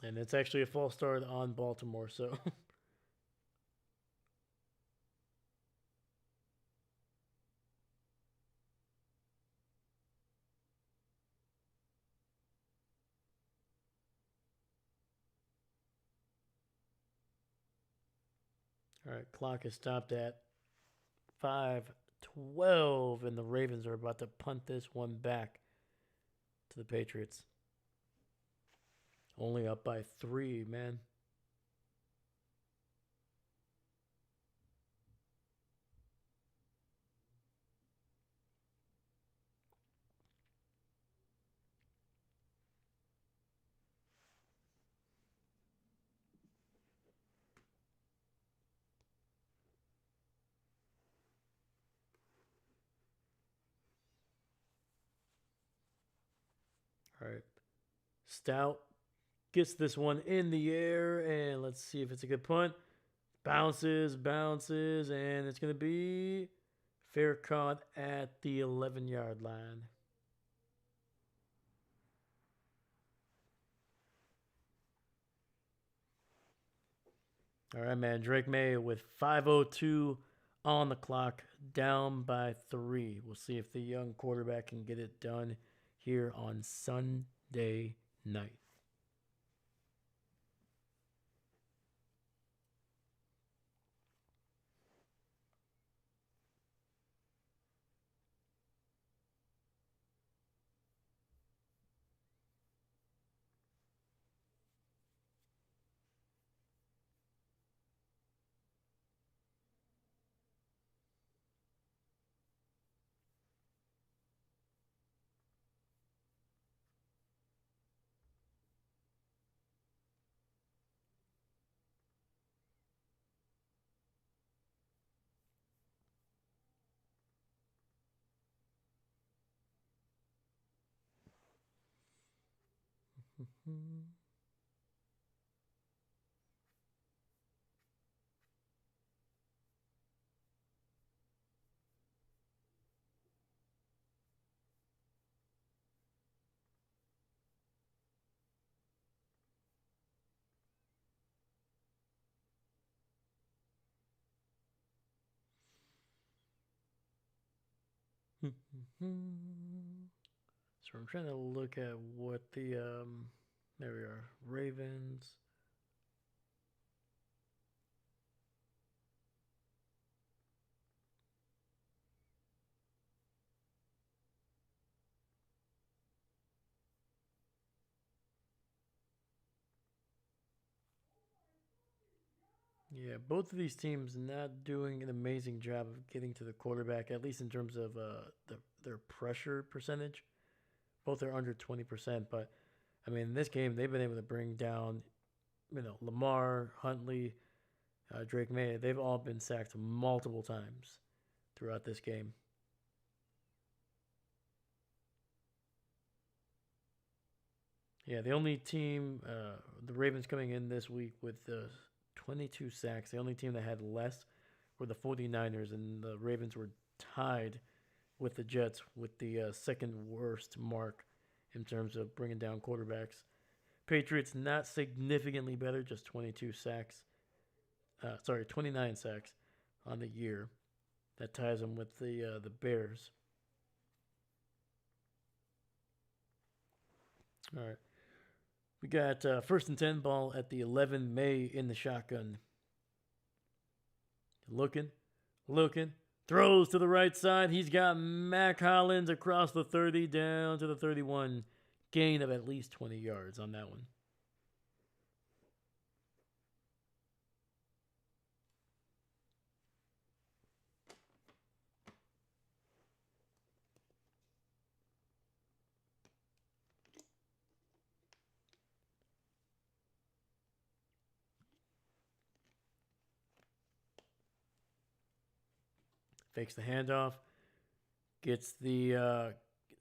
And it's actually a false start on Baltimore, so. All right, clock is stopped at 5:12, and the Ravens are about to punt this one back to the Patriots. Only up by 3, man. All right. Stout gets this one in the air, and let's see if it's a good punt. Bounces, bounces, and it's going to be fair caught at the 11-yard line. All right, man. Drake May with 5:02 on the clock, down by 3. We'll see if the young quarterback can get it done here on Sunday night. So I'm trying to look at what the there we are, Ravens. Yeah, both of these teams not doing an amazing job of getting to the quarterback, at least in terms of their pressure percentage. Both are under 20%, but I mean, in this game, they've been able to bring down, Lamar, Huntley, Drake May. They've all been sacked multiple times throughout this game. Yeah, the only team, the Ravens coming in this week with 22 sacks. The only team that had less were the 49ers, and the Ravens were tied with the Jets with the second worst mark in terms of bringing down quarterbacks. Patriots not significantly better, just 22 sacks. 29 sacks on the year. That ties them with the Bears. All right. We got first and 10 ball at the 11 May in the shotgun. Looking, looking, throws to the right side. He's got Mac Hollins across the 30 down to the 31. Gain of at least 20 yards on that one. Fakes the handoff. Gets the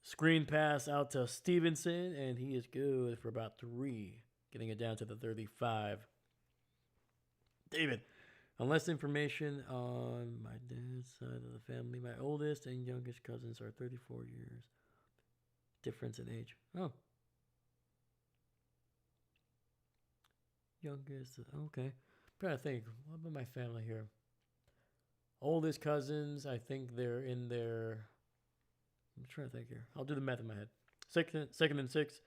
screen pass out to Stevenson, and he is good for about 3, getting it down to the 35. David, unless information on my dad's side of the family, my oldest and youngest cousins are 34 years difference in age. Oh. Youngest, okay. I'm trying to think, what about my family here? Oldest cousins, I think they're in their. I'm trying to think here. I'll do the math in my head. Second and 6.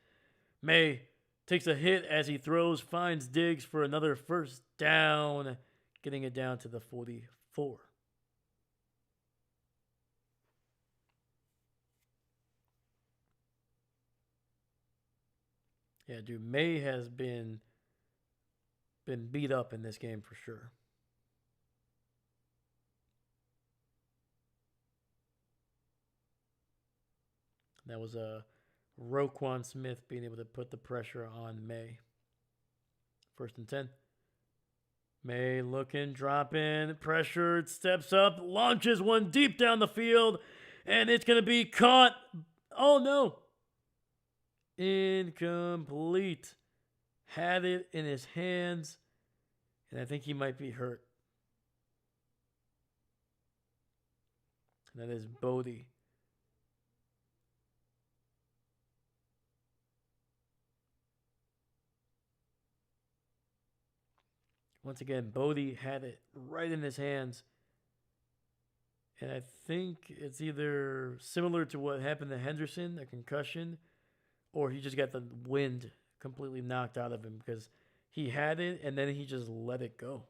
May takes a hit as he throws, finds Diggs for another first down, getting it down to the 44. Yeah, dude, May has been beat up in this game for sure. That was Roquan Smith being able to put the pressure on May. 1st and 10. May looking, dropping, pressured, steps up, launches one deep down the field, and it's going to be caught. Oh no! Incomplete. Had it in his hands, and I think he might be hurt. And that is Bodie. Once again, Bodie had it right in his hands. And I think it's either similar to what happened to Henderson, a concussion, or he just got the wind completely knocked out of him because he had it and then he just let it go.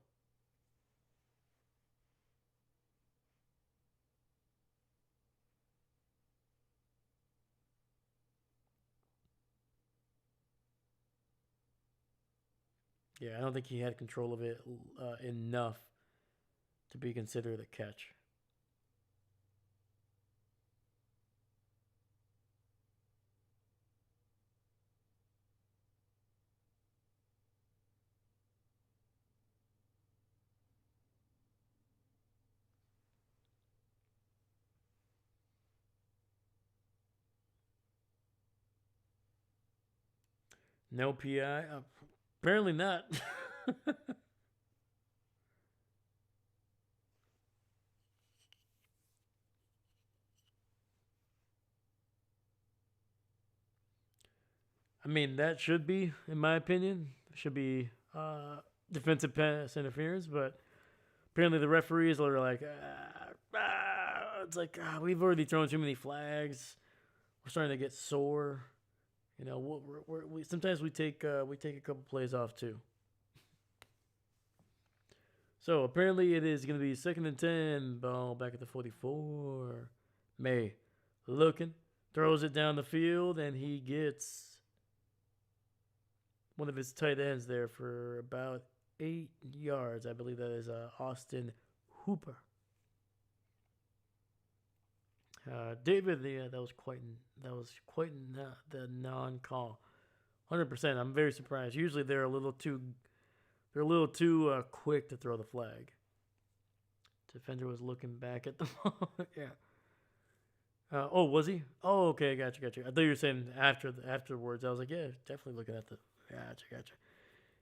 Yeah, I don't think he had control of it enough to be considered a catch. No PI? Apparently not. I mean, that should be, in my opinion, should be defensive pass interference, but apparently the referees are like, it's like we've already thrown too many flags. We're starting to get sore. You know, we sometimes we take a couple plays off too. So apparently it is going to be 2nd and 10. Ball back at the 44. May looking, throws it down the field, and he gets one of his tight ends there for about 8 yards. I believe that is Austin Hooper. David, yeah, that was quite the non-call. 100%. I'm very surprised. Usually they're a little too quick to throw the flag. Defender was looking back at the ball. Yeah. Oh, was he? Oh, okay, gotcha. I thought you were saying afterwards. I was like, yeah, definitely looking at the. Gotcha.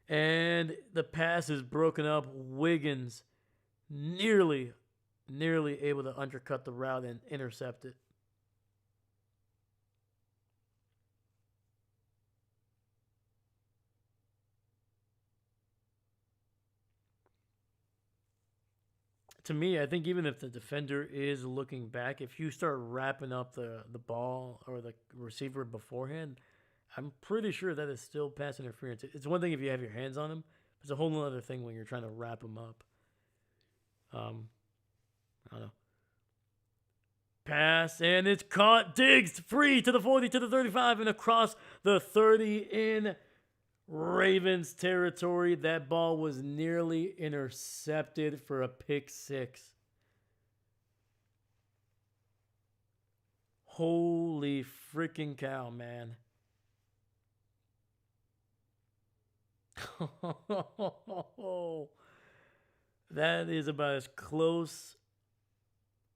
And the pass is broken up. Wiggins nearly able to undercut the route and intercept it. To me, I think even if the defender is looking back, if you start wrapping up the ball or the receiver beforehand, I'm pretty sure that is still pass interference. It's one thing if you have your hands on him. It's a whole other thing when you're trying to wrap him up. I don't know. Pass, and it's caught. Diggs free to the 40, to the 35, and across the 30 in Ravens territory. That ball was nearly intercepted for a pick six. Holy freaking cow, man. That is about as close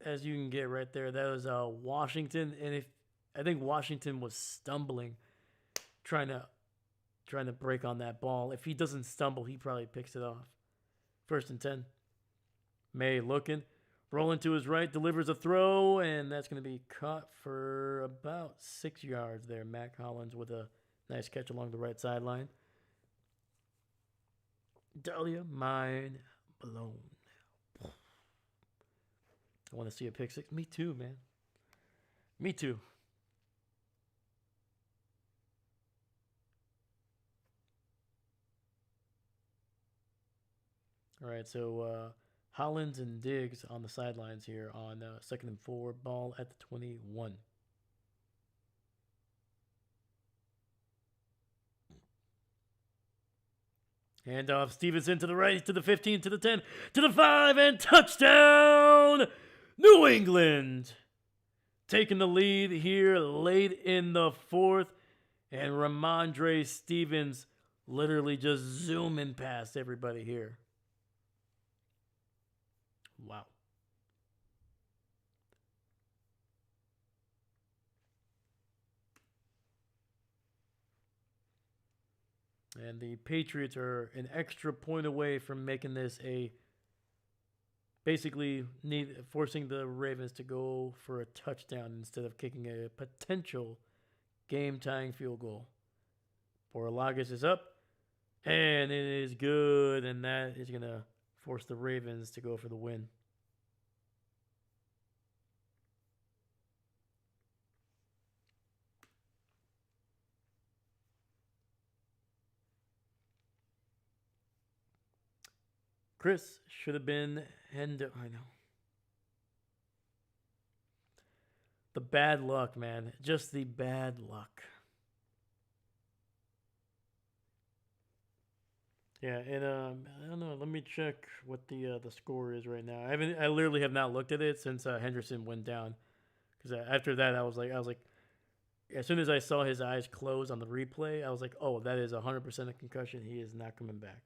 as you can get right there. That was Washington, and if I think Washington was stumbling, trying to break on that ball. If he doesn't stumble, he probably picks it off. 1st and 10. May looking, rolling to his right, delivers a throw, and that's going to be caught for about 6 yards there. Mac Hollins with a nice catch along the right sideline. Dahlia, mind blown. I want to see a pick six. Me too, man. Me too. All right, so Hollins and Diggs on the sidelines here on 2nd and 4. Ball at the 21. Hand off Stevenson to the right, to the 15, to the 10, to the 5, and touchdown! New England! Taking the lead here late in the fourth. And Ramondre Stevens literally just zooming past everybody here. Wow. And the Patriots are an extra point away from making this a basically forcing the Ravens to go for a touchdown instead of kicking a potential game-tying field goal. Borlagas is up, and it is good, and that is going to force the Ravens to go for the win. Chris should have been I know. The bad luck, man. Just the bad luck. Yeah, and I don't know. Let me check what the score is right now. I literally have not looked at it since Henderson went down. Because after that, I was like, as soon as I saw his eyes close on the replay, I was like, oh, that is 100% a concussion. He is not coming back.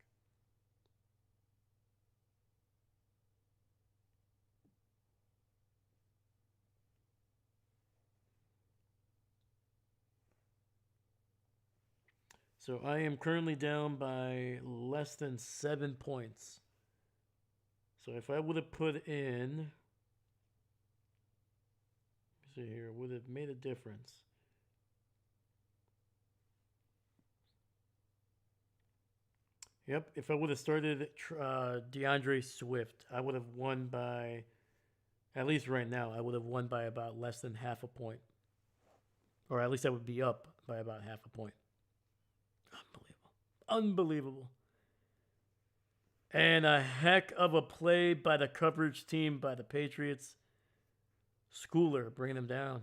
So I am currently down by less than 7 points. So if I would have put in, let's see here, would have made a difference. Yep, if I would have started DeAndre Swift, I would have won by, at least right now, I would have won by about less than half a point. Or at least I would be up by about half a point. Unbelievable. And a heck of a play by the coverage team by the Patriots. Schooler bringing them down.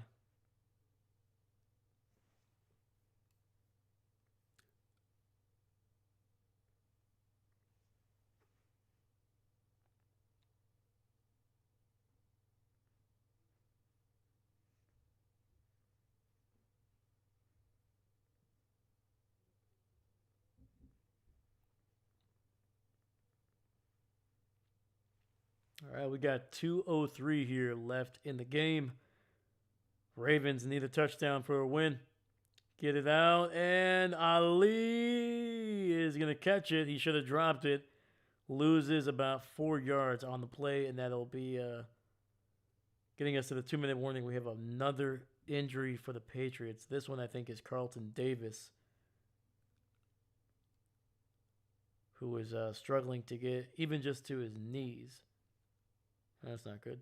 All right, we got 2:03 here left in the game. Ravens need a touchdown for a win. Get it out, and Ali is going to catch it. He should have dropped it. Loses about 4 yards on the play, and that'll be getting us to the 2-minute warning. We have another injury for the Patriots. This one, I think, is Carlton Davis, who is struggling to get even just to his knees. That's not good.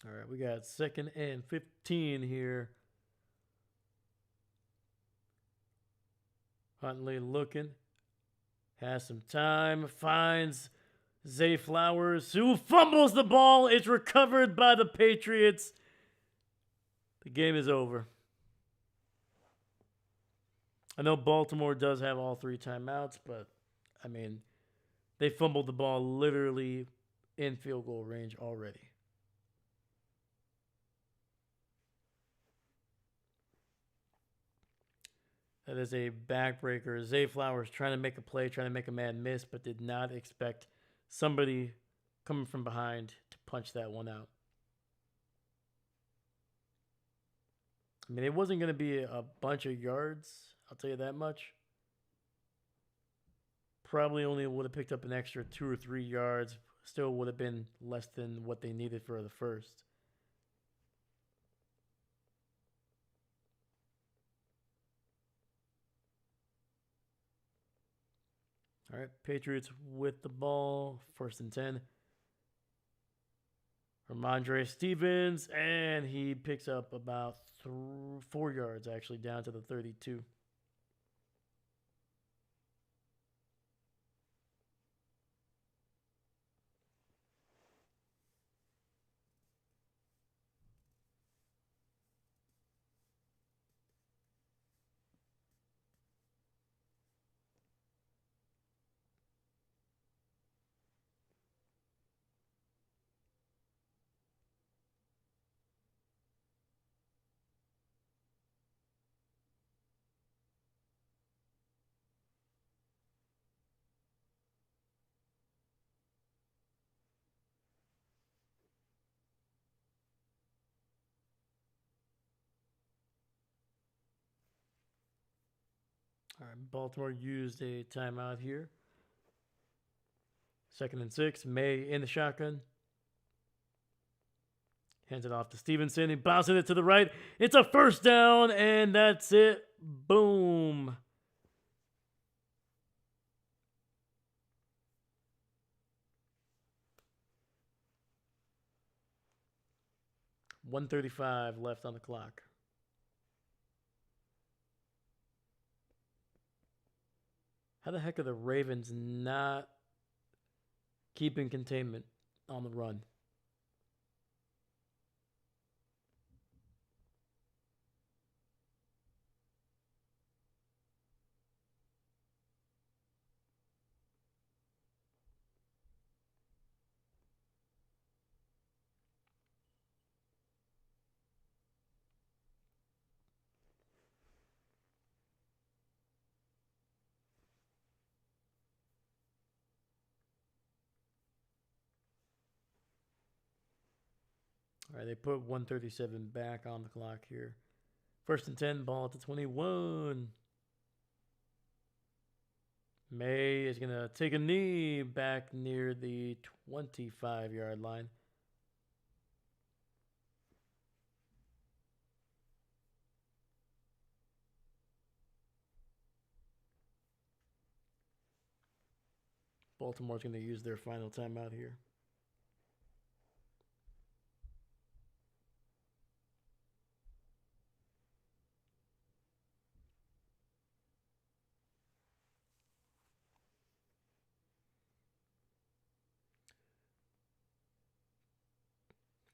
All right, we got 2nd and 15 here. Huntley looking. Has some time. Finds Zay Flowers, who fumbles the ball. It's recovered by the Patriots. The game is over. I know Baltimore does have all 3 timeouts, but, I mean, they fumbled the ball literally in field goal range already. That is a backbreaker. Zay Flowers trying to make a play, trying to make a man miss, but did not expect somebody coming from behind to punch that one out. I mean, it wasn't going to be a bunch of yards, I'll tell you that much. Probably only would have picked up an extra 2 or 3 yards. Still would have been less than what they needed for the first. All right, Patriots with the ball, 1st and 10. Ramondre Stevens, and he picks up about 4 yards, actually, down to the 32. All right, Baltimore used a timeout here. 2nd and 6. May in the shotgun. Hands it off to Stevenson. He bounces it to the right. It's a 1st down, and that's it. Boom. .135 left on the clock. How the heck are the Ravens not keeping containment on the run? All right, they put 137 back on the clock here. 1st and 10, ball at the 21. May is going to take a knee back near the 25-yard line. Baltimore's going to use their final timeout here.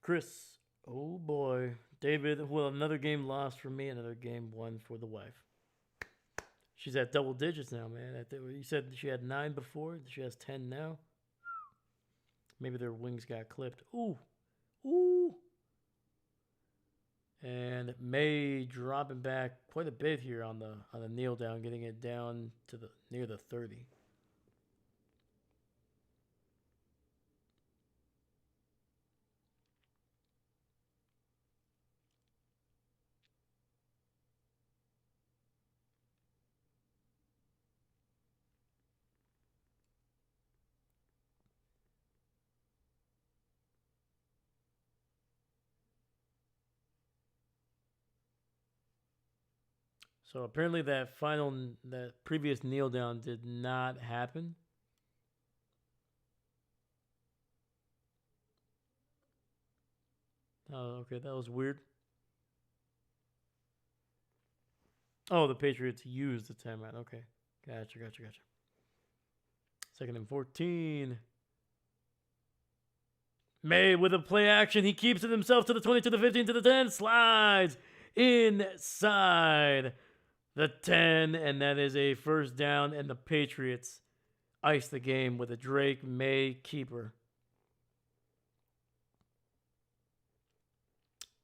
Chris, oh boy. David, well, another game lost for me, another game won for the wife. She's at double digits now, man. You said she had 9 before. She has 10 now. Maybe their wings got clipped. Ooh. Ooh. And May dropping back quite a bit here on the kneel down, getting it down to the near the 30. So apparently that previous kneel down did not happen. Oh, okay, that was weird. Oh, the Patriots used the timeout. Okay, gotcha. 2nd and 14. May with a play action. He keeps it himself to the 20, to the 15, to the 10. Slides inside the 10. And that is a 1st down. And the Patriots ice the game with a Drake May keeper.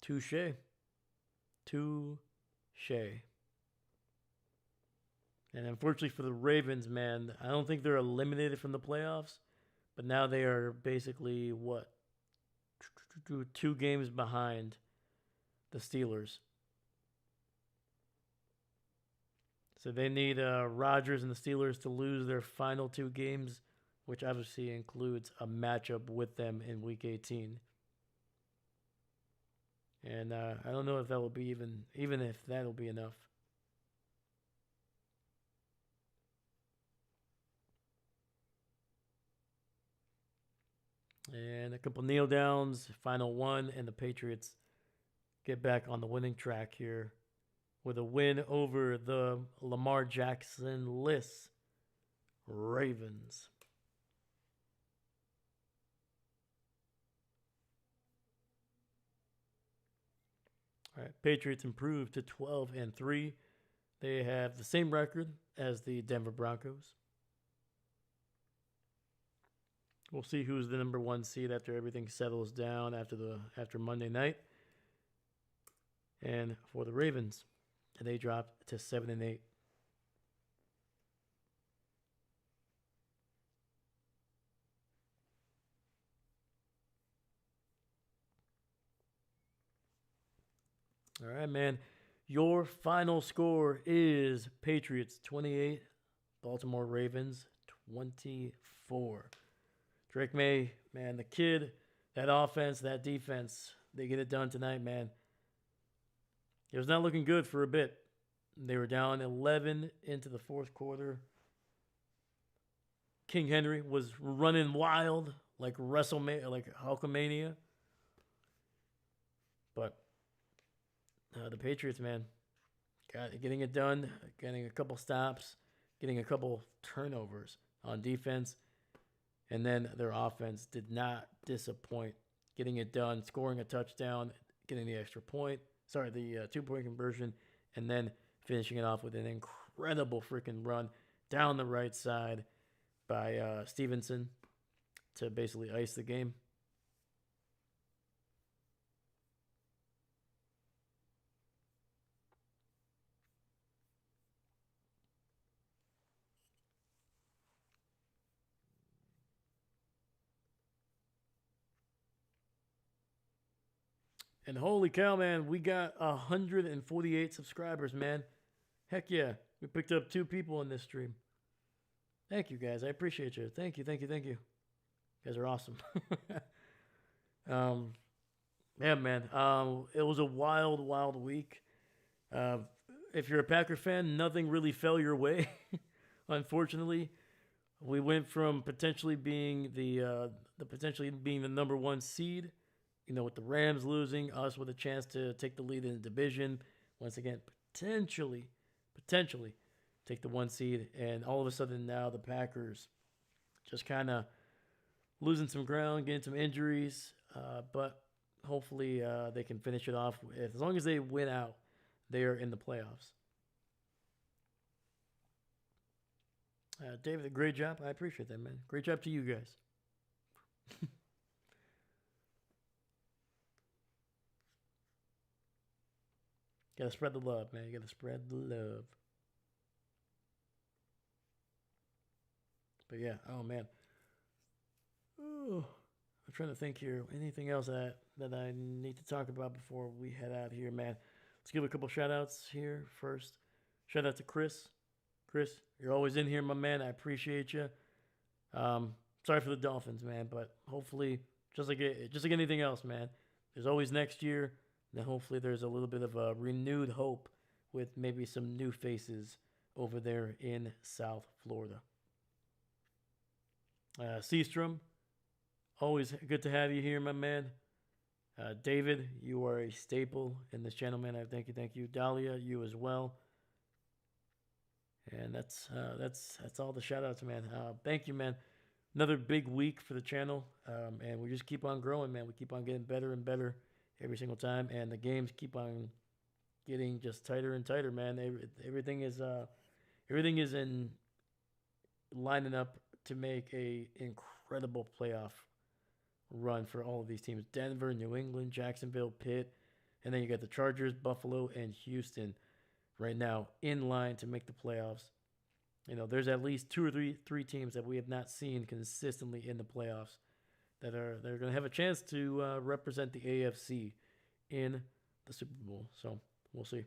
Touche. And unfortunately for the Ravens, man, I don't think they're eliminated from the playoffs, but now they are basically what, 2 games behind the Steelers. So they need Rodgers and the Steelers to lose their final 2 games, which obviously includes a matchup with them in Week 18. And I don't know if that will be even if that'll be enough. And a couple kneel downs, final one, and the Patriots get back on the winning track here with a win over the Lamar Jackson-less Ravens. All right, Patriots improved to 12-3. They have the same record as the Denver Broncos. We'll see who's the number 1 seed after everything settles down after Monday night. And for the Ravens, they dropped to 7-8. All right, man. Your final score is Patriots 28, Baltimore Ravens 24. Drake May, man, the kid, that offense, that defense, they get it done tonight, man. It was not looking good for a bit. They were down 11 into the fourth quarter. King Henry was running wild like WrestleMania, like Hulkamania. But the Patriots, man, getting it done, getting a couple stops, getting a couple turnovers on defense. And then their offense did not disappoint, getting it done, scoring a touchdown, getting the extra point. Sorry, the 2-point conversion, and then finishing it off with an incredible freaking run down the right side by Stevenson to basically ice the game. And holy cow, man, we got 148 subscribers, man. Heck yeah. We picked up 2 people in this stream. Thank you, guys. I appreciate you. Thank you. You guys are awesome. Yeah, man. It was a wild, wild week. If you're a Packer fan, nothing really fell your way. Unfortunately, we went from potentially being the number 1 seed, with the Rams losing, us with a chance to take the lead in the division. Once again, potentially take the 1 seed. And all of a sudden now the Packers just kind of losing some ground, getting some injuries. But hopefully they can finish it off. As long as they win out, they are in the playoffs. David, great job. I appreciate that, man. Great job to you guys. Gotta spread the love, man. You gotta spread the love. But yeah, oh man. Oh, I'm trying to think here. Anything else that I need to talk about before we head out here, man? Let's give a couple shout outs here first. Shout out to Chris. Chris, you're always in here, my man. I appreciate you. Sorry for the Dolphins, man, but hopefully, just like anything else, man, there's always next year. Then hopefully there's a little bit of a renewed hope with maybe some new faces over there in South Florida. Seastrom, always good to have you here, my man. David, you are a staple in this channel, man. I thank you. Dahlia, you as well. And that's all the shout outs, man. Thank you, man. Another big week for the channel. And we just keep on growing, man. We keep on getting better and better every single time. And the games keep on getting just tighter and tighter, man. Everything is in lining up to make a incredible playoff run for all of these teams. Denver, New England, Jacksonville, Pitt. And then you got the Chargers, Buffalo, and Houston right now in line to make the playoffs. There's at least two or three teams that we have not seen consistently in the playoffs they're going to have a chance to represent the AFC in the Super Bowl. So we'll see.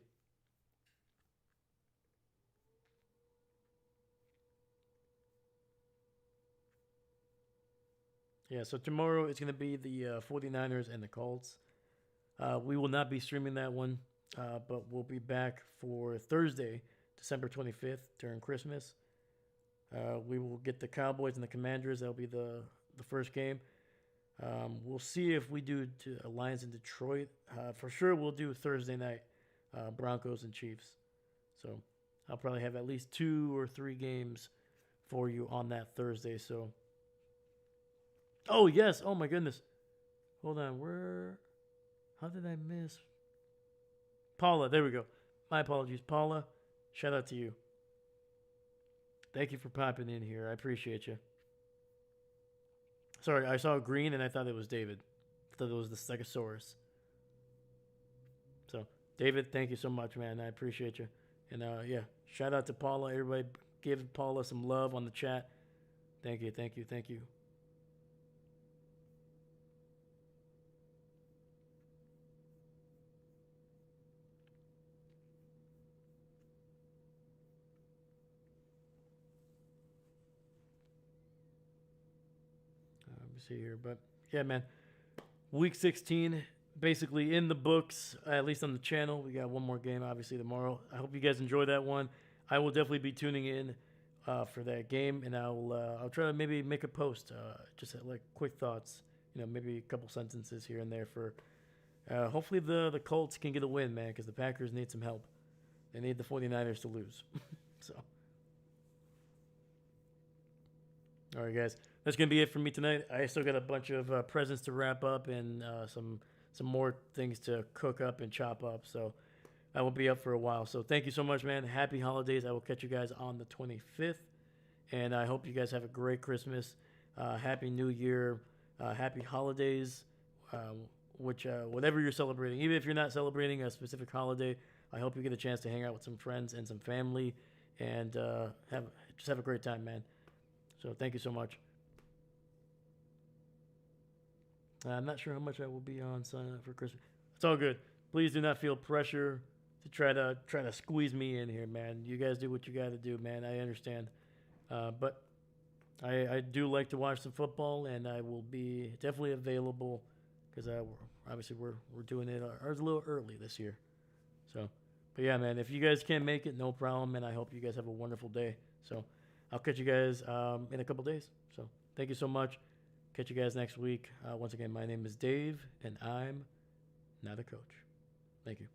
Yeah, so tomorrow it's going to be the 49ers and the Colts. We will not be streaming that one, but we'll be back for Thursday, December 25th during Christmas. We will get the Cowboys and the Commanders. That'll be the first game. We'll see if we do Lions in Detroit. For sure, we'll do Thursday night, Broncos and Chiefs. So I'll probably have at least 2 or 3 games for you on that Thursday. So, oh yes, oh my goodness, hold on, how did I miss Paula? There we go. My apologies, Paula. Shout out to you. Thank you for popping in here. I appreciate you. Sorry, I saw green and I thought it was David. I thought it was the Stegosaurus. So, David, thank you so much, man. I appreciate you. And yeah, shout out to Paula. Everybody give Paula some love on the chat. Thank you, thank you, thank you. Let me see here. But yeah, man. Week 16 basically in the books, at least on the channel. We got one more game, obviously, tomorrow. I hope you guys enjoy that one. I will definitely be tuning in for that game, and I'll try to maybe make a post, just like quick thoughts, maybe a couple sentences here and there for hopefully the Colts can get a win, man, because the Packers need some help. They need the 49ers to lose. So, all right, guys, that's gonna be it for me tonight. I still got a bunch of presents to wrap up and some more things to cook up and chop up. So I will be up for a while. So thank you so much, man. Happy holidays. I will catch you guys on the 25th. And I hope you guys have a great Christmas. Happy New Year. Happy holidays. Whatever you're celebrating. Even if you're not celebrating a specific holiday, I hope you get a chance to hang out with some friends and some family. And have a great time, man. So thank you so much. I'm not sure how much I will be on sign up for Christmas. It's all good. Please do not feel pressure to try to squeeze me in here, man. You guys do what you got to do, man. I understand, but I do like to watch some football, and I will be definitely available because obviously we're doing it ours a little early this year. So, but yeah, man. If you guys can't make it, no problem, and I hope you guys have a wonderful day. So, I'll catch you guys in a couple days. So, thank you so much. Catch you guys next week. Once again, my name is Dave, and I'm not a coach. Thank you.